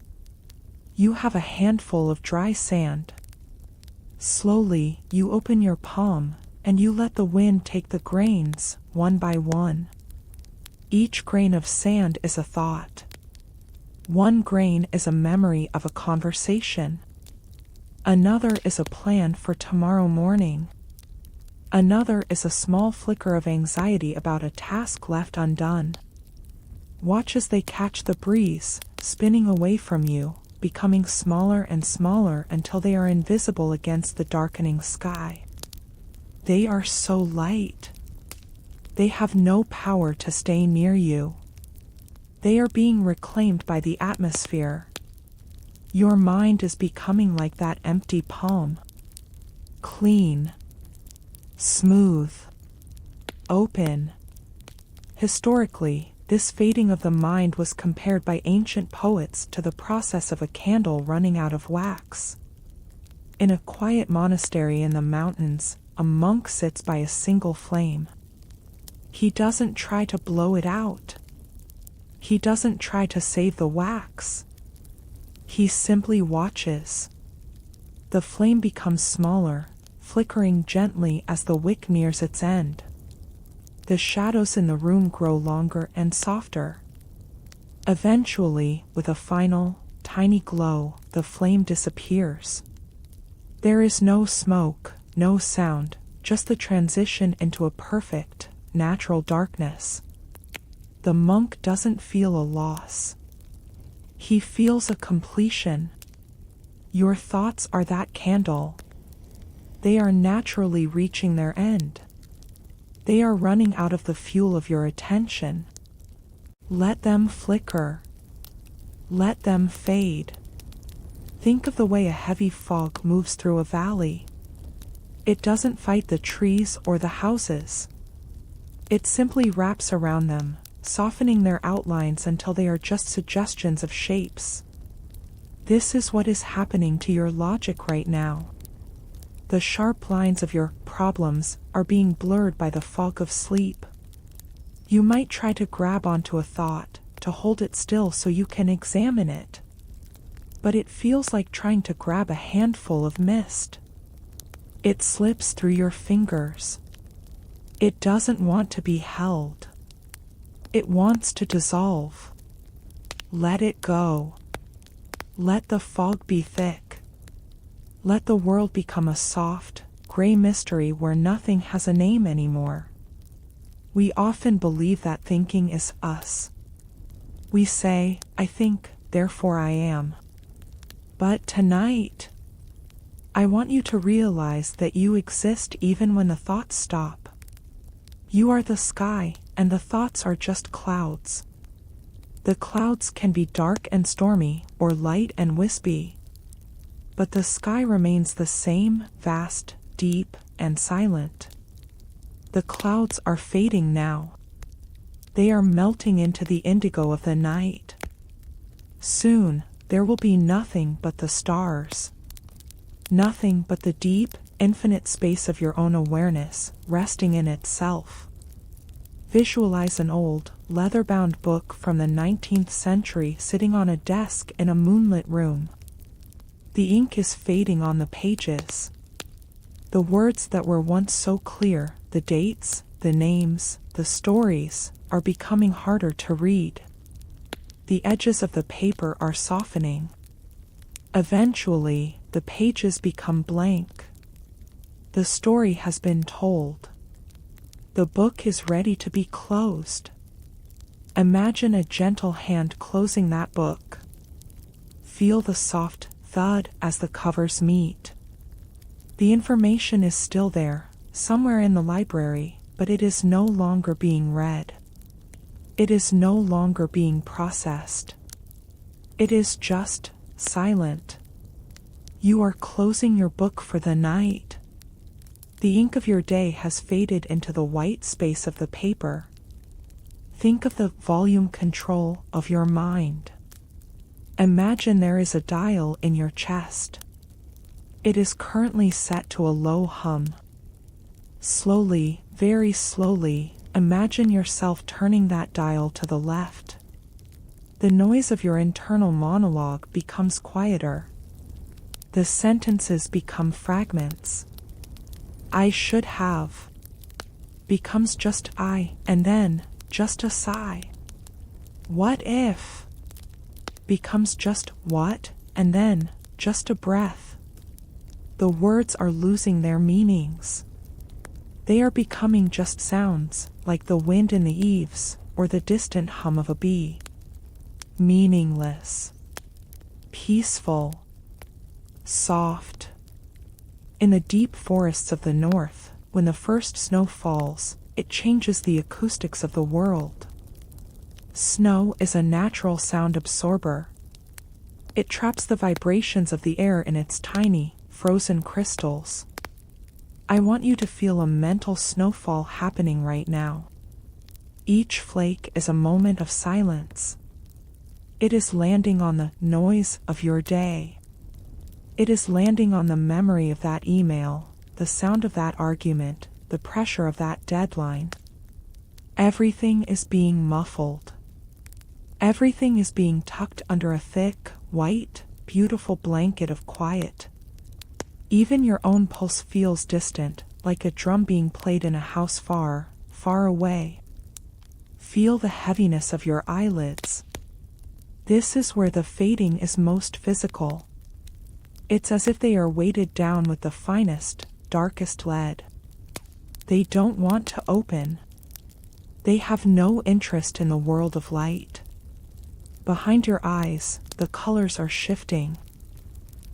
You have a handful of dry sand. Slowly, you open your palm, and you let the wind take the grains, one by one. Each grain of sand is a thought. One grain is a memory of a conversation. Another is a plan for tomorrow morning. Another is a small flicker of anxiety about a task left undone. Watch as they catch the breeze, spinning away from you, becoming smaller and smaller until they are invisible against the darkening sky. They are so light. They have no power to stay near you. They are being reclaimed by the atmosphere. Your mind is becoming like that empty palm. Clean, smooth, open. Historically, this fading of the mind was compared by ancient poets to the process of a candle running out of wax. In a quiet monastery in the mountains, a monk sits by a single flame. He doesn't try to blow it out. He doesn't try to save the wax. He simply watches. The flame becomes smaller, flickering gently as the wick nears its end. The shadows in the room grow longer and softer. Eventually, with a final, tiny glow, the flame disappears. There is no smoke, no sound, just the transition into a perfect, natural darkness. The monk doesn't feel a loss. He feels a completion. Your thoughts are that candle. They are naturally reaching their end. They are running out of the fuel of your attention. Let them flicker. Let them fade. Think of the way a heavy fog moves through a valley. It doesn't fight the trees or the houses. It simply wraps around them, softening their outlines until they are just suggestions of shapes. This is what is happening to your logic right now. The sharp lines of your problems are being blurred by the fog of sleep. You might try to grab onto a thought, to hold it still so you can examine it. But it feels like trying to grab a handful of mist. It slips through your fingers. It doesn't want to be held. It wants to dissolve. Let it go. Let the fog be thick. Let the world become a soft, gray mystery where nothing has a name anymore. We often believe that thinking is us. We say, I think, therefore I am. But tonight, I want you to realize that you exist even when the thoughts stop. You are the sky, and the thoughts are just clouds. The clouds can be dark and stormy, or light and wispy. But the sky remains the same, vast, deep, and silent. The clouds are fading now. They are melting into the indigo of the night. Soon, there will be nothing but the stars. Nothing but the deep, infinite space of your own awareness, resting in itself. Visualize an old, leather-bound book from the 19th century sitting on a desk in a moonlit room. The ink is fading on the pages. The words that were once so clear, the dates, the names, the stories, are becoming harder to read. The edges of the paper are softening. Eventually, the pages become blank. The story has been told. The book is ready to be closed. Imagine a gentle hand closing that book. Feel the soft thud as the covers meet. The information is still there, somewhere in the library, but it is no longer being read. It is no longer being processed. It is just silent. You are closing your book for the night. The ink of your day has faded into the white space of the paper. Think of the volume control of your mind. Imagine there is a dial in your chest. It is currently set to a low hum. Slowly, very slowly, imagine yourself turning that dial to the left. The noise of your internal monologue becomes quieter. The sentences become fragments. I should have becomes just I, and then just a sigh. What if becomes just what, and then just a breath. The words are losing their meanings. They are becoming just sounds, like the wind in the eaves, or the distant hum of a bee. Meaningless. Peaceful. Soft. In the deep forests of the north, when the first snow falls, it changes the acoustics of the world. Snow is a natural sound absorber. It traps the vibrations of the air in its tiny, frozen crystals. I want you to feel a mental snowfall happening right now. Each flake is a moment of silence. It is landing on the noise of your day. It is landing on the memory of that email, the sound of that argument, the pressure of that deadline. Everything is being muffled. Everything is being tucked under a thick, white, beautiful blanket of quiet. Even your own pulse feels distant, like a drum being played in a house far, far away. Feel the heaviness of your eyelids. This is where the fading is most physical. It's as if they are weighted down with the finest, darkest lead. They don't want to open. They have no interest in the world of light. Behind your eyes, the colors are shifting.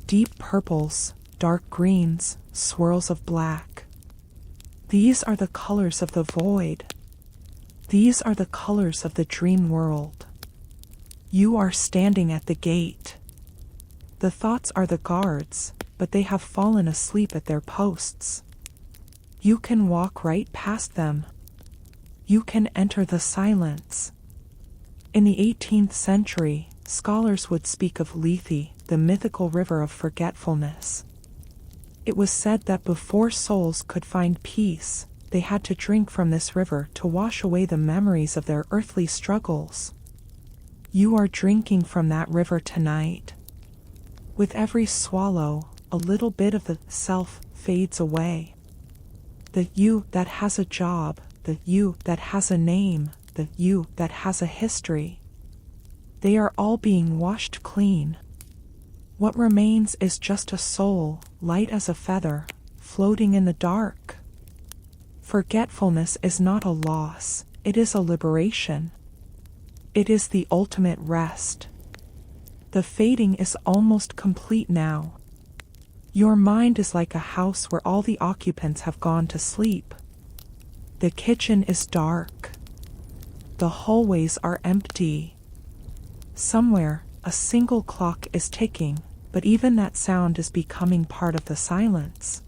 Deep purples, dark greens, swirls of black. These are the colors of the void. These are the colors of the dream world. You are standing at the gate. The thoughts are the guards, but they have fallen asleep at their posts. You can walk right past them. You can enter the silence. In the 18th century, scholars would speak of Lethe, the mythical river of forgetfulness. It was said that before souls could find peace, they had to drink from this river to wash away the memories of their earthly struggles. You are drinking from that river tonight. With every swallow, a little bit of the self fades away. The you that has a job, the you that has a name, the you that has a history. They are all being washed clean. What remains is just a soul, light as a feather, floating in the dark. Forgetfulness is not a loss, it is a liberation. It is the ultimate rest. The fading is almost complete now. Your mind is like a house where all the occupants have gone to sleep. The kitchen is dark. The hallways are empty. Somewhere, a single clock is ticking, but even that sound is becoming part of the silence.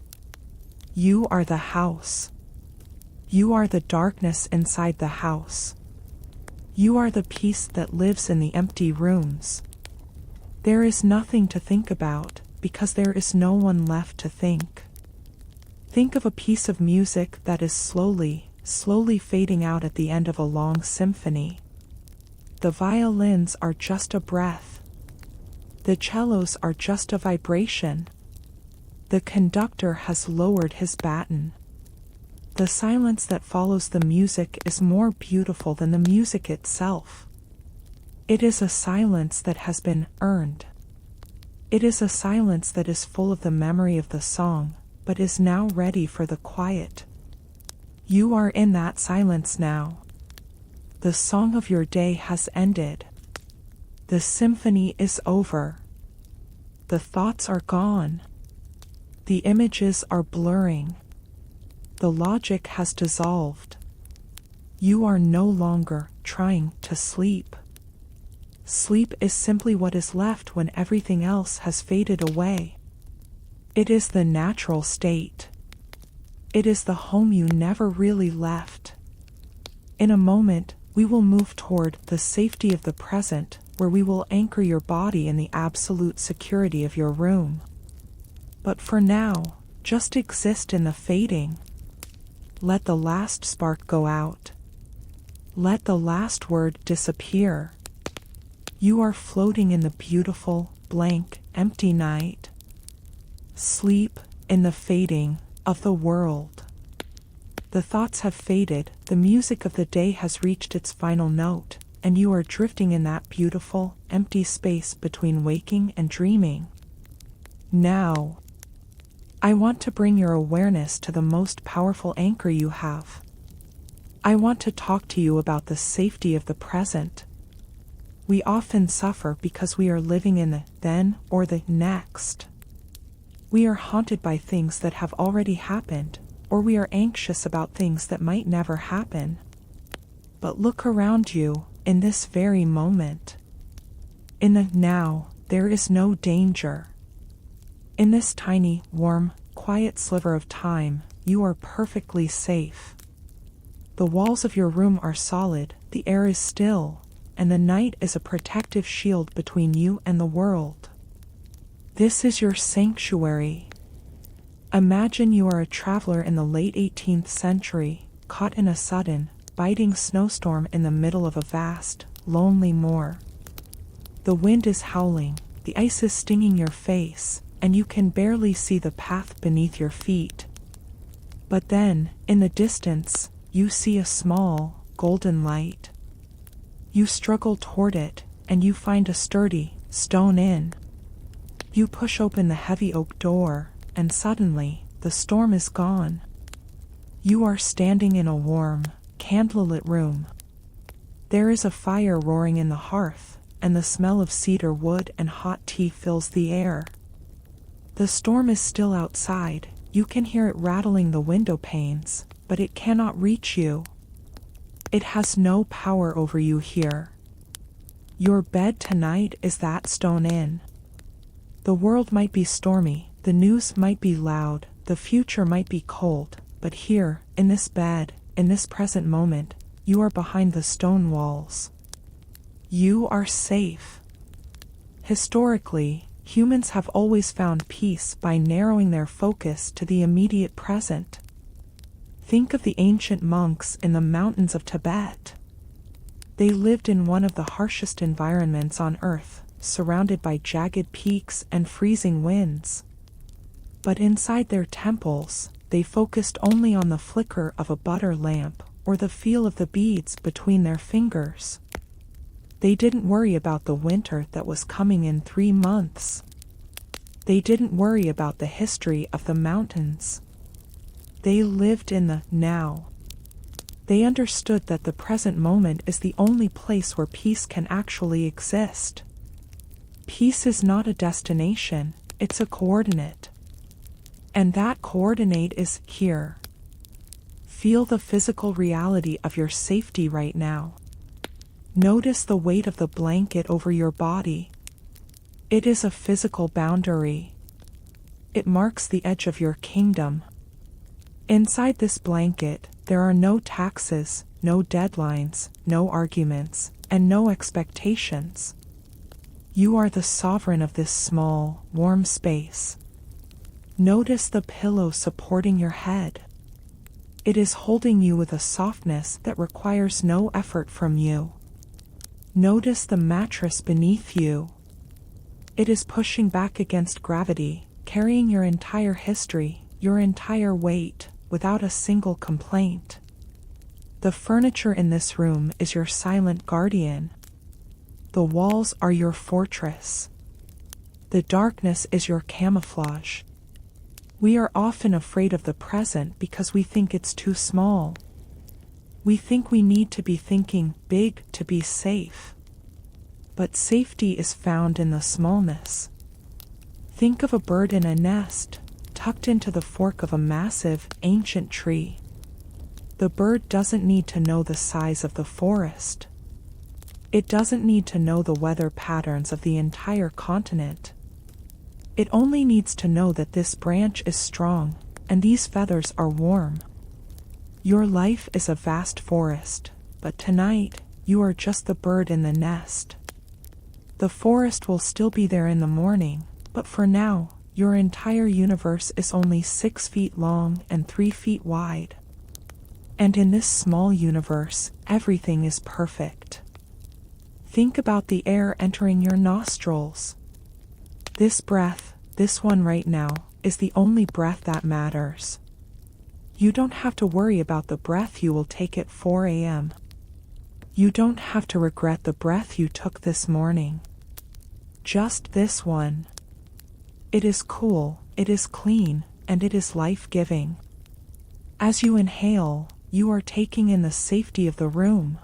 You are the house. You are the darkness inside the house. You are the peace that lives in the empty rooms. There is nothing to think about, because there is no one left to think. Think of a piece of music that is slowly fading out at the end of a long symphony. The violins are just a breath. The cellos are just a vibration. The conductor has lowered his baton. The silence that follows the music is more beautiful than the music itself. It is a silence that has been earned. It is a silence that is full of the memory of the song, but is now ready for the quiet. You are in that silence now. The song of your day has ended. The symphony is over. The thoughts are gone. The images are blurring. The logic has dissolved. You are no longer trying to sleep. Sleep is simply what is left when everything else has faded away. It is the natural state. It is the home you never really left. In a moment, we will move toward the safety of the present, where we will anchor your body in the absolute security of your room. But for now, just exist in the fading. Let the last spark go out. Let the last word disappear. You are floating in the beautiful, blank, empty night. Sleep in the fading of the world. The thoughts have faded, the music of the day has reached its final note, and you are drifting in that beautiful, empty space between waking and dreaming. Now, I want to bring your awareness to the most powerful anchor you have. I want to talk to you about the safety of the present. We often suffer because we are living in the then or the next. We are haunted by things that have already happened, or we are anxious about things that might never happen. But look around you, in this very moment. In the now, there is no danger. In this tiny, warm, quiet sliver of time, you are perfectly safe. The walls of your room are solid, the air is still, and the night is a protective shield between you and the world. This is your sanctuary. Imagine you are a traveler in the late 18th century, caught in a sudden, biting snowstorm in the middle of a vast, lonely moor. The wind is howling, the ice is stinging your face, and you can barely see the path beneath your feet. But then, in the distance, you see a small, golden light. You struggle toward it, and you find a sturdy, stone inn. You push open the heavy oak door, and suddenly, the storm is gone. You are standing in a warm, candlelit room. There is a fire roaring in the hearth, and the smell of cedar wood and hot tea fills the air. The storm is still outside, you can hear it rattling the window panes, but it cannot reach you. It has no power over you here. Your bed tonight is that stone inn. The world might be stormy, the news might be loud, the future might be cold, but here, in this bed, in this present moment, you are behind the stone walls. You are safe. Historically, humans have always found peace by narrowing their focus to the immediate present. Think of the ancient monks in the mountains of Tibet. They lived in one of the harshest environments on Earth, surrounded by jagged peaks and freezing winds. But inside their temples, they focused only on the flicker of a butter lamp or the feel of the beads between their fingers. They didn't worry about the winter that was coming in 3 months. They didn't worry about the history of the mountains. They lived in the now. They understood that the present moment is the only place where peace can actually exist. Peace is not a destination, it's a coordinate. And that coordinate is here. Feel the physical reality of your safety right now. Notice the weight of the blanket over your body. It is a physical boundary. It marks the edge of your kingdom. Inside this blanket, there are no taxes, no deadlines, no arguments, and no expectations. You are the sovereign of this small, warm space. Notice the pillow supporting your head. It is holding you with a softness that requires no effort from you. Notice the mattress beneath you. It is pushing back against gravity, carrying your entire history, your entire weight, without a single complaint. The furniture in this room is your silent guardian. The walls are your fortress. The darkness is your camouflage. We are often afraid of the present because we think it's too small. We think we need to be thinking big to be safe. But safety is found in the smallness. Think of a bird in a nest, tucked into the fork of a massive, ancient tree. The bird doesn't need to know the size of the forest. It doesn't need to know the weather patterns of the entire continent. It only needs to know that this branch is strong, and these feathers are warm. Your life is a vast forest, but tonight, you are just the bird in the nest. The forest will still be there in the morning, but for now, your entire universe is only 6 feet long and 3 feet wide. And in this small universe, everything is perfect. Think about the air entering your nostrils. This breath, this one right now, is the only breath that matters. You don't have to worry about the breath you will take at 4 a.m. You don't have to regret the breath you took this morning. Just this one. It is cool, it is clean, and it is life-giving. As you inhale, you are taking in the safety of the room.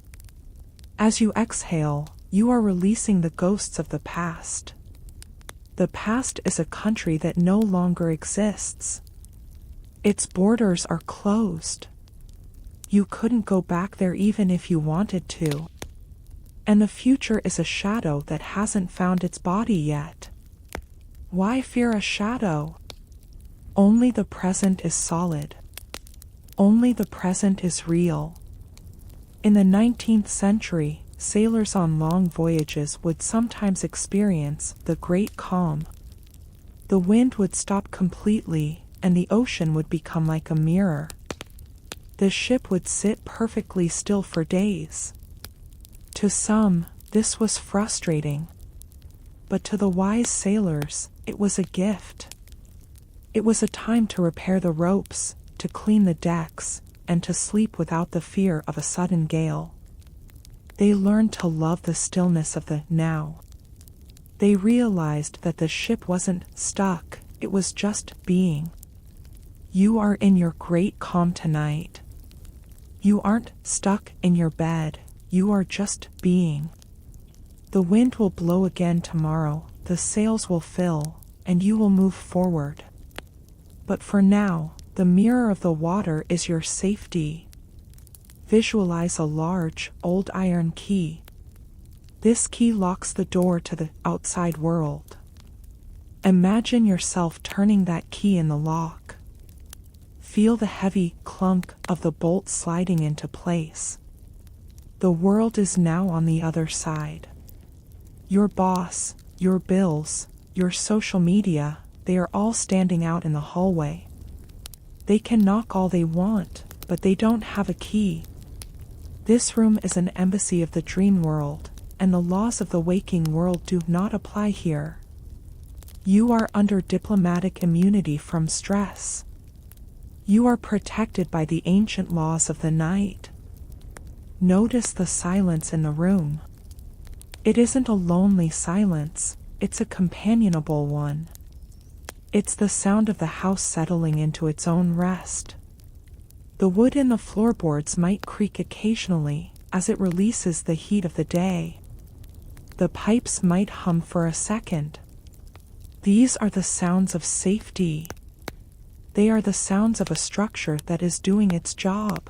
As you exhale, you are releasing the ghosts of the past. The past is a country that no longer exists. Its borders are closed. You couldn't go back there even if you wanted to. And the future is a shadow that hasn't found its body yet. Why fear a shadow? Only the present is solid. Only the present is real. In the 19th century, sailors on long voyages would sometimes experience the great calm. The wind would stop completely, and the ocean would become like a mirror. The ship would sit perfectly still for days. To some, this was frustrating. But to the wise sailors, it was a gift. It was a time to repair the ropes, to clean the decks, and to sleep without the fear of a sudden gale. They learned to love the stillness of the now. They realized that the ship wasn't stuck, it was just being. You are in your great calm tonight. You aren't stuck in your bed, you are just being. The wind will blow again tomorrow, the sails will fill, and you will move forward. But for now, the mirror of the water is your safety. Visualize a large, old iron key. This key locks the door to the outside world. Imagine yourself turning that key in the lock. Feel the heavy clunk of the bolt sliding into place. The world is now on the other side. Your boss, your bills, your social media, they are all standing out in the hallway. They can knock all they want, but they don't have a key. This room is an embassy of the dream world, and the laws of the waking world do not apply here. You are under diplomatic immunity from stress. You are protected by the ancient laws of the night. Notice the silence in the room. It isn't a lonely silence, it's a companionable one. It's the sound of the house settling into its own rest. The wood in the floorboards might creak occasionally as it releases the heat of the day. The pipes might hum for a second. These are the sounds of safety. They are the sounds of a structure that is doing its job.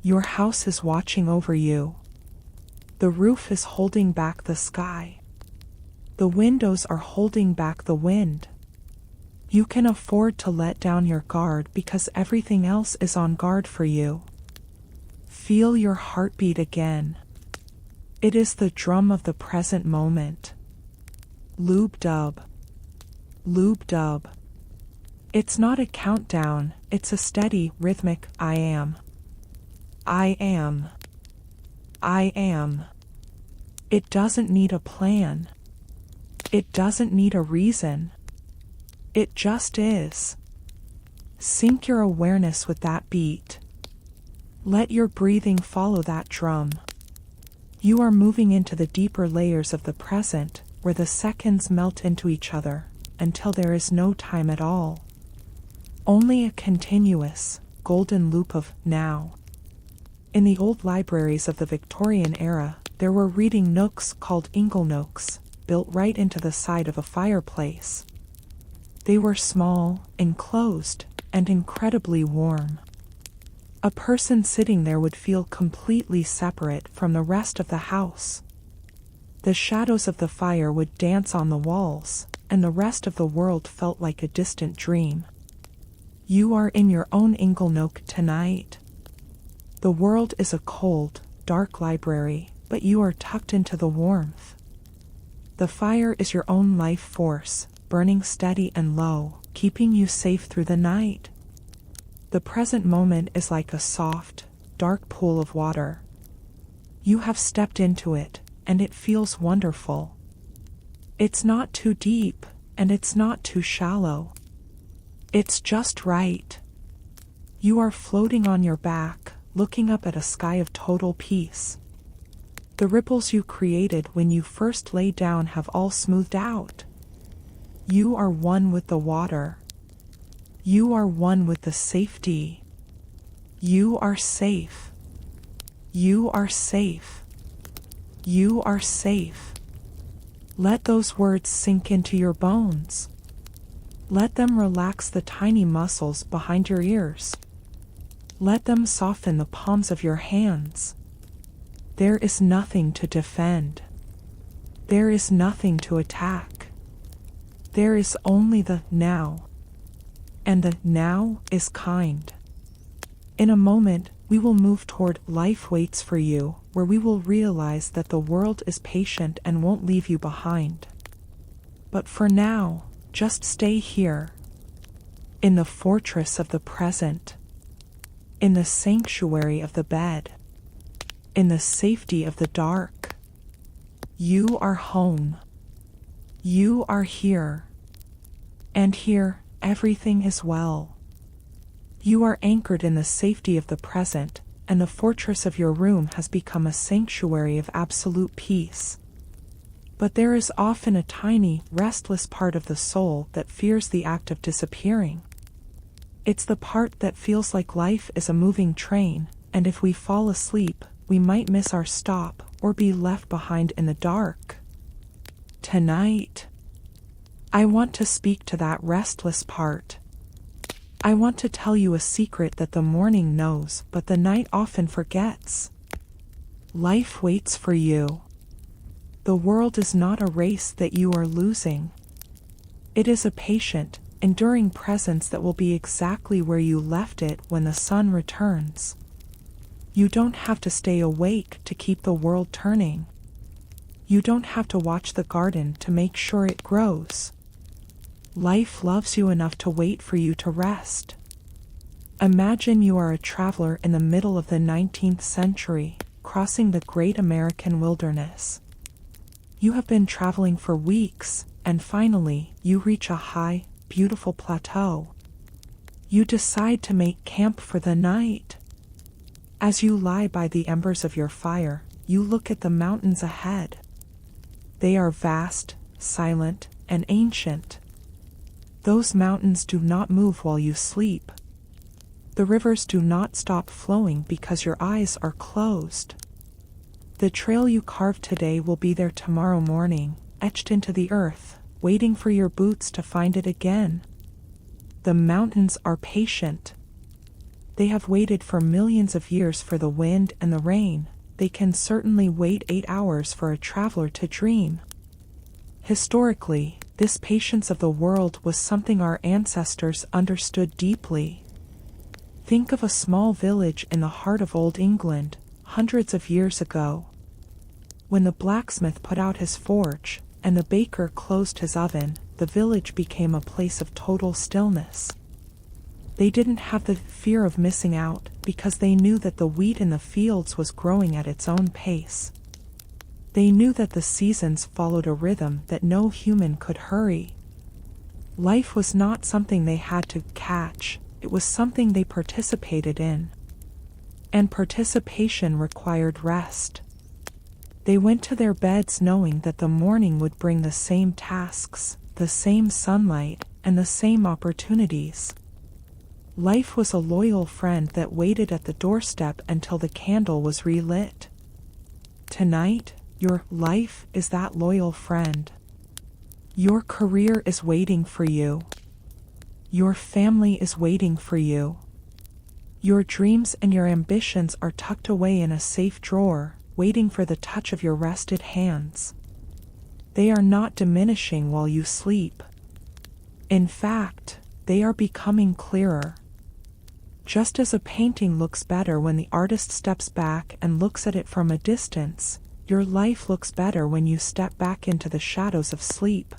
Your house is watching over you. The roof is holding back the sky. The windows are holding back the wind. You can afford to let down your guard because everything else is on guard for you. Feel your heartbeat again. It is the drum of the present moment. Lube-dub. Lube-dub. It's not a countdown, it's a steady, rhythmic I am. I am. I am. It doesn't need a plan. It doesn't need a reason. It just is. Sync your awareness with that beat. Let your breathing follow that drum. You are moving into the deeper layers of the present, where the seconds melt into each other, until there is no time at all. Only a continuous, golden loop of now. In the old libraries of the Victorian era, there were reading nooks called inglenooks, built right into the side of a fireplace. They were small, enclosed, and incredibly warm. A person sitting there would feel completely separate from the rest of the house. The shadows of the fire would dance on the walls, and the rest of the world felt like a distant dream. You are in your own inglenook tonight. The world is a cold, dark library, but you are tucked into the warmth. The fire is your own life force, burning steady and low, keeping you safe through the night. The present moment is like a soft, dark pool of water. You have stepped into it, and it feels wonderful. It's not too deep, and it's not too shallow. It's just right. You are floating on your back, looking up at a sky of total peace. The ripples you created when you first lay down have all smoothed out. You are one with the water. You are one with the safety. You are safe. You are safe. You are safe. Let those words sink into your bones. Let them relax the tiny muscles behind your ears. Let them soften the palms of your hands. There is nothing to defend. There is nothing to attack. There is only the now. And the now is kind. In a moment, we will move toward life waits for you, where we will realize that the world is patient and won't leave you behind. But for now, just stay here, in the fortress of the present, in the sanctuary of the bed, in the safety of the dark. You are home. You are here. And here, everything is well. You are anchored in the safety of the present, and the fortress of your room has become a sanctuary of absolute peace. But there is often a tiny, restless part of the soul that fears the act of disappearing. It's the part that feels like life is a moving train, and if we fall asleep, we might miss our stop or be left behind in the dark. Tonight, I want to speak to that restless part. I want to tell you a secret that the morning knows, but the night often forgets. Life waits for you. The world is not a race that you are losing. It is a patient, enduring presence that will be exactly where you left it when the sun returns. You don't have to stay awake to keep the world turning. You don't have to watch the garden to make sure it grows. Life loves you enough to wait for you to rest. Imagine you are a traveler in the middle of the 19th century, crossing the great American wilderness. You have been traveling for weeks, and finally, you reach a high, beautiful plateau. You decide to make camp for the night. As you lie by the embers of your fire, you look at the mountains ahead. They are vast, silent, and ancient. Those mountains do not move while you sleep. The rivers do not stop flowing because your eyes are closed. The trail you carved today will be there tomorrow morning, etched into the earth, waiting for your boots to find it again. The mountains are patient. They have waited for millions of years for the wind and the rain. They can certainly wait 8 hours for a traveler to dream. Historically, this patience of the world was something our ancestors understood deeply. Think of a small village in the heart of Old England, hundreds of years ago. When the blacksmith put out his forge, and the baker closed his oven, the village became a place of total stillness. They didn't have the fear of missing out, because they knew that the wheat in the fields was growing at its own pace. They knew that the seasons followed a rhythm that no human could hurry. Life was not something they had to catch, it was something they participated in. And participation required rest. They went to their beds knowing that the morning would bring the same tasks, the same sunlight, and the same opportunities. Life was a loyal friend that waited at the doorstep until the candle was relit. Tonight, your life is that loyal friend. Your career is waiting for you. Your family is waiting for you. Your dreams and your ambitions are tucked away in a safe drawer, waiting for the touch of your rested hands. They are not diminishing while you sleep. In fact, they are becoming clearer. Just as a painting looks better when the artist steps back and looks at it from a distance, your life looks better when you step back into the shadows of sleep.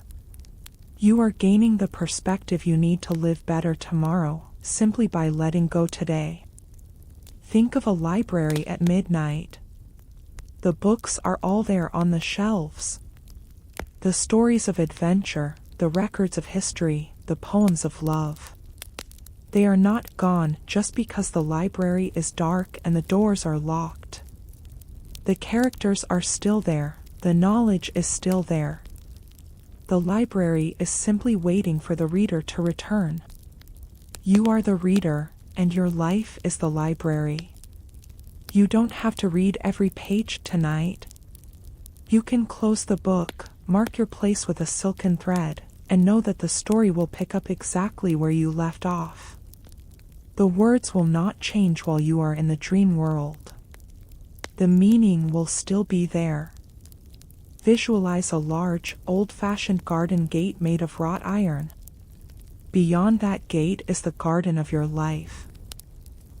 You are gaining the perspective you need to live better tomorrow, simply by letting go today. Think of a library at midnight. The books are all there on the shelves. The stories of adventure, the records of history, the poems of love. They are not gone just because the library is dark and the doors are locked. The characters are still there, the knowledge is still there. The library is simply waiting for the reader to return. You are the reader, and your life is the library. You don't have to read every page tonight. You can close the book, mark your place with a silken thread, and know that the story will pick up exactly where you left off. The words will not change while you are in the dream world. The meaning will still be there. Visualize a large, old-fashioned garden gate made of wrought iron. Beyond that gate is the garden of your life.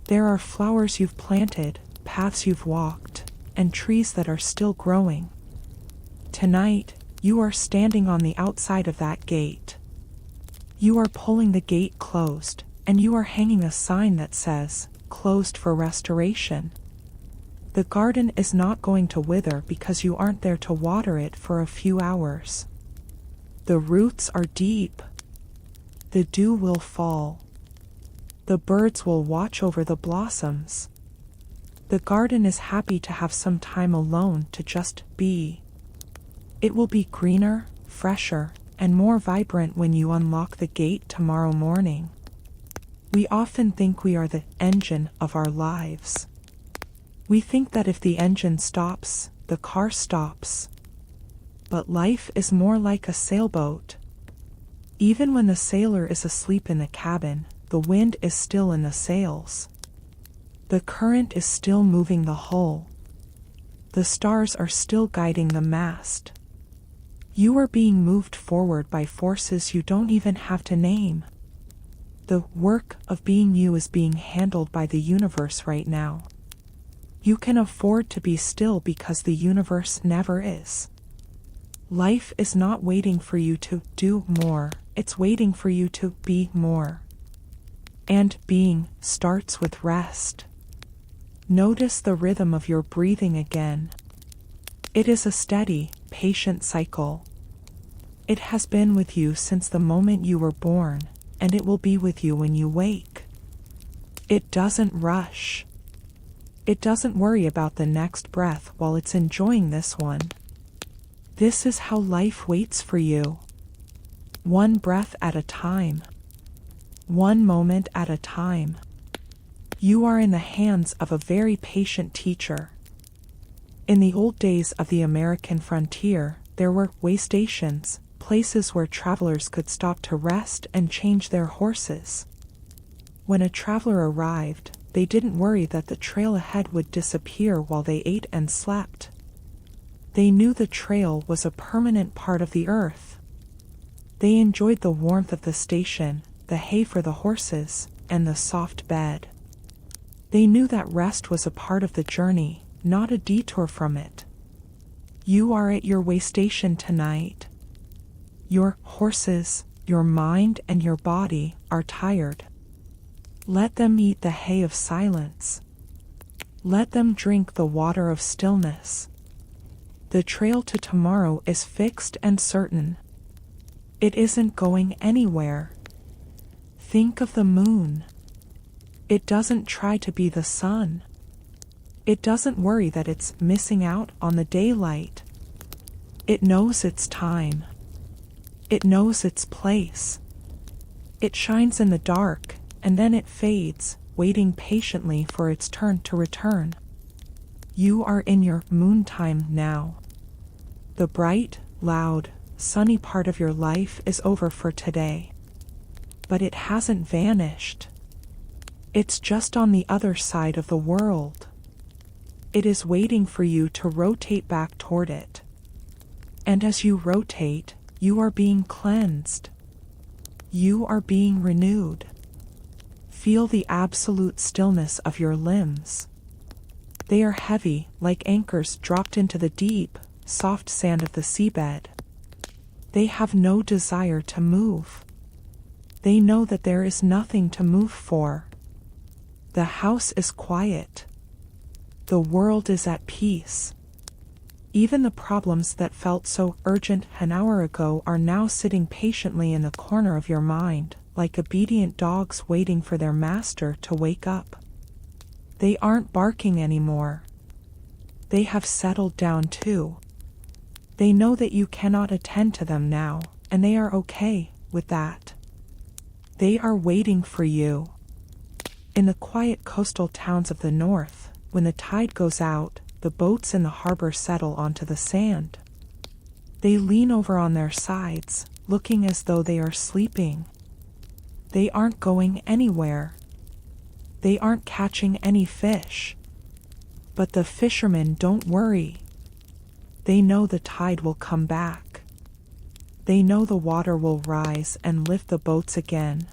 There are flowers you've planted, paths you've walked, and trees that are still growing. Tonight, you are standing on the outside of that gate. You are pulling the gate closed, and you are hanging a sign that says, "Closed for restoration." The garden is not going to wither because you aren't there to water it for a few hours. The roots are deep. The dew will fall. The birds will watch over the blossoms. The garden is happy to have some time alone to just be. It will be greener, fresher, and more vibrant when you unlock the gate tomorrow morning. We often think we are the engine of our lives. We think that if the engine stops, the car stops. But life is more like a sailboat. Even when the sailor is asleep in the cabin, the wind is still in the sails. The current is still moving the hull. The stars are still guiding the mast. You are being moved forward by forces you don't even have to name. The work of being you is being handled by the universe right now. You can afford to be still because the universe never is. Life is not waiting for you to do more, it's waiting for you to be more. And being starts with rest. Notice the rhythm of your breathing again. It is a steady, patient cycle. It has been with you since the moment you were born, and it will be with you when you wake. It doesn't rush. It doesn't worry about the next breath while it's enjoying this one. This is how life waits for you. One breath at a time. One moment at a time. You are in the hands of a very patient teacher. In the old days of the American frontier, there were way stations, places where travelers could stop to rest and change their horses. When a traveler arrived, they didn't worry that the trail ahead would disappear while they ate and slept. They knew the trail was a permanent part of the earth. They enjoyed the warmth of the station, the hay for the horses, and the soft bed. They knew that rest was a part of the journey, not a detour from it. You are at your way station tonight. Your horses, your mind, and your body are tired. Let them eat the hay of silence. Let them drink the water of stillness. The trail to tomorrow is fixed and certain. It isn't going anywhere. Think of the moon. It doesn't try to be the sun. It doesn't worry that it's missing out on the daylight. It knows its time. It knows its place. It shines in the dark, and then it fades, waiting patiently for its turn to return. You are in your moon time now. The bright, loud, sunny part of your life is over for today. But it hasn't vanished. It's just on the other side of the world. It is waiting for you to rotate back toward it. And as you rotate, you are being cleansed. You are being renewed. Feel the absolute stillness of your limbs. They are heavy, like anchors dropped into the deep, soft sand of the seabed. They have no desire to move. They know that there is nothing to move for. The house is quiet. The world is at peace. Even the problems that felt so urgent an hour ago are now sitting patiently in the corner of your mind, like obedient dogs waiting for their master to wake up. They aren't barking anymore. They have settled down too. They know that you cannot attend to them now, and they are okay with that. They are waiting for you. In the quiet coastal towns of the north, when the tide goes out, the boats in the harbor settle onto the sand. They lean over on their sides, looking as though they are sleeping. They aren't going anywhere. They aren't catching any fish. But the fishermen don't worry. They know the tide will come back. They know the water will rise and lift the boats again.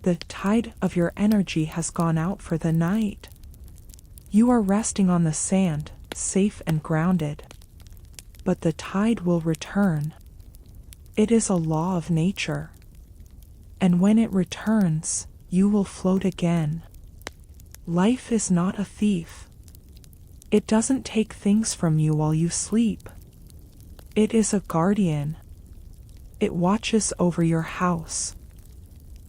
The tide of your energy has gone out for the night. You are resting on the sand, safe and grounded. But the tide will return. It is a law of nature. And when it returns, you will float again. Life is not a thief. It doesn't take things from you while you sleep. It is a guardian. It watches over your house.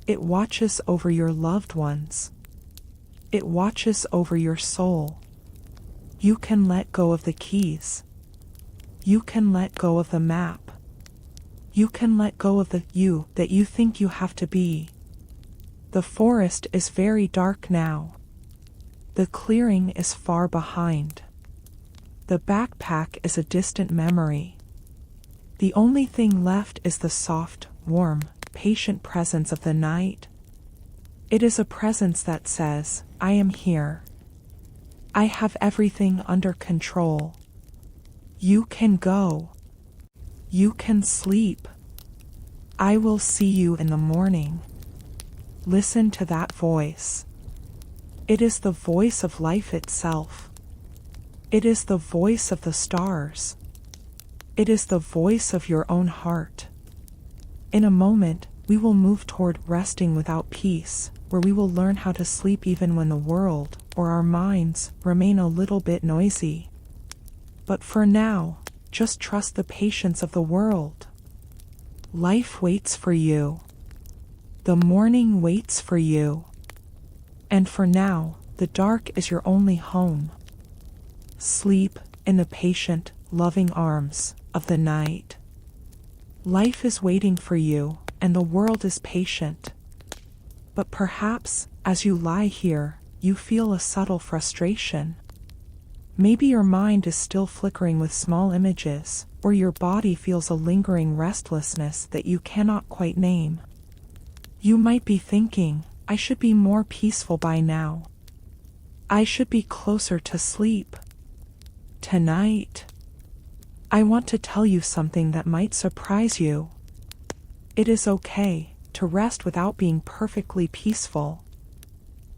It watches over your loved ones. It watches over your soul. You can let go of the keys. You can let go of the map. You can let go of the you that you think you have to be. The forest is very dark now. The clearing is far behind. The backpack is a distant memory. The only thing left is the soft, warm, patient presence of the night. It is a presence that says, I am here. I have everything under control. You can go. You can sleep. I will see you in the morning. Listen to that voice. It is the voice of life itself. It is the voice of the stars. It is the voice of your own heart. In a moment, we will move toward resting without peace, where we will learn how to sleep even when the world, or our minds, remain a little bit noisy. But for now, just trust the patience of the world. Life waits for you. The morning waits for you. And for now, the dark is your only home. Sleep in the patient, loving arms of the night. Life is waiting for you, and the world is patient. But perhaps, as you lie here, you feel a subtle frustration. Maybe your mind is still flickering with small images, or your body feels a lingering restlessness that you cannot quite name. You might be thinking, I should be more peaceful by now. I should be closer to sleep. Tonight, I want to tell you something that might surprise you. It is okay to rest without being perfectly peaceful.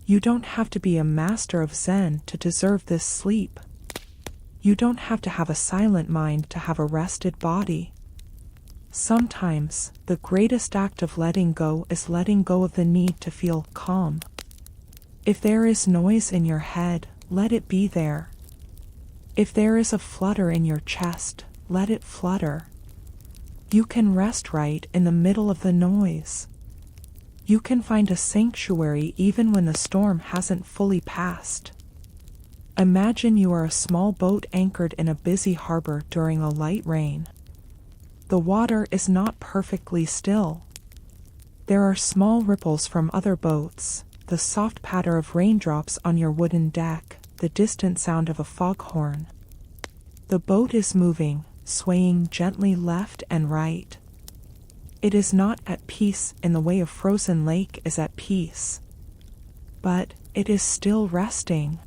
You don't have to be a master of Zen to deserve this sleep. You don't have to have a silent mind to have a rested body. Sometimes, the greatest act of letting go is letting go of the need to feel calm. If there is noise in your head, let it be there. If there is a flutter in your chest, let it flutter. You can rest right in the middle of the noise. You can find a sanctuary even when the storm hasn't fully passed. Imagine you are a small boat anchored in a busy harbor during a light rain. The water is not perfectly still. There are small ripples from other boats, the soft patter of raindrops on your wooden deck, the distant sound of a foghorn. The boat is moving, swaying gently left and right. It is not at peace in the way a frozen lake is at peace. But it is still resting.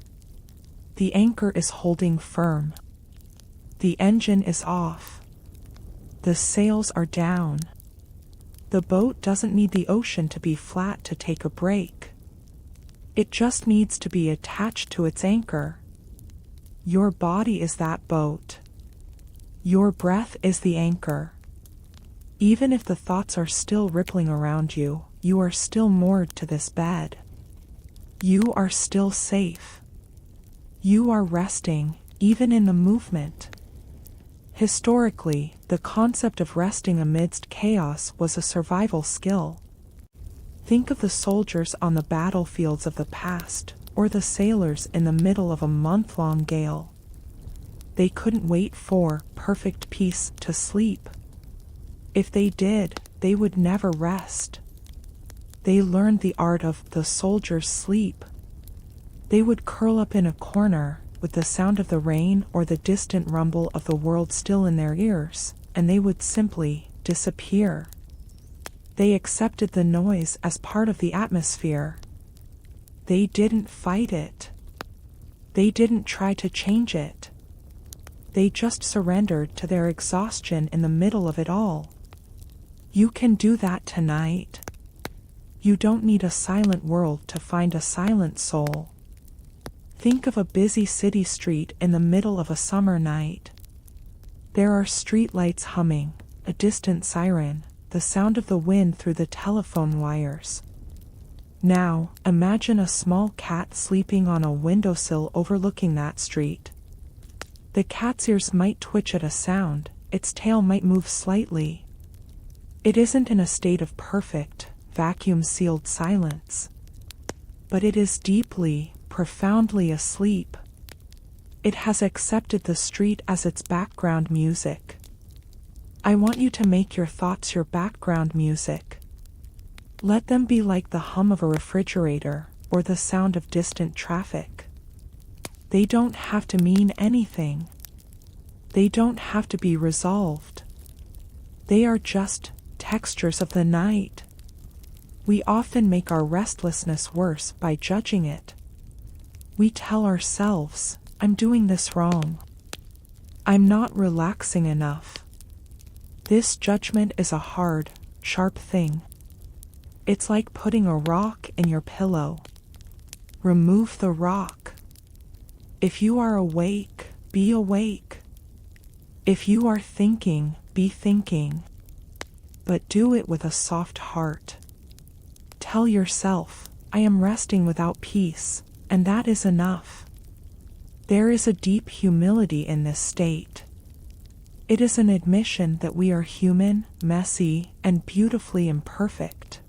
The anchor is holding firm. The engine is off. The sails are down. The boat doesn't need the ocean to be flat to take a break. It just needs to be attached to its anchor. Your body is that boat. Your breath is the anchor. Even if the thoughts are still rippling around you, you are still moored to this bed. You are still safe. You are resting, even in the movement. Historically, the concept of resting amidst chaos was a survival skill. Think of the soldiers on the battlefields of the past, or the sailors in the middle of a month-long gale. They couldn't wait for perfect peace to sleep. If they did, they would never rest. They learned the art of the soldier's sleep. They would curl up in a corner, with the sound of the rain or the distant rumble of the world still in their ears, and they would simply disappear. They accepted the noise as part of the atmosphere. They didn't fight it. They didn't try to change it. They just surrendered to their exhaustion in the middle of it all. You can do that tonight. You don't need a silent world to find a silent soul. Think of a busy city street in the middle of a summer night. There are streetlights humming, a distant siren, the sound of the wind through the telephone wires. Now, imagine a small cat sleeping on a windowsill overlooking that street. The cat's ears might twitch at a sound, its tail might move slightly. It isn't in a state of perfect, vacuum-sealed silence. But it is deeply, profoundly asleep. It has accepted the street as its background music. I want you to make your thoughts your background music. Let them be like the hum of a refrigerator or the sound of distant traffic. They don't have to mean anything. They don't have to be resolved. They are just textures of the night. We often make our restlessness worse by judging it. We tell ourselves, I'm doing this wrong. I'm not relaxing enough. This judgment is a hard, sharp thing. It's like putting a rock in your pillow. Remove the rock. If you are awake, be awake. If you are thinking, be thinking. But do it with a soft heart. Tell yourself, I am resting without peace, and that is enough. There is a deep humility in this state. It is an admission that we are human, messy, and beautifully imperfect.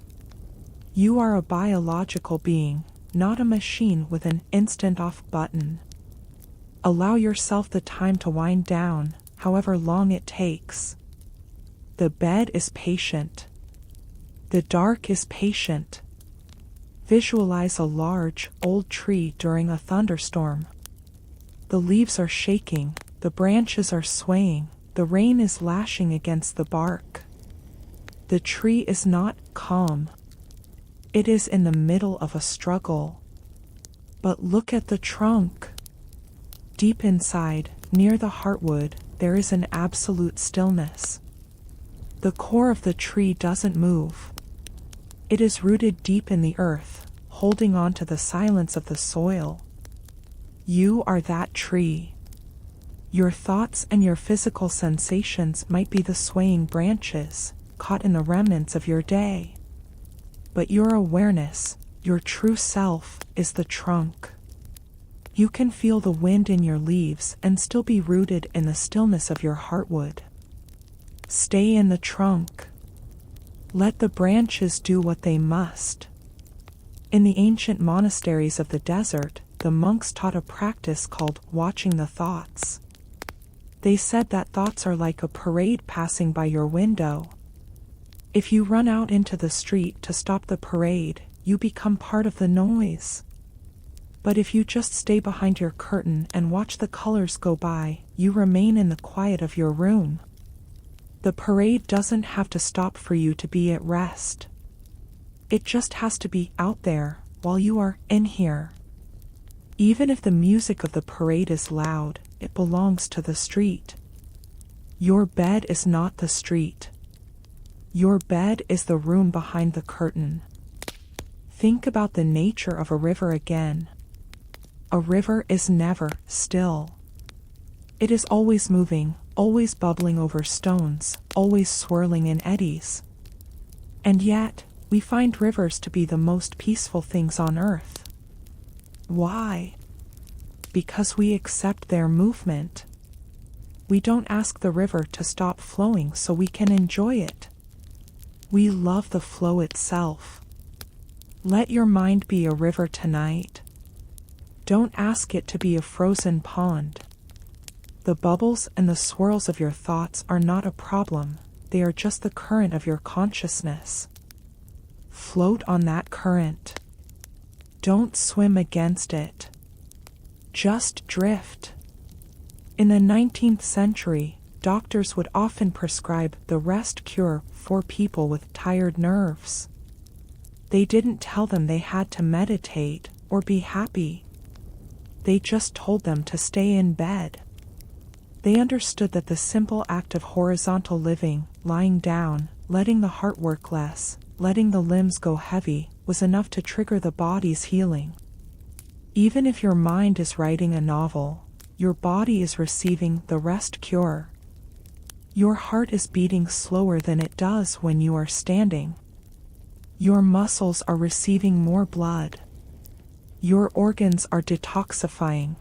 You are a biological being, not a machine with an instant off button. Allow yourself the time to wind down, however long it takes. The bed is patient. The dark is patient. Visualize a large, old tree during a thunderstorm. The leaves are shaking, the branches are swaying, the rain is lashing against the bark. The tree is not calm. It is in the middle of a struggle. But look at the trunk. Deep inside, near the heartwood, there is an absolute stillness. The core of the tree doesn't move. It is rooted deep in the earth, holding on to the silence of the soil. You are that tree. Your thoughts and your physical sensations might be the swaying branches, caught in the remnants of your day. But your awareness, your true self, is the trunk. You can feel the wind in your leaves and still be rooted in the stillness of your heartwood. Stay in the trunk. Let the branches do what they must. In the ancient monasteries of the desert, the monks taught a practice called watching the thoughts. They said that thoughts are like a parade passing by your window. If you run out into the street to stop the parade, you become part of the noise. But if you just stay behind your curtain and watch the colors go by, you remain in the quiet of your room. The parade doesn't have to stop for you to be at rest. It just has to be out there while you are in here. Even if the music of the parade is loud, it belongs to the street. Your bed is not the street. Your bed is the room behind the curtain. Think about the nature of a river again. A river is never still. It is always moving, always bubbling over stones, always swirling in eddies. And yet, we find rivers to be the most peaceful things on earth. Why? Because we accept their movement. We don't ask the river to stop flowing so we can enjoy it. We love the flow itself. Let your mind be a river tonight. Don't ask it to be a frozen pond. The bubbles and the swirls of your thoughts are not a problem, they are just the current of your consciousness. Float on that current. Don't swim against it. Just drift. In the 19th century, doctors would often prescribe the rest cure for people with tired nerves. They didn't tell them they had to meditate or be happy. They just told them to stay in bed. They understood that the simple act of horizontal living, lying down, letting the heart work less, letting the limbs go heavy, was enough to trigger the body's healing. Even if your mind is writing a novel, your body is receiving the rest cure. Your heart is beating slower than it does when you are standing. Your muscles are receiving more blood. Your organs are detoxifying.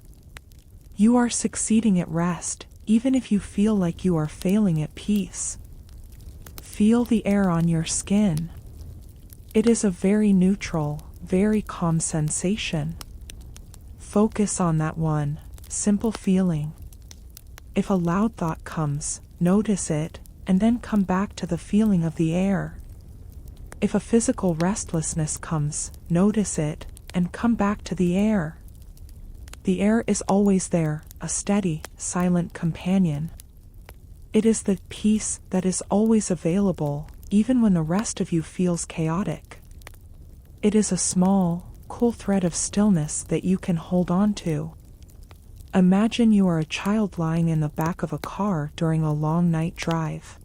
You are succeeding at rest, even if you feel like you are failing at peace. Feel the air on your skin. It is a very neutral, very calm sensation. Focus on that one simple feeling. If a loud thought comes, notice it, and then come back to the feeling of the air. If a physical restlessness comes, notice it, and come back to the air. The air is always there, a steady, silent companion. It is the peace that is always available, even when the rest of you feels chaotic. It is a small, cool thread of stillness that you can hold on to. Imagine you are a child lying in the back of a car during a long night drive.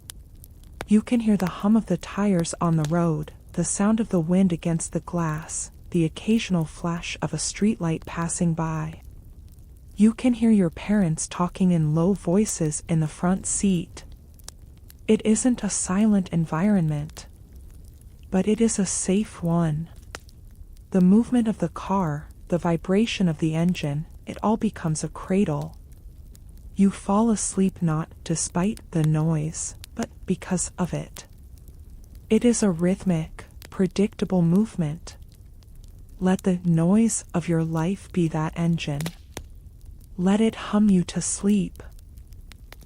You can hear the hum of the tires on the road, the sound of the wind against the glass, the occasional flash of a streetlight passing by. You can hear your parents talking in low voices in the front seat. It isn't a silent environment, but it is a safe one. The movement of the car, the vibration of the engine, it all becomes a cradle. You fall asleep not despite the noise, but because of it. It is a rhythmic, predictable movement. Let the noise of your life be that engine. Let it hum you to sleep.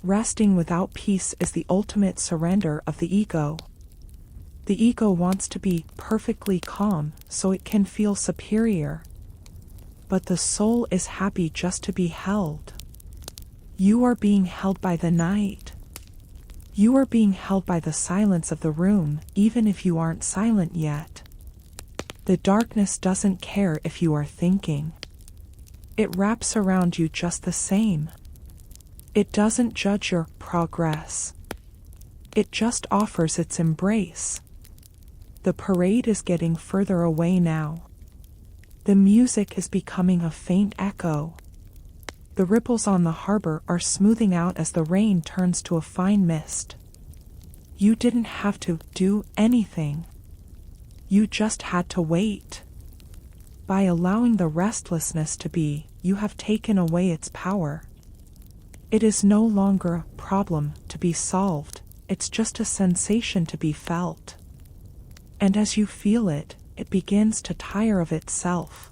Resting without peace is the ultimate surrender of the ego. The ego wants to be perfectly calm so it can feel superior. But the soul is happy just to be held. You are being held by the night. You are being held by the silence of the room, even if you aren't silent yet. The darkness doesn't care if you are thinking. It wraps around you just the same. It doesn't judge your progress. It just offers its embrace. The parade is getting further away now. The music is becoming a faint echo. The ripples on the harbor are smoothing out as the rain turns to a fine mist. You didn't have to do anything. You just had to wait. By allowing the restlessness to be, you have taken away its power. It is no longer a problem to be solved, it's just a sensation to be felt. And as you feel it, it begins to tire of itself.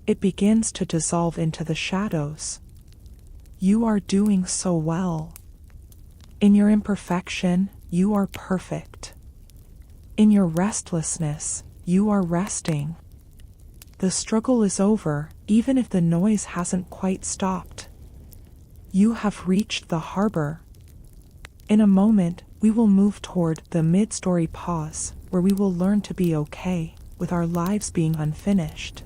It begins to dissolve into the shadows. You are doing so well. In your imperfection, you are perfect. In your restlessness, you are resting. The struggle is over, even if the noise hasn't quite stopped. You have reached the harbor. In a moment, we will move toward the mid-story pause, where we will learn to be okay with our lives being unfinished.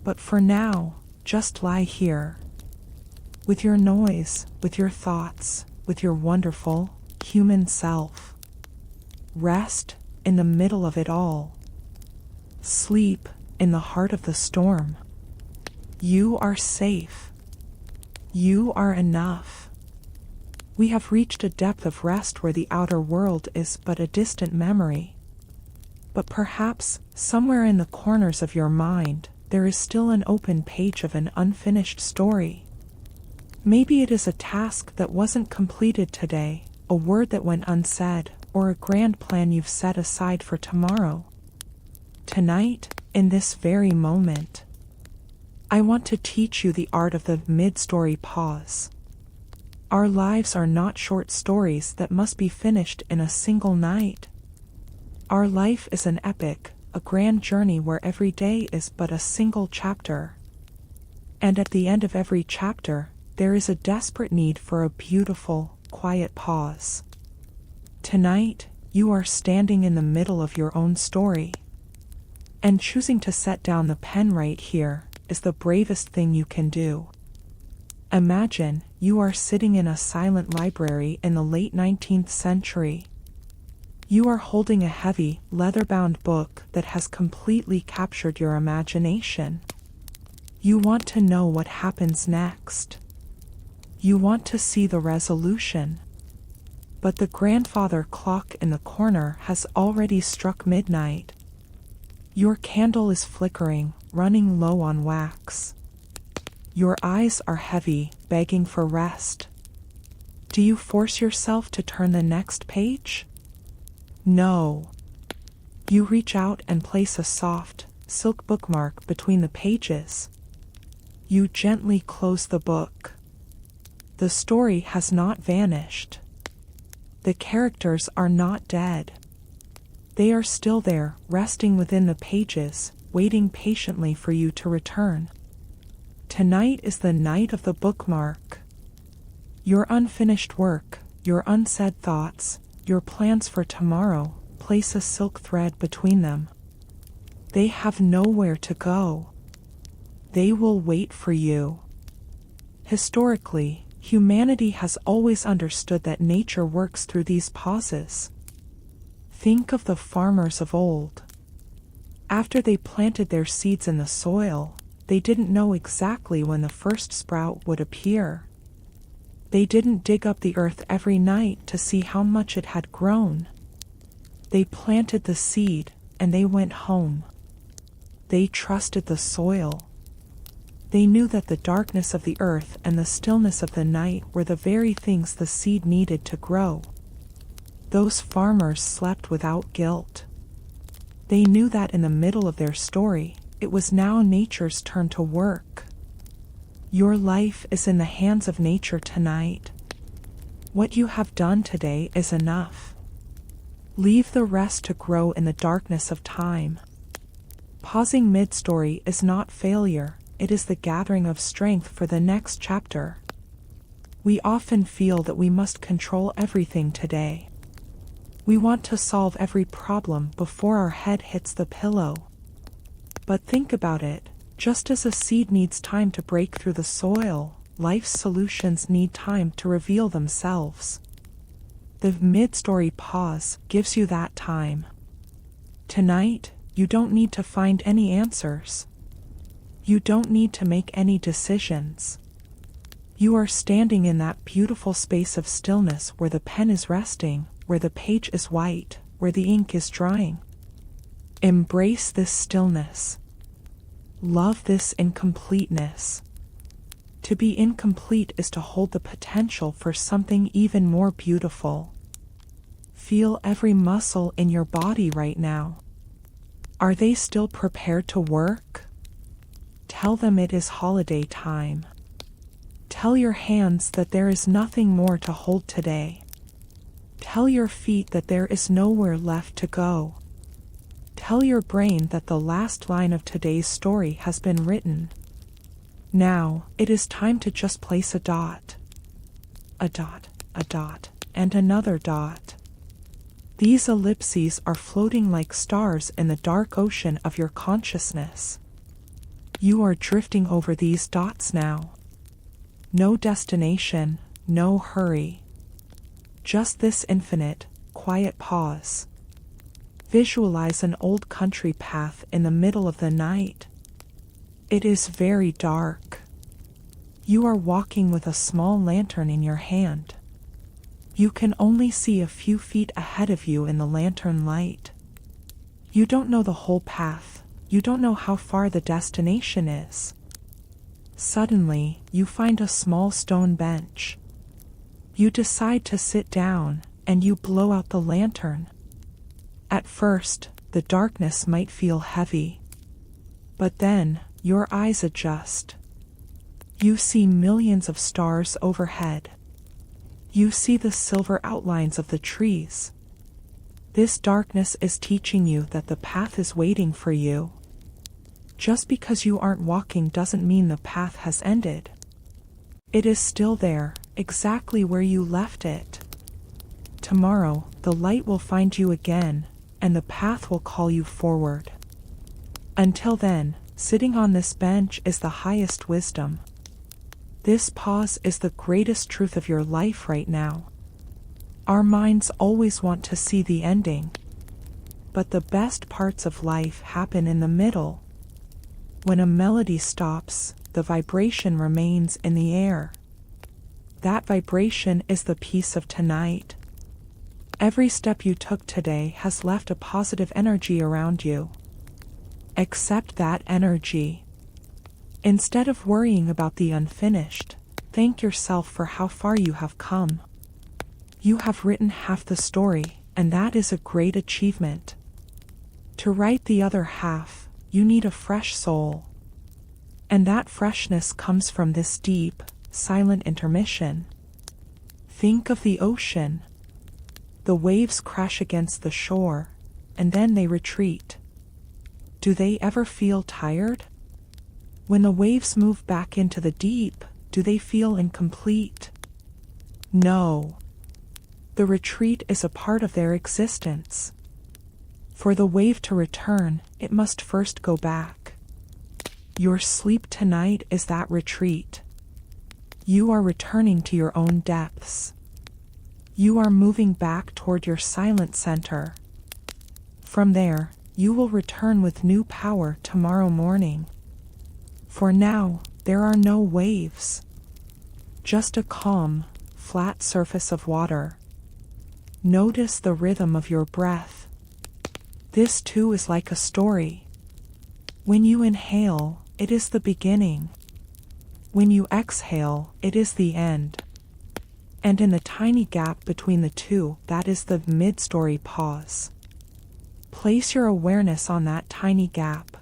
But for now, just lie here. With your noise, with your thoughts, with your wonderful, human self. Rest in the middle of it all. Sleep in the heart of the storm. You are safe. You are enough. We have reached a depth of rest where the outer world is but a distant memory. But perhaps, somewhere in the corners of your mind, there is still an open page of an unfinished story. Maybe it is a task that wasn't completed today, a word that went unsaid, or a grand plan you've set aside for tomorrow. Tonight, in this very moment, I want to teach you the art of the mid-story pause. Our lives are not short stories that must be finished in a single night. Our life is an epic, a grand journey where every day is but a single chapter. And at the end of every chapter, there is a desperate need for a beautiful, quiet pause. Tonight, you are standing in the middle of your own story. And choosing to set down the pen right here is the bravest thing you can do. Imagine you are sitting in a silent library in the late 19th century. You are holding a heavy, leather-bound book that has completely captured your imagination. You want to know what happens next. You want to see the resolution. But the grandfather clock in the corner has already struck midnight. Your candle is flickering, running low on wax. Your eyes are heavy, begging for rest. Do you force yourself to turn the next page? No. You reach out and place a soft, silk bookmark between the pages. You gently close the book. The story has not vanished. The characters are not dead. They are still there, resting within the pages, waiting patiently for you to return. Tonight is the night of the bookmark. Your unfinished work, your unsaid thoughts, your plans for tomorrow, place a silk thread between them. They have nowhere to go. They will wait for you. Historically, humanity has always understood that nature works through these pauses. Think of the farmers of old. After they planted their seeds in the soil, they didn't know exactly when the first sprout would appear. They didn't dig up the earth every night to see how much it had grown. They planted the seed, and they went home. They trusted the soil. They knew that the darkness of the earth and the stillness of the night were the very things the seed needed to grow. Those farmers slept without guilt. They knew that in the middle of their story, it was now nature's turn to work. Your life is in the hands of nature tonight. What you have done today is enough. Leave the rest to grow in the darkness of time. Pausing mid-story is not failure, it is the gathering of strength for the next chapter. We often feel that we must control everything today. We want to solve every problem before our head hits the pillow. But think about it. Just as a seed needs time to break through the soil, life's solutions need time to reveal themselves. The mid-story pause gives you that time. Tonight, you don't need to find any answers. You don't need to make any decisions. You are standing in that beautiful space of stillness where the pen is resting, where the page is white, where the ink is drying. Embrace this stillness. Love this incompleteness. To be incomplete is to hold the potential for something even more beautiful. Feel every muscle in your body right now. Are they still prepared to work? Tell them it is holiday time. Tell your hands that there is nothing more to hold today. Tell your feet that there is nowhere left to go. Tell your brain that the last line of today's story has been written. Now, it is time to just place a dot. A dot, and another dot. These ellipses are floating like stars in the dark ocean of your consciousness. You are drifting over these dots now. No destination, no hurry. Just this infinite, quiet pause. Visualize an old country path in the middle of the night. It is very dark. You are walking with a small lantern in your hand. You can only see a few feet ahead of you in the lantern light. You don't know the whole path. You don't know how far the destination is. Suddenly, you find a small stone bench. You decide to sit down, and you blow out the lantern. At first, the darkness might feel heavy. But then, your eyes adjust. You see millions of stars overhead. You see the silver outlines of the trees. This darkness is teaching you that the path is waiting for you. Just because you aren't walking doesn't mean the path has ended. It is still there, exactly where you left it. Tomorrow, the light will find you again, and the path will call you forward. Until then, sitting on this bench is the highest wisdom. This pause is the greatest truth of your life right now. Our minds always want to see the ending. But the best parts of life happen in the middle. When a melody stops, the vibration remains in the air. That vibration is the peace of tonight. Every step you took today has left a positive energy around you. Accept that energy. Instead of worrying about the unfinished, thank yourself for how far you have come. You have written half the story, and that is a great achievement. To write the other half, you need a fresh soul. And that freshness comes from this deep, silent intermission. Think of the ocean. The waves crash against the shore, and then they retreat. Do they ever feel tired? When the waves move back into the deep, do they feel incomplete? No. The retreat is a part of their existence. For the wave to return, it must first go back. Your sleep tonight is that retreat. You are returning to your own depths. You are moving back toward your silent center. From there, you will return with new power tomorrow morning. For now, there are no waves. Just a calm, flat surface of water. Notice the rhythm of your breath. This too is like a story. When you inhale, it is the beginning. When you exhale, it is the end. And in the tiny gap between the two, that is the mid-story pause. Place your awareness on that tiny gap.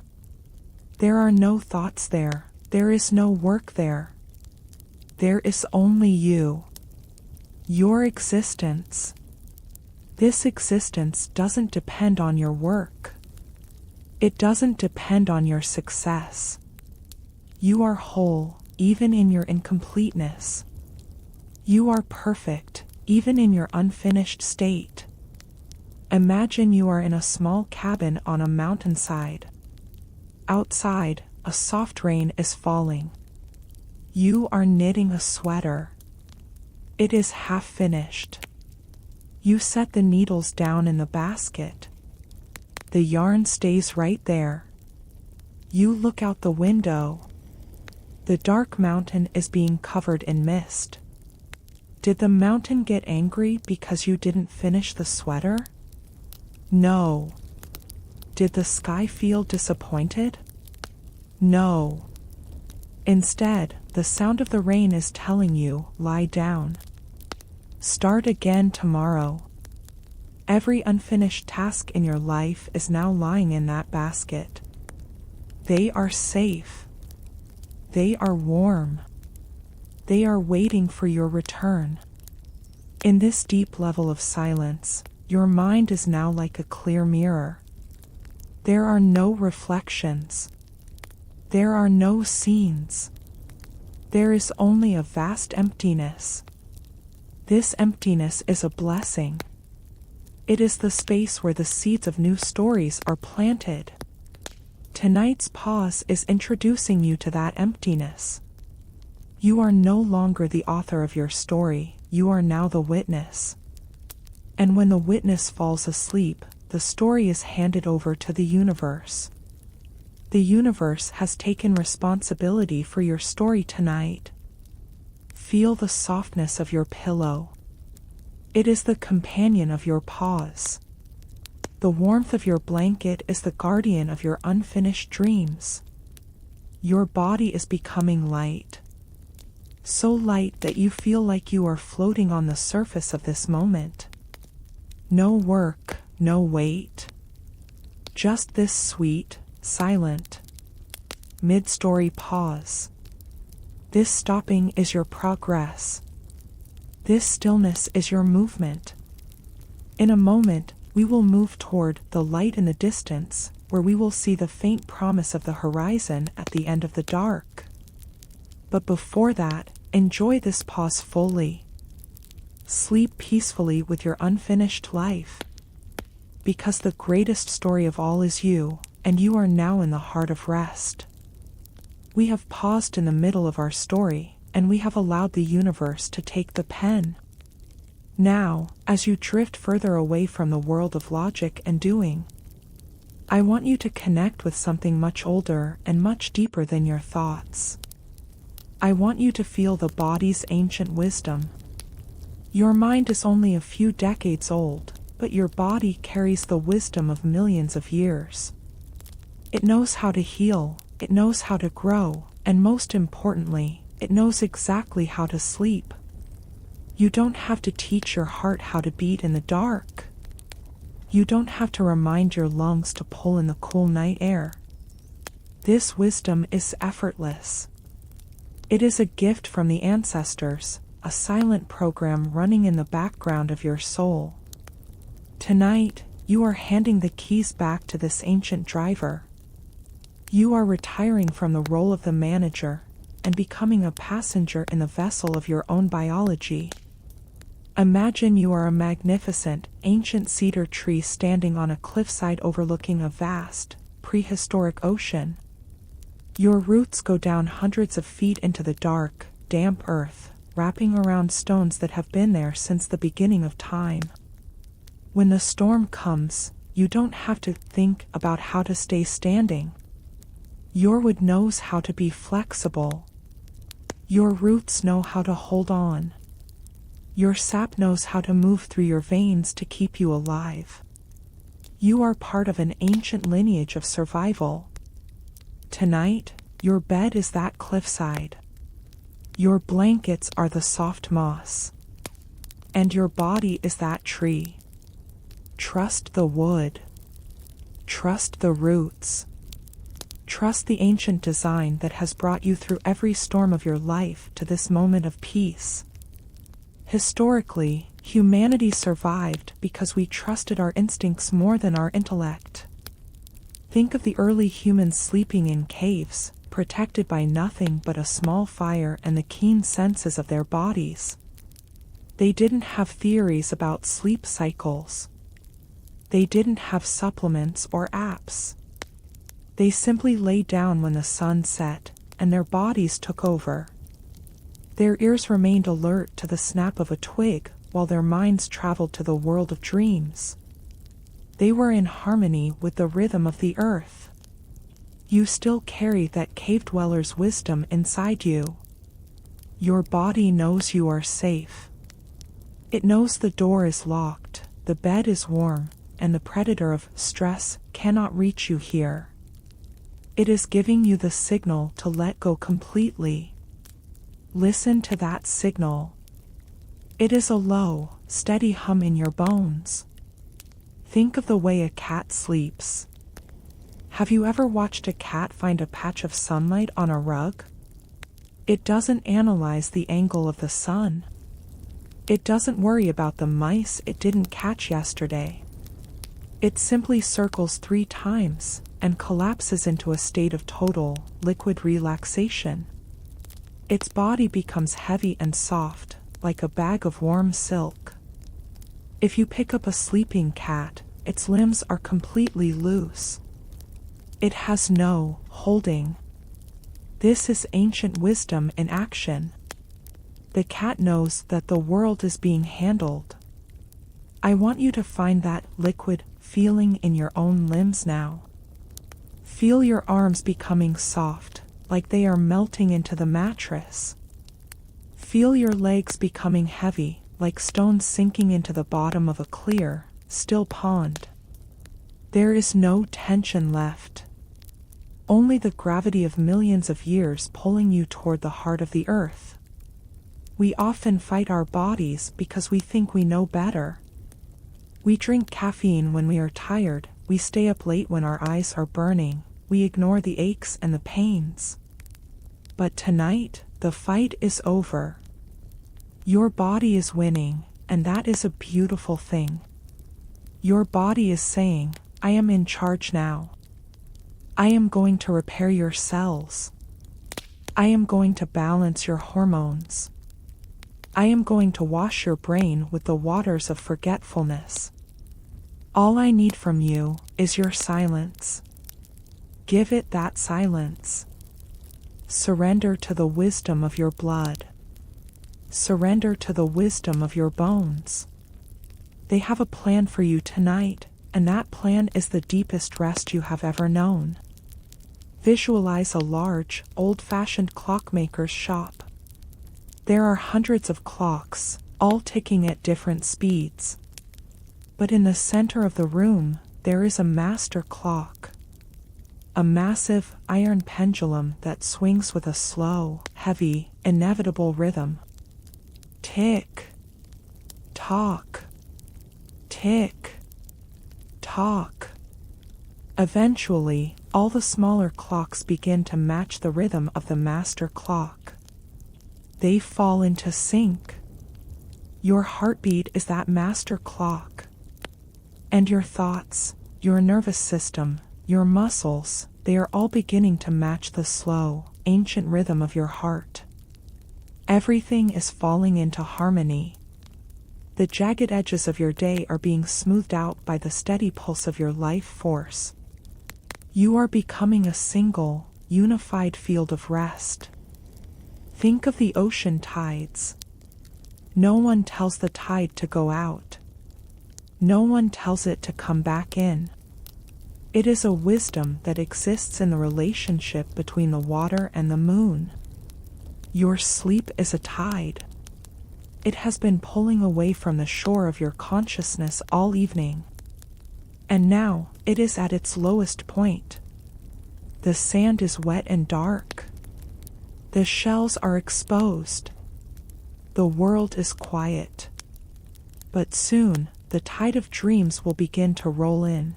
There are no thoughts there. There is no work there. There is only you. Your existence. This existence doesn't depend on your work. It doesn't depend on your success. You are whole, even in your incompleteness. You are perfect, even in your unfinished state. Imagine you are in a small cabin on a mountainside. Outside, a soft rain is falling. You are knitting a sweater. It is half finished. You set the needles down in the basket. The yarn stays right there. You look out the window. The dark mountain is being covered in mist. Did the mountain get angry because you didn't finish the sweater? No. Did the sky feel disappointed? No. Instead, the sound of the rain is telling you, lie down. Start again tomorrow. Every unfinished task in your life is now lying in that basket. They are safe. They are warm. They are waiting for your return. In this deep level of silence, your mind is now like a clear mirror. There are no reflections. There are no scenes. There is only a vast emptiness. This emptiness is a blessing. It is the space where the seeds of new stories are planted. Tonight's pause is introducing you to that emptiness. You are no longer the author of your story, you are now the witness. And when the witness falls asleep, the story is handed over to the universe. The universe has taken responsibility for your story tonight. Feel the softness of your pillow. It is the companion of your pause. The warmth of your blanket is the guardian of your unfinished dreams. Your body is becoming light. So light that you feel like you are floating on the surface of this moment. No work, no weight. Just this sweet, silent, mid-story pause. This stopping is your progress. This stillness is your movement. In a moment, we will move toward the light in the distance, where we will see the faint promise of the horizon at the end of the dark. But before that, enjoy this pause fully. Sleep peacefully with your unfinished life. Because the greatest story of all is you, and you are now in the heart of rest. We have paused in the middle of our story, and we have allowed the universe to take the pen. Now, as you drift further away from the world of logic and doing, I want you to connect with something much older and much deeper than your thoughts. I want you to feel the body's ancient wisdom. Your mind is only a few decades old, but your body carries the wisdom of millions of years. It knows how to heal, it knows how to grow, and most importantly, it knows exactly how to sleep. You don't have to teach your heart how to beat in the dark. You don't have to remind your lungs to pull in the cool night air. This wisdom is effortless. It is a gift from the ancestors, a silent program running in the background of your soul. Tonight, you are handing the keys back to this ancient driver. You are retiring from the role of the manager and becoming a passenger in the vessel of your own biology. Imagine you are a magnificent, ancient cedar tree standing on a cliffside overlooking a vast, prehistoric ocean. Your roots go down hundreds of feet into the dark, damp earth, wrapping around stones that have been there since the beginning of time. When the storm comes, you don't have to think about how to stay standing. Your wood knows how to be flexible. Your roots know how to hold on. Your sap knows how to move through your veins to keep you alive. You are part of an ancient lineage of survival. Tonight, your bed is that cliffside. Your blankets are the soft moss. And your body is that tree. Trust the wood. Trust the roots. Trust the ancient design that has brought you through every storm of your life to this moment of peace. Historically, humanity survived because we trusted our instincts more than our intellect. Think of the early humans sleeping in caves, protected by nothing but a small fire and the keen senses of their bodies. They didn't have theories about sleep cycles. They didn't have supplements or apps. They simply lay down when the sun set, and their bodies took over. Their ears remained alert to the snap of a twig, while their minds traveled to the world of dreams. They were in harmony with the rhythm of the earth. You still carry that cave dweller's wisdom inside you. Your body knows you are safe. It knows the door is locked, the bed is warm, and the predator of stress cannot reach you here. It is giving you the signal to let go completely. Listen to that signal. It is a low, steady hum in your bones. Think of the way a cat sleeps. Have you ever watched a cat find a patch of sunlight on a rug? It doesn't analyze the angle of the sun. It doesn't worry about the mice it didn't catch yesterday. It simply circles 3 times and collapses into a state of total, liquid relaxation. Its body becomes heavy and soft, like a bag of warm silk. If you pick up a sleeping cat, its limbs are completely loose. It has no holding. This is ancient wisdom in action. The cat knows that the world is being handled. I want you to find that liquid feeling in your own limbs now. Feel your arms becoming soft, like they are melting into the mattress. Feel your legs becoming heavy, like stones sinking into the bottom of a clear, still pond. There is no tension left. Only the gravity of millions of years pulling you toward the heart of the earth. We often fight our bodies because we think we know better. We drink caffeine when we are tired, we stay up late when our eyes are burning, we ignore the aches and the pains. But tonight, the fight is over. Your body is winning, and that is a beautiful thing. Your body is saying, I am in charge now. I am going to repair your cells. I am going to balance your hormones. I am going to wash your brain with the waters of forgetfulness. All I need from you is your silence. Give it that silence. Surrender to the wisdom of your blood. Surrender to the wisdom of your bones. They have a plan for you tonight, and that plan is the deepest rest you have ever known. Visualize a large, old-fashioned clockmaker's shop. There are hundreds of clocks, all ticking at different speeds. But in the center of the room, there is a master clock. A massive, iron pendulum that swings with a slow, heavy, inevitable rhythm. Tick. Tock. Tick. Tock. Eventually, all the smaller clocks begin to match the rhythm of the master clock. They fall into sync. Your heartbeat is that master clock. And your thoughts, your nervous system, your muscles, they are all beginning to match the slow, ancient rhythm of your heart. Everything is falling into harmony. The jagged edges of your day are being smoothed out by the steady pulse of your life force. You are becoming a single, unified field of rest. Think of the ocean tides. No one tells the tide to go out. No one tells it to come back in. It is a wisdom that exists in the relationship between the water and the moon. Your sleep is a tide. It has been pulling away from the shore of your consciousness all evening. And now, it is at its lowest point. The sand is wet and dark. The shells are exposed. The world is quiet. But soon, the tide of dreams will begin to roll in.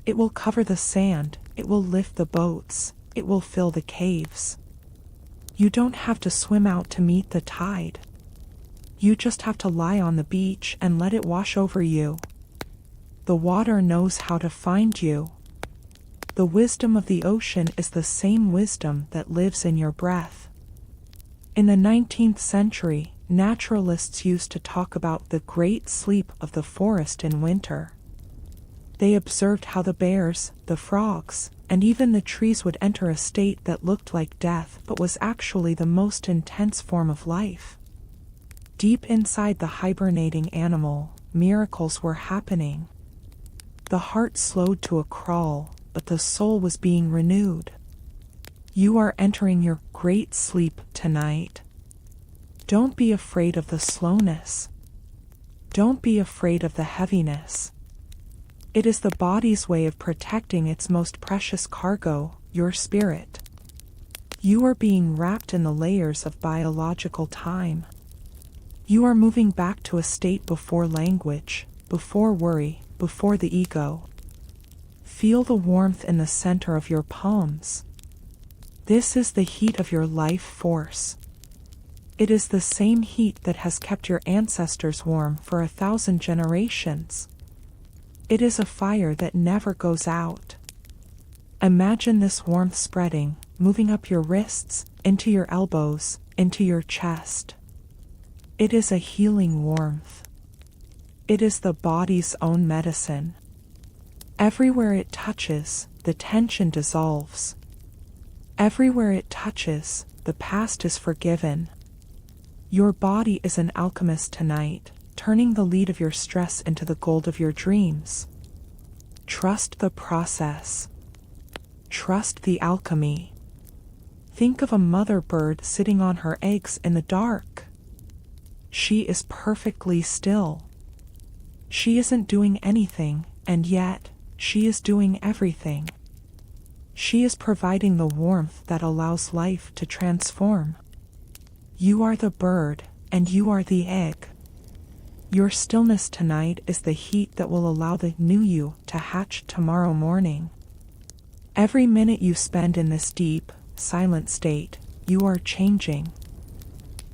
It will cover the sand, it will lift the boats, it will fill the caves. You don't have to swim out to meet the tide. You just have to lie on the beach and let it wash over you. The water knows how to find you. The wisdom of the ocean is the same wisdom that lives in your breath. In the 19th century, naturalists used to talk about the great sleep of the forest in winter. They observed how the bears, the frogs, and even the trees would enter a state that looked like death but was actually the most intense form of life. Deep inside the hibernating animal, miracles were happening. The heart slowed to a crawl, but the soul was being renewed. You are entering your great sleep tonight. Don't be afraid of the slowness. Don't be afraid of the heaviness. It is the body's way of protecting its most precious cargo, your spirit. You are being wrapped in the layers of biological time. You are moving back to a state before language, before worry, before the ego. Feel the warmth in the center of your palms. This is the heat of your life force. It is the same heat that has kept your ancestors warm for 1,000 generations. It is a fire that never goes out. Imagine this warmth spreading, moving up your wrists, into your elbows, into your chest. It is a healing warmth. It is the body's own medicine. Everywhere it touches, the tension dissolves. Everywhere it touches, the past is forgiven. Your body is an alchemist tonight, turning the lead of your stress into the gold of your dreams. Trust the process. Trust the alchemy. Think of a mother bird sitting on her eggs in the dark. She is perfectly still. She isn't doing anything, and yet, she is doing everything. She is providing the warmth that allows life to transform. You are the bird, and you are the egg. Your stillness tonight is the heat that will allow the new you to hatch tomorrow morning. Every minute you spend in this deep, silent state, you are changing.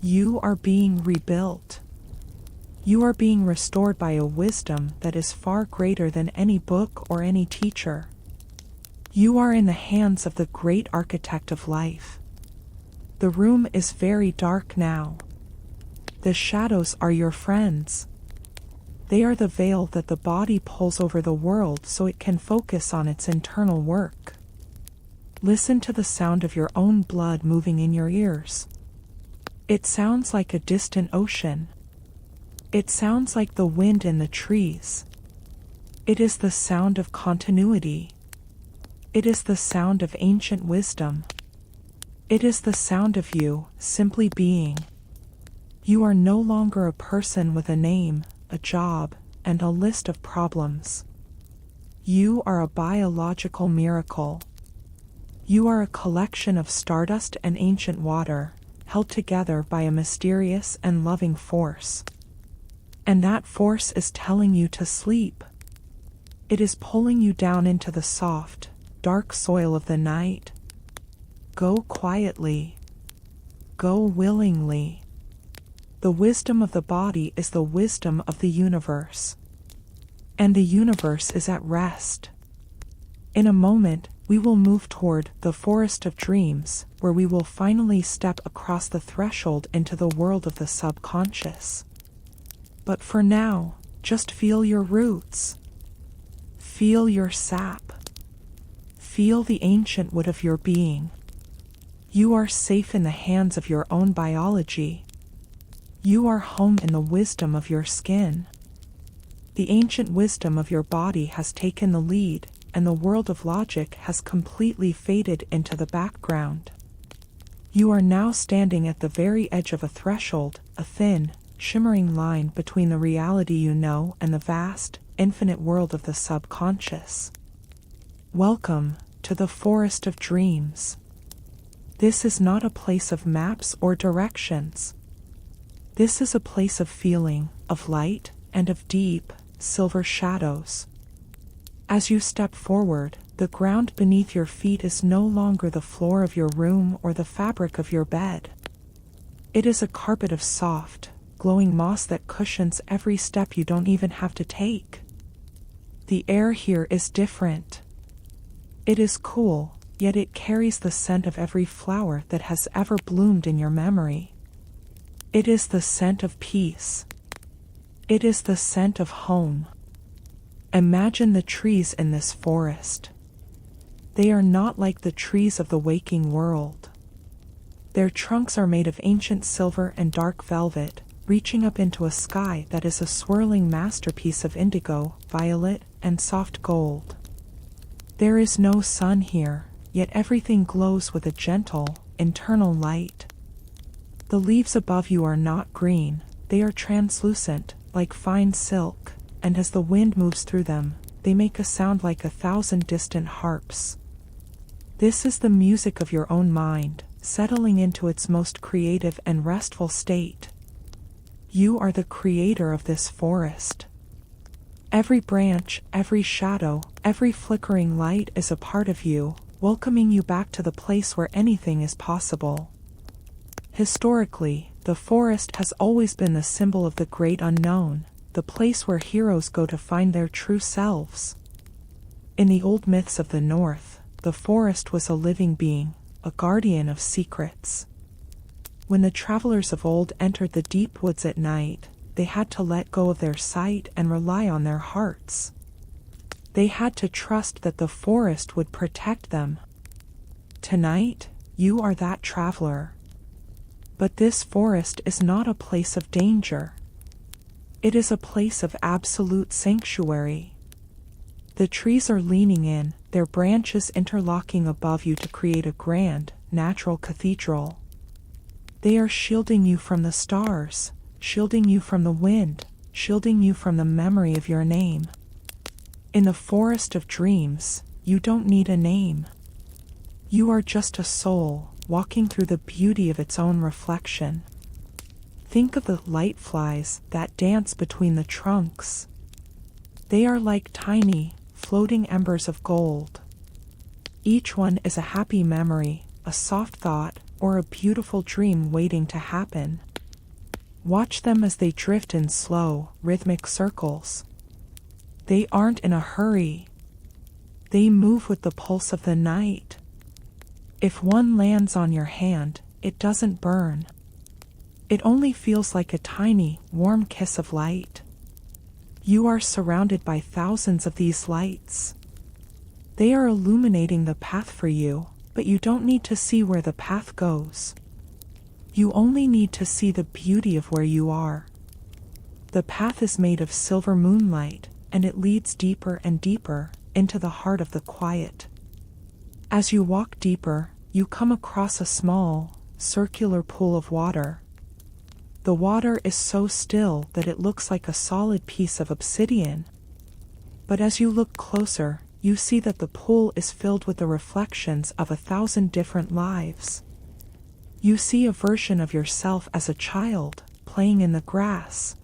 You are being rebuilt. You are being restored by a wisdom that is far greater than any book or any teacher. You are in the hands of the great architect of life. The room is very dark now. The shadows are your friends. They are the veil that the body pulls over the world so it can focus on its internal work. Listen to the sound of your own blood moving in your ears. It sounds like a distant ocean. It sounds like the wind in the trees. It is the sound of continuity. It is the sound of ancient wisdom. It is the sound of you simply being. You are no longer a person with a name, a job, and a list of problems. You are a biological miracle. You are a collection of stardust and ancient water, held together by a mysterious and loving force. And that force is telling you to sleep. It is pulling you down into the soft, dark soil of the night. Go quietly. Go willingly. The wisdom of the body is the wisdom of the universe. And the universe is at rest. In a moment, we will move toward the forest of dreams, where we will finally step across the threshold into the world of the subconscious. But for now, just feel your roots. Feel your sap. Feel the ancient wood of your being. You are safe in the hands of your own biology. You are home in the wisdom of your skin. The ancient wisdom of your body has taken the lead, and the world of logic has completely faded into the background. You are now standing at the very edge of a threshold, a thin, shimmering line between the reality you know and the vast, infinite world of the subconscious. Welcome to the forest of dreams. This is not a place of maps or directions. This is a place of feeling, of light, and of deep, silver shadows. As you step forward, the ground beneath your feet is no longer the floor of your room or the fabric of your bed. It is a carpet of soft, glowing moss that cushions every step you don't even have to take. The air here is different. It is cool, yet it carries the scent of every flower that has ever bloomed in your memory. It is the scent of peace. It is the scent of home. Imagine the trees in this forest. They are not like the trees of the waking world. Their trunks are made of ancient silver and dark velvet, reaching up into a sky that is a swirling masterpiece of indigo, violet, and soft gold. There is no sun here, yet everything glows with a gentle, internal light. The leaves above you are not green, they are translucent, like fine silk, and as the wind moves through them, they make a sound like 1,000 distant harps. This is the music of your own mind, settling into its most creative and restful state. You are the creator of this forest. Every branch, every shadow, every flickering light is a part of you, welcoming you back to the place where anything is possible. Historically, the forest has always been the symbol of the great unknown, the place where heroes go to find their true selves. In the old myths of the North, the forest was a living being, a guardian of secrets. When the travelers of old entered the deep woods at night, they had to let go of their sight and rely on their hearts. They had to trust that the forest would protect them. Tonight, you are that traveler. But this forest is not a place of danger. It is a place of absolute sanctuary. The trees are leaning in, their branches interlocking above you to create a grand, natural cathedral. They are shielding you from the stars, shielding you from the wind, shielding you from the memory of your name. In the forest of dreams, you don't need a name. You are just a soul, walking through the beauty of its own reflection. Think of the light flies that dance between the trunks. They are like tiny, floating embers of gold. Each one is a happy memory, a soft thought, or a beautiful dream waiting to happen. Watch them as they drift in slow, rhythmic circles. They aren't in a hurry. They move with the pulse of the night. If one lands on your hand, it doesn't burn. It only feels like a tiny, warm kiss of light. You are surrounded by thousands of these lights. They are illuminating the path for you, but you don't need to see where the path goes. You only need to see the beauty of where you are. The path is made of silver moonlight, and it leads deeper and deeper into the heart of the quiet. As you walk deeper, you come across a small, circular pool of water. The water is so still that it looks like a solid piece of obsidian. But as you look closer, you see that the pool is filled with the reflections of 1,000 different lives. You see a version of yourself as a child, playing in the grass.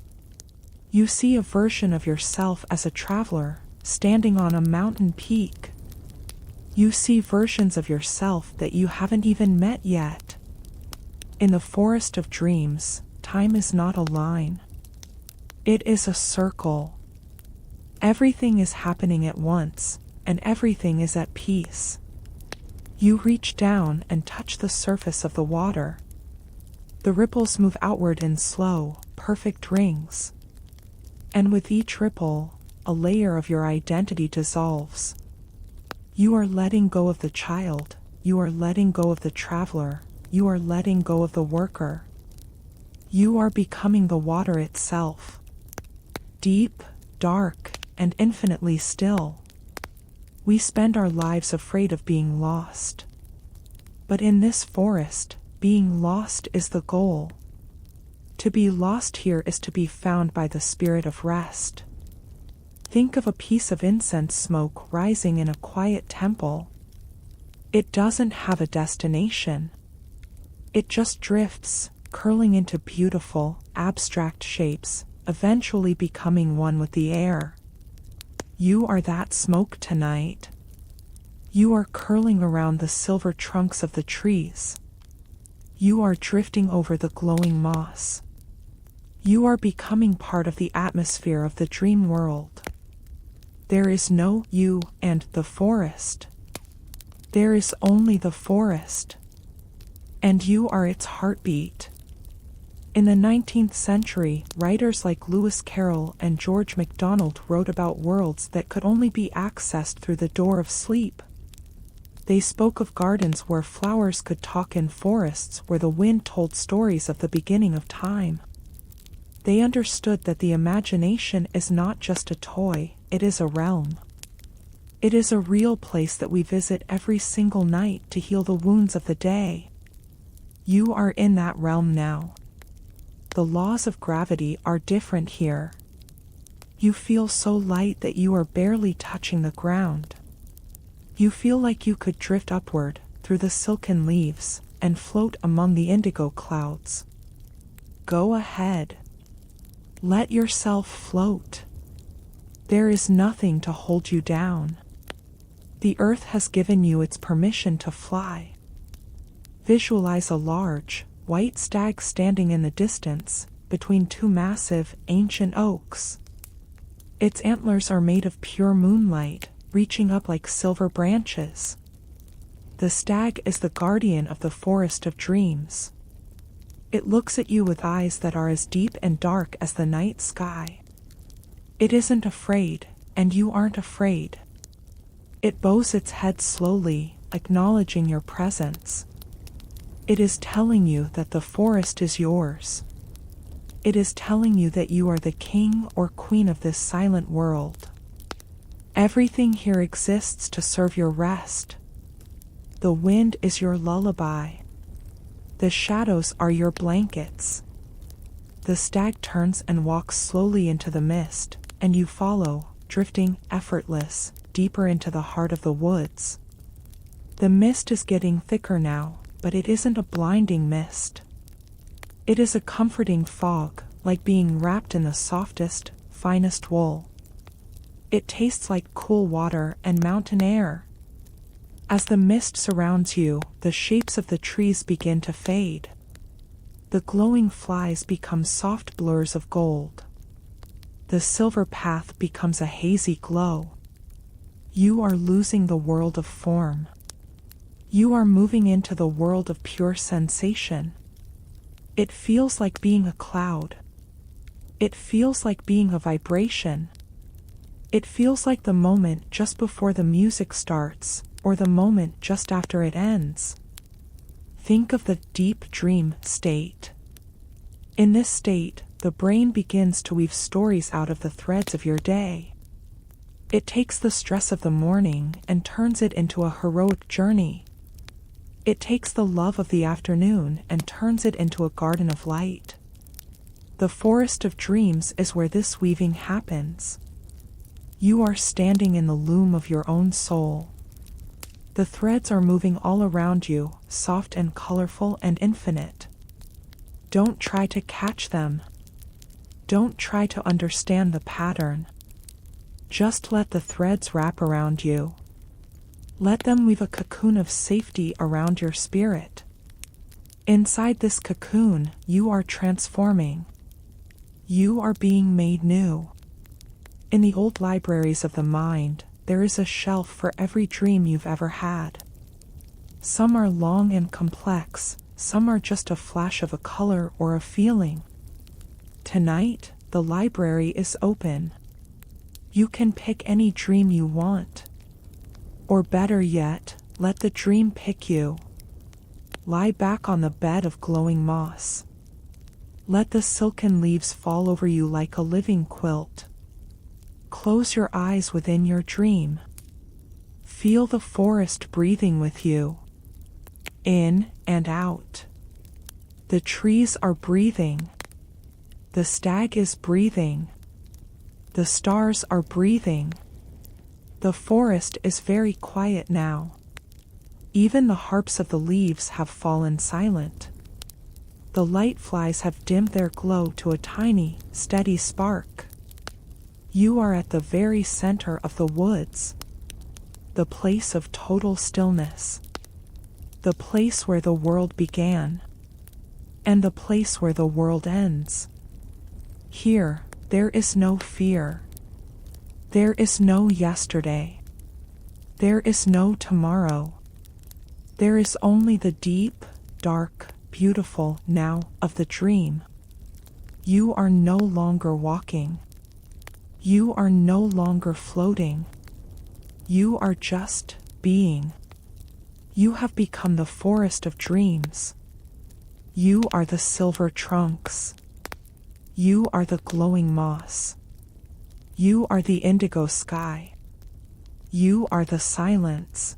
You see a version of yourself as a traveler, standing on a mountain peak. You see versions of yourself that you haven't even met yet. In the forest of dreams, time is not a line. It is a circle. Everything is happening at once, and everything is at peace. You reach down and touch the surface of the water. The ripples move outward in slow, perfect rings. And with each ripple, a layer of your identity dissolves. You are letting go of the child, you are letting go of the traveler, you are letting go of the worker. You are becoming the water itself. Deep, dark, and infinitely still. We spend our lives afraid of being lost. But in this forest, being lost is the goal. To be lost here is to be found by the spirit of rest. Think of a piece of incense smoke rising in a quiet temple. It doesn't have a destination. It just drifts, curling into beautiful, abstract shapes, eventually becoming one with the air. You are that smoke tonight. You are curling around the silver trunks of the trees. You are drifting over the glowing moss. You are becoming part of the atmosphere of the dream world. There is no you and the forest. There is only the forest. And you are its heartbeat. In the 19th century, writers like Lewis Carroll and George MacDonald wrote about worlds that could only be accessed through the door of sleep. They spoke of gardens where flowers could talk and forests where the wind told stories of the beginning of time. They understood that the imagination is not just a toy, it is a realm. It is a real place that we visit every single night to heal the wounds of the day. You are in that realm now. The laws of gravity are different here. You feel so light that you are barely touching the ground. You feel like you could drift upward through the silken leaves and float among the indigo clouds. Go ahead. Let yourself float. There is nothing to hold you down. The earth has given you its permission to fly. Visualize a large, white stag standing in the distance, between two massive, ancient oaks. Its antlers are made of pure moonlight, reaching up like silver branches. The stag is the guardian of the forest of dreams. It looks at you with eyes that are as deep and dark as the night sky. It isn't afraid, and you aren't afraid. It bows its head slowly, acknowledging your presence. It is telling you that the forest is yours. It is telling you that you are the king or queen of this silent world. Everything here exists to serve your rest. The wind is your lullaby. The shadows are your blankets. The stag turns and walks slowly into the mist, and you follow, drifting, effortless, deeper into the heart of the woods. The mist is getting thicker now, but it isn't a blinding mist. It is a comforting fog, like being wrapped in the softest, finest wool. It tastes like cool water and mountain air. As the mist surrounds you, the shapes of the trees begin to fade. The glowing flies become soft blurs of gold. The silver path becomes a hazy glow. You are losing the world of form. You are moving into the world of pure sensation. It feels like being a cloud. It feels like being a vibration. It feels like the moment just before the music starts, or the moment just after it ends. Think of the deep dream state. In this state, the brain begins to weave stories out of the threads of your day. It takes the stress of the morning and turns it into a heroic journey. It takes the love of the afternoon and turns it into a garden of light. The forest of dreams is where this weaving happens. You are standing in the loom of your own soul. The threads are moving all around you, soft and colorful and infinite. Don't try to catch them. Don't try to understand the pattern. Just let the threads wrap around you. Let them weave a cocoon of safety around your spirit. Inside this cocoon, you are transforming. You are being made new. In the old libraries of the mind, there is a shelf for every dream you've ever had. Some are long and complex, some are just a flash of a color or a feeling. Tonight, the library is open. You can pick any dream you want. Or better yet, let the dream pick you. Lie back on the bed of glowing moss. Let the silken leaves fall over you like a living quilt. Close your eyes within your dream. Feel the forest breathing with you. In and out. The trees are breathing. The stag is breathing. The stars are breathing. The forest is very quiet now. Even the harps of the leaves have fallen silent. The light flies have dimmed their glow to a tiny, steady spark. You are at the very center of the woods. The place of total stillness. The place where the world began. And the place where the world ends. Here, there is no fear. There is no yesterday. There is no tomorrow. There is only the deep, dark, beautiful now of the dream. You are no longer walking. You are no longer floating. You are just being. You have become the forest of dreams. You are the silver trunks. You are the glowing moss. You are the indigo sky. You are the silence.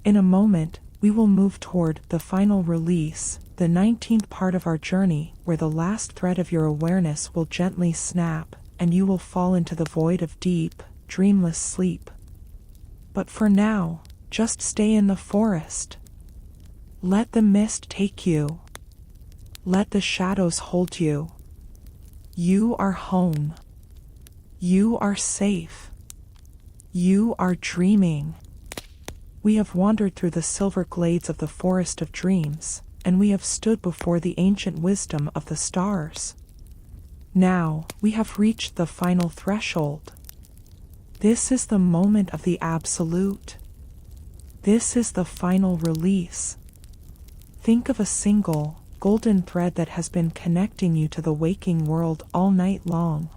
In a moment, we will move toward the final release, the 19th part of our journey, where the last thread of your awareness will gently snap, and you will fall into the void of deep, dreamless sleep. But for now, just stay in the forest. Let the mist take you. Let the shadows hold you. You are home. You are safe. You are dreaming. We have wandered through the silver glades of the forest of dreams, and we have stood before the ancient wisdom of the stars. Now, we have reached the final threshold. This is the moment of the absolute. This is the final release. Think of a single, golden thread that has been connecting you to the waking world all night long.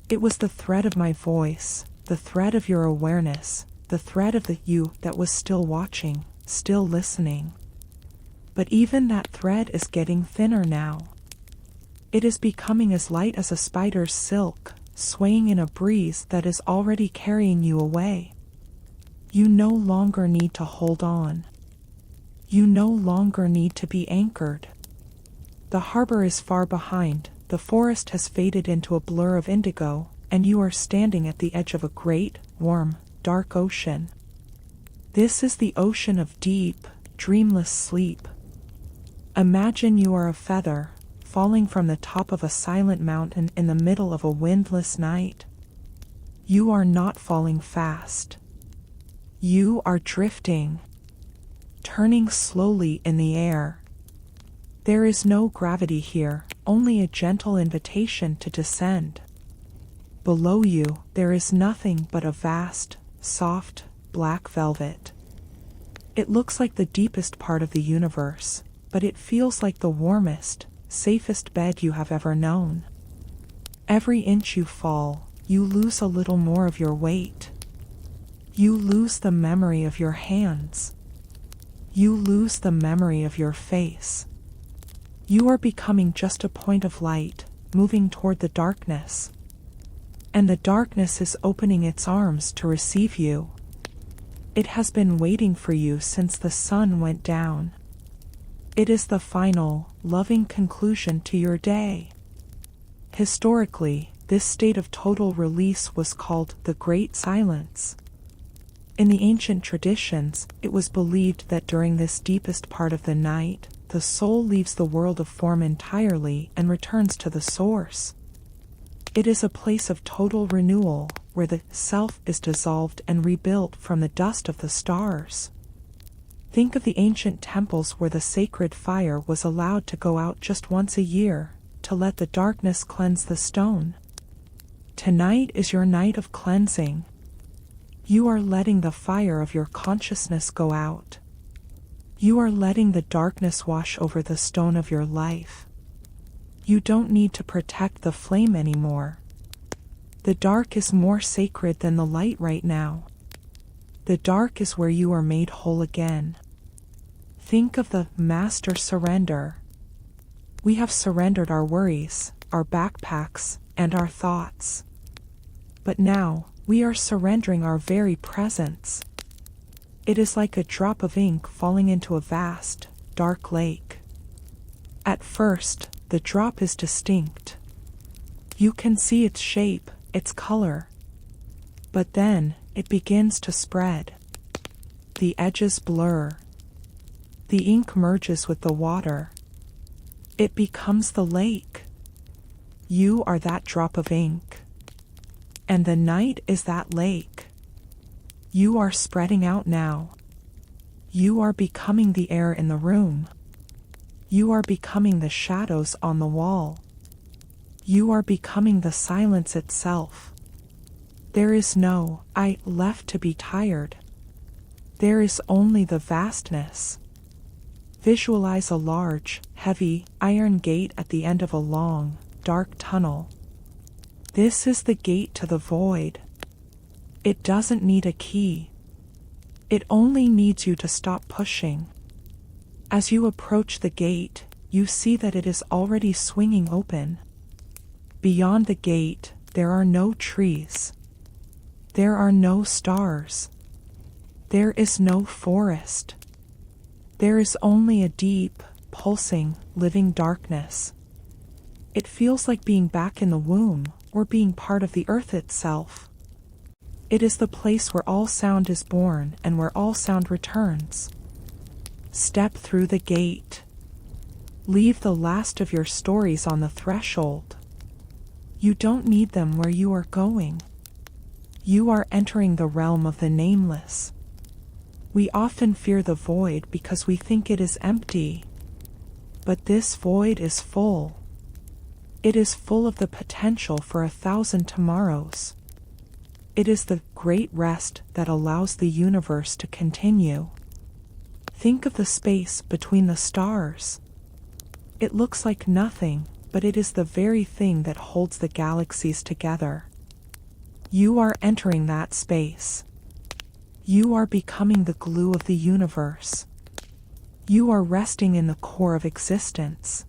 It was the thread of my voice, the thread of your awareness, the thread of the you that was still watching, still listening. But even that thread is getting thinner now. It is becoming as light as a spider's silk, swaying in a breeze that is already carrying you away. You no longer need to hold on. You no longer need to be anchored. The harbor is far behind, the forest has faded into a blur of indigo, and you are standing at the edge of a great, warm, dark ocean. This is the ocean of deep, dreamless sleep. Imagine you are a feather, falling from the top of a silent mountain in the middle of a windless night. You are not falling fast. You are drifting, turning slowly in the air. There is no gravity here, only a gentle invitation to descend. Below you, there is nothing but a vast, soft, black velvet. It looks like the deepest part of the universe, but it feels like the warmest, safest bed you have ever known. Every inch you fall, you lose a little more of your weight. You lose the memory of your hands. You lose the memory of your face. You are becoming just a point of light, moving toward the darkness. And the darkness is opening its arms to receive you. It has been waiting for you since the sun went down. It is the final, loving conclusion to your day. Historically, this state of total release was called the Great Silence. In the ancient traditions, it was believed that during this deepest part of the night, the soul leaves the world of form entirely and returns to the source. It is a place of total renewal, where the self is dissolved and rebuilt from the dust of the stars. Think of the ancient temples where the sacred fire was allowed to go out just once a year, to let the darkness cleanse the stone. Tonight is your night of cleansing. You are letting the fire of your consciousness go out. You are letting the darkness wash over the stone of your life. You don't need to protect the flame anymore. The dark is more sacred than the light right now. The dark is where you are made whole again. Think of the master surrender. We have surrendered our worries, our backpacks, and our thoughts. But now, we are surrendering our very presence. It is like a drop of ink falling into a vast, dark lake. At first, the drop is distinct. You can see its shape, its color. But then, it begins to spread. The edges blur. The ink merges with the water. It becomes the lake. You are that drop of ink. And the night is that lake. You are spreading out now. You are becoming the air in the room. You are becoming the shadows on the wall. You are becoming the silence itself. There is no I left to be tired. There is only the vastness. Visualize a large, heavy, iron gate at the end of a long, dark tunnel. This is the gate to the void. It doesn't need a key. It only needs you to stop pushing. As you approach the gate, you see that it is already swinging open. Beyond the gate, there are no trees. There are no stars. There is no forest. There is only a deep, pulsing, living darkness. It feels like being back in the womb, or being part of the earth itself. It is the place where all sound is born and where all sound returns. Step through the gate. Leave the last of your stories on the threshold. You don't need them where you are going. You are entering the realm of the nameless. We often fear the void because we think it is empty. But this void is full. It is full of the potential for 1,000 tomorrows. It is the great rest that allows the universe to continue. Think of the space between the stars. It looks like nothing, but it is the very thing that holds the galaxies together. You are entering that space. You are becoming the glue of the universe. You are resting in the core of existence.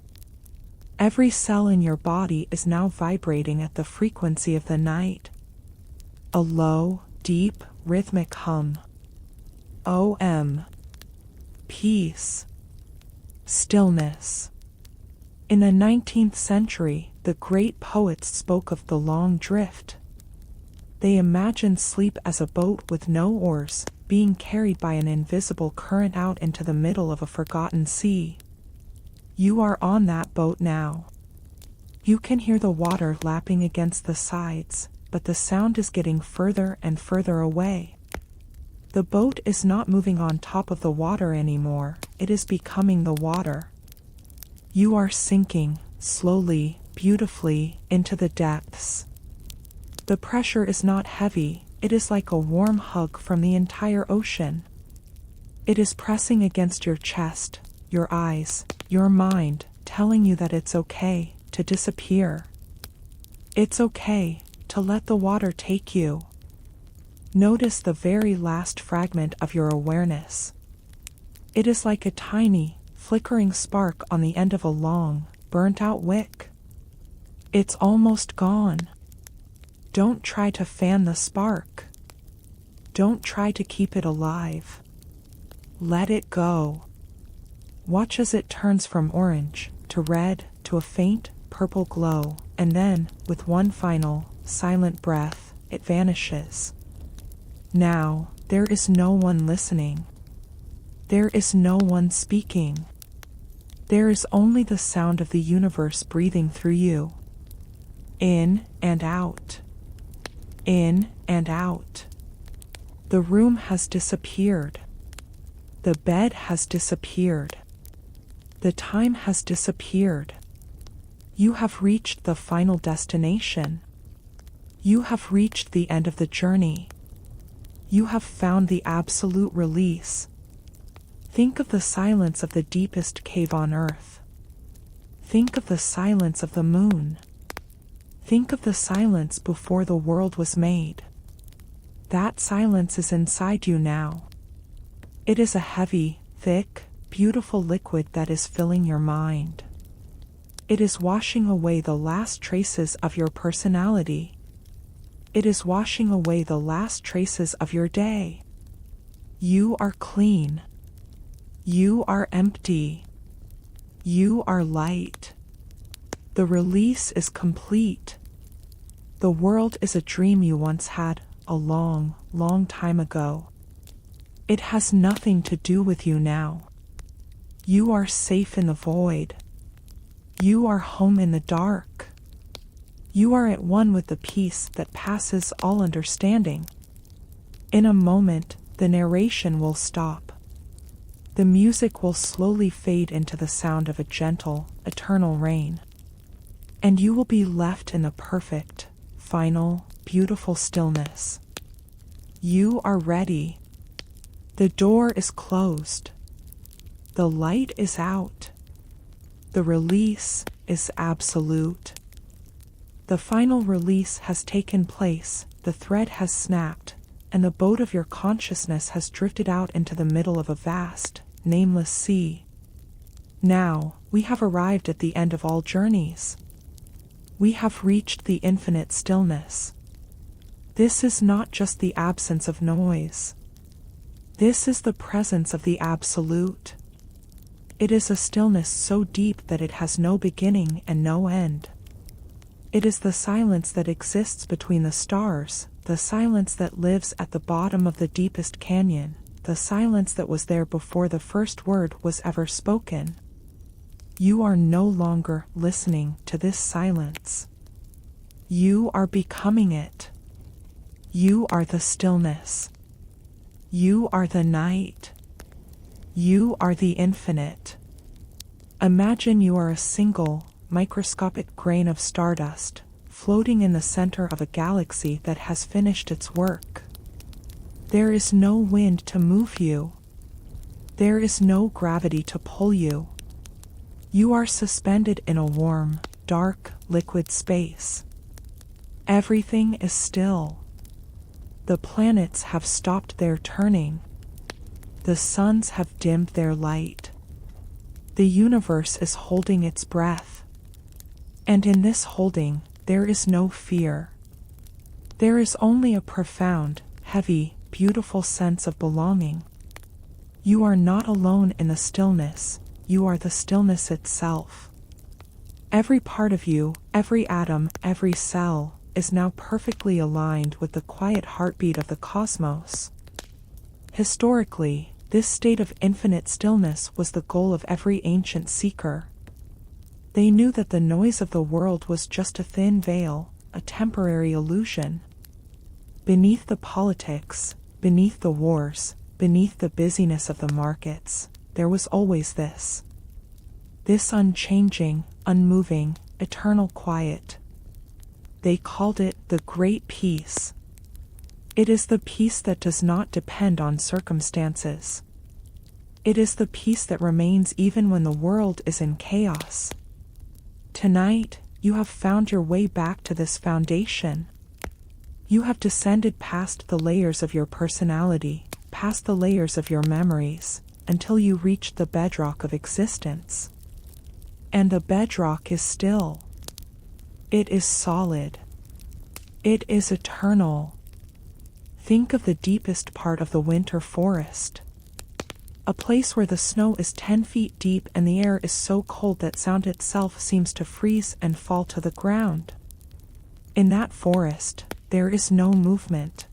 Every cell in your body is now vibrating at the frequency of the night. A low, deep, rhythmic hum. OM. Peace. Stillness. In the 19th century, the great poets spoke of the long drift. They imagined sleep as a boat with no oars, being carried by an invisible current out into the middle of a forgotten sea. You are on that boat now. You can hear the water lapping against the sides, but the sound is getting further and further away. The boat is not moving on top of the water anymore, it is becoming the water. You are sinking, slowly, beautifully, into the depths. The pressure is not heavy, it is like a warm hug from the entire ocean. It is pressing against your chest, your eyes, your mind, telling you that it's okay to disappear. It's okay to let the water take you. Notice the very last fragment of your awareness. It is like a tiny, flickering spark on the end of a long, burnt-out wick. It's almost gone. Don't try to fan the spark. Don't try to keep it alive. Let it go. Watch as it turns from orange to red to a faint, purple glow, and then, with one final, silent breath, it vanishes. Now, there is no one listening. There is no one speaking. There is only the sound of the universe breathing through you. In and out. In and out. The room has disappeared. The bed has disappeared. The time has disappeared. You have reached the final destination. You have reached the end of the journey. You have found the absolute release. Think of the silence of the deepest cave on earth. Think of the silence of the moon. Think of the silence before the world was made. That silence is inside you now. It is a heavy, thick, beautiful liquid that is filling your mind. It is washing away the last traces of your personality. It is washing away the last traces of your day. You are clean. You are empty. You are light. The release is complete. The world is a dream you once had a long, long time ago. It has nothing to do with you now. You are safe in the void. You are home in the dark. You are at one with the peace that passes all understanding. In a moment, the narration will stop. The music will slowly fade into the sound of a gentle, eternal rain. And you will be left in the perfect, final, beautiful stillness. You are ready. The door is closed. The light is out. The release is absolute. The final release has taken place, the thread has snapped, and the boat of your consciousness has drifted out into the middle of a vast, nameless sea. Now, we have arrived at the end of all journeys. We have reached the infinite stillness. This is not just the absence of noise. This is the presence of the absolute. It is a stillness so deep that it has no beginning and no end. It is the silence that exists between the stars, the silence that lives at the bottom of the deepest canyon, the silence that was there before the first word was ever spoken. You are no longer listening to this silence. You are becoming it. You are the stillness. You are the night. You are the infinite. Imagine you are a single, microscopic grain of stardust, floating in the center of a galaxy that has finished its work. There is no wind to move you. There is no gravity to pull you. You are suspended in a warm, dark, liquid space. Everything is still. The planets have stopped their turning. The suns have dimmed their light. The universe is holding its breath. And in this holding, there is no fear. There is only a profound, heavy, beautiful sense of belonging. You are not alone in the stillness, you are the stillness itself. Every part of you, every atom, every cell, is now perfectly aligned with the quiet heartbeat of the cosmos. Historically, this state of infinite stillness was the goal of every ancient seeker. They knew that the noise of the world was just a thin veil, a temporary illusion. Beneath the politics, beneath the wars, beneath the busyness of the markets, there was always this. This unchanging, unmoving, eternal quiet. They called it the Great Peace. It is the peace that does not depend on circumstances. It is the peace that remains even when the world is in chaos. Tonight, you have found your way back to this foundation. You have descended past the layers of your personality, past the layers of your memories, until you reach the bedrock of existence. And the bedrock is still. It is solid. It is eternal. Think of the deepest part of the winter forest. A place where the snow is 10 feet deep and the air is so cold that sound itself seems to freeze and fall to the ground. In that forest, there is no movement.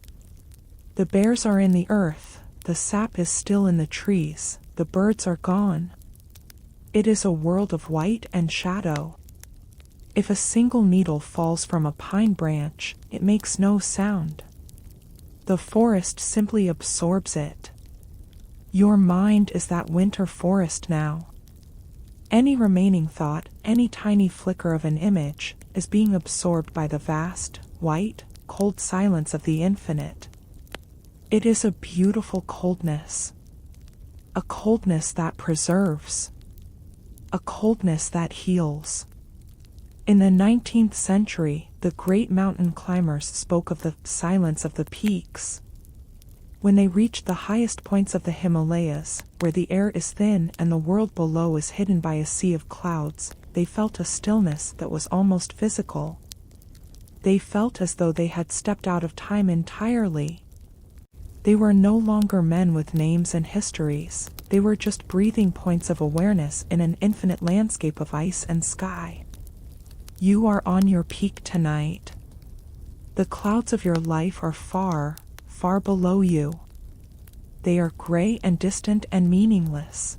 The bears are in the earth, the sap is still in the trees, the birds are gone. It is a world of white and shadow. If a single needle falls from a pine branch, it makes no sound. The forest simply absorbs it. Your mind is that winter forest now. Any remaining thought, any tiny flicker of an image, is being absorbed by the vast, white, cold silence of the infinite. It is a beautiful coldness. A coldness that preserves. A coldness that heals. In the 19th century, the great mountain climbers spoke of the silence of the peaks. When they reached the highest points of the Himalayas, where the air is thin and the world below is hidden by a sea of clouds, they felt a stillness that was almost physical. They felt as though they had stepped out of time entirely. They were no longer men with names and histories, they were just breathing points of awareness in an infinite landscape of ice and sky. You are on your peak tonight. The clouds of your life are far, far below you. They are gray and distant and meaningless.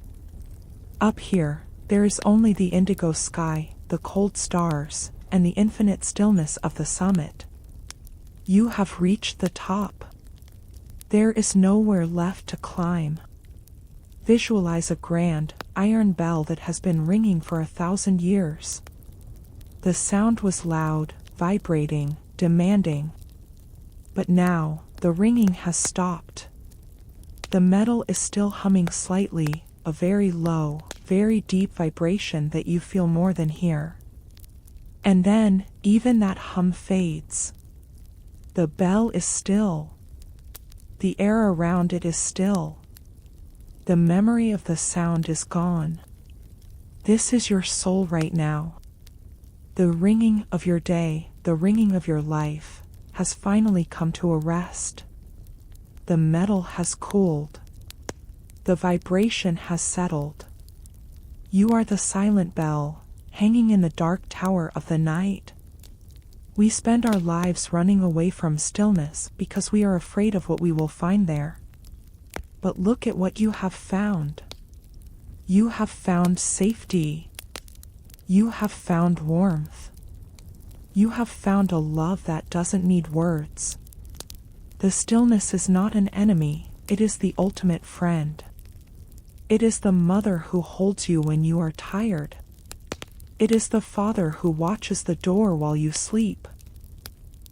Up here, there is only the indigo sky, the cold stars, and the infinite stillness of the summit. You have reached the top. There is nowhere left to climb. Visualize a grand, iron bell that has been ringing for 1,000 years. The sound was loud, vibrating, demanding. But now, the ringing has stopped. The metal is still humming slightly, a very low, very deep vibration that you feel more than hear. And then, even that hum fades. The bell is still. The air around it is still. The memory of the sound is gone. This is your soul right now. The ringing of your day, the ringing of your life, has finally come to a rest. The metal has cooled. The vibration has settled. You are the silent bell, hanging in the dark tower of the night. We spend our lives running away from stillness because we are afraid of what we will find there. But look at what you have found. You have found safety. You have found warmth. You have found a love that doesn't need words. The stillness is not an enemy, it is the ultimate friend. It is the mother who holds you when you are tired. It is the father who watches the door while you sleep.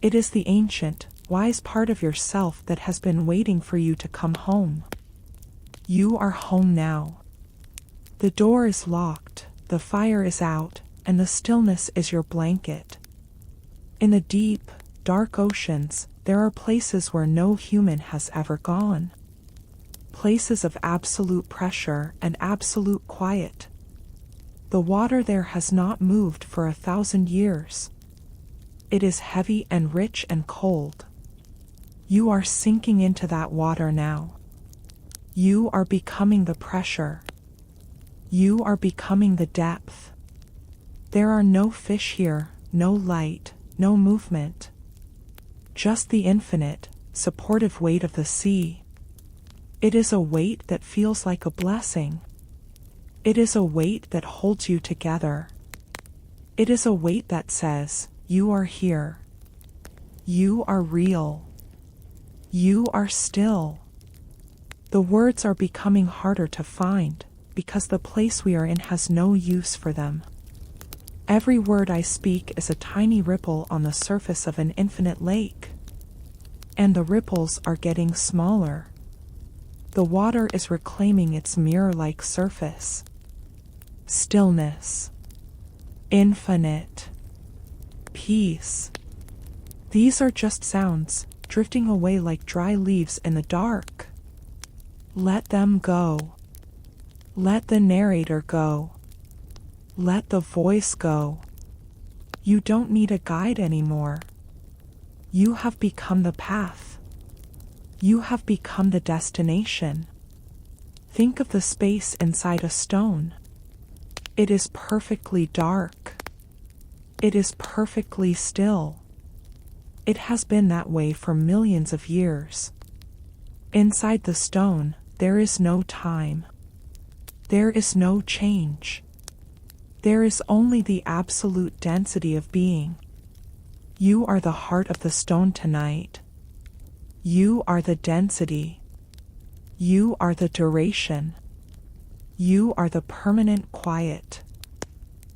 It is the ancient, wise part of yourself that has been waiting for you to come home. You are home now. The door is locked, the fire is out, and the stillness is your blanket. In the deep, dark oceans, there are places where no human has ever gone. Places of absolute pressure and absolute quiet. The water there has not moved for 1,000 years. It is heavy and rich and cold. You are sinking into that water now. You are becoming the pressure. You are becoming the depth. There are no fish here, no light, no movement. Just the infinite, supportive weight of the sea. It is a weight that feels like a blessing. It is a weight that holds you together. It is a weight that says, you are here. You are real. You are still. The words are becoming harder to find. because the place we are in has no use for them. Every word I speak is a tiny ripple on the surface of an infinite lake. And the ripples are getting smaller. The water is reclaiming its mirror-like surface. Stillness. Infinite. Peace. These are just sounds, drifting away like dry leaves in the dark. Let them go. Let the narrator go. Let the voice go. You don't need a guide anymore. You have become the path. You have become the destination. Think of the space inside a stone. It is perfectly dark. It is perfectly still. It has been that way for millions of years. Inside the stone, there is no time. There is no change. There is only the absolute density of being. You are the heart of the stone tonight. You are the density. You are the duration. You are the permanent quiet.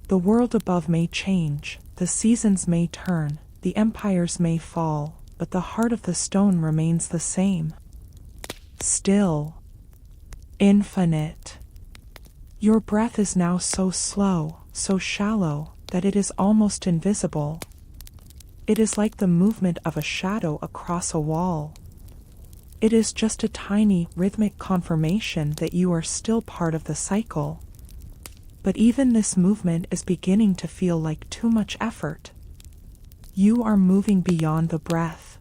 The world above may change, the seasons may turn, the empires may fall, but the heart of the stone remains the same. Still. Infinite. Your breath is now so slow, so shallow, that it is almost invisible. It is like the movement of a shadow across a wall. It is just a tiny, rhythmic confirmation that you are still part of the cycle. But even this movement is beginning to feel like too much effort. You are moving beyond the breath.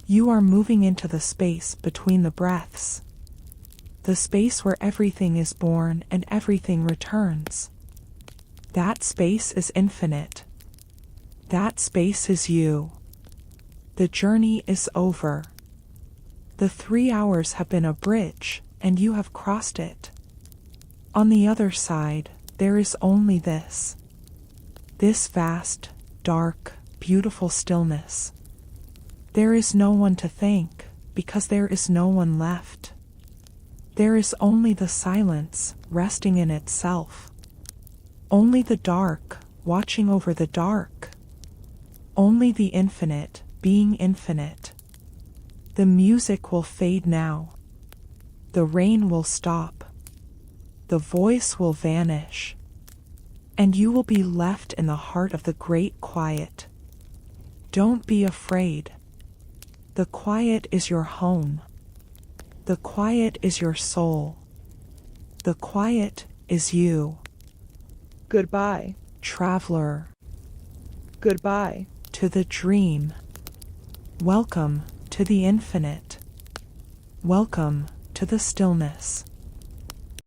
You are moving into the space between the breaths. The space where everything is born and everything returns. That space is infinite. That space is you. The journey is over. The 3 hours have been a bridge, and you have crossed it. On the other side, there is only this. This vast, dark, beautiful stillness. There is no one to thank, because there is no one left. There is only the silence, resting in itself. Only the dark, watching over the dark. Only the infinite, being infinite. The music will fade now. The rain will stop. The voice will vanish. And you will be left in the heart of the great quiet. Don't be afraid. The quiet is your home. The quiet is your soul. The quiet is you. Goodbye, traveler. Goodbye to the dream. Welcome to the infinite. Welcome to the stillness.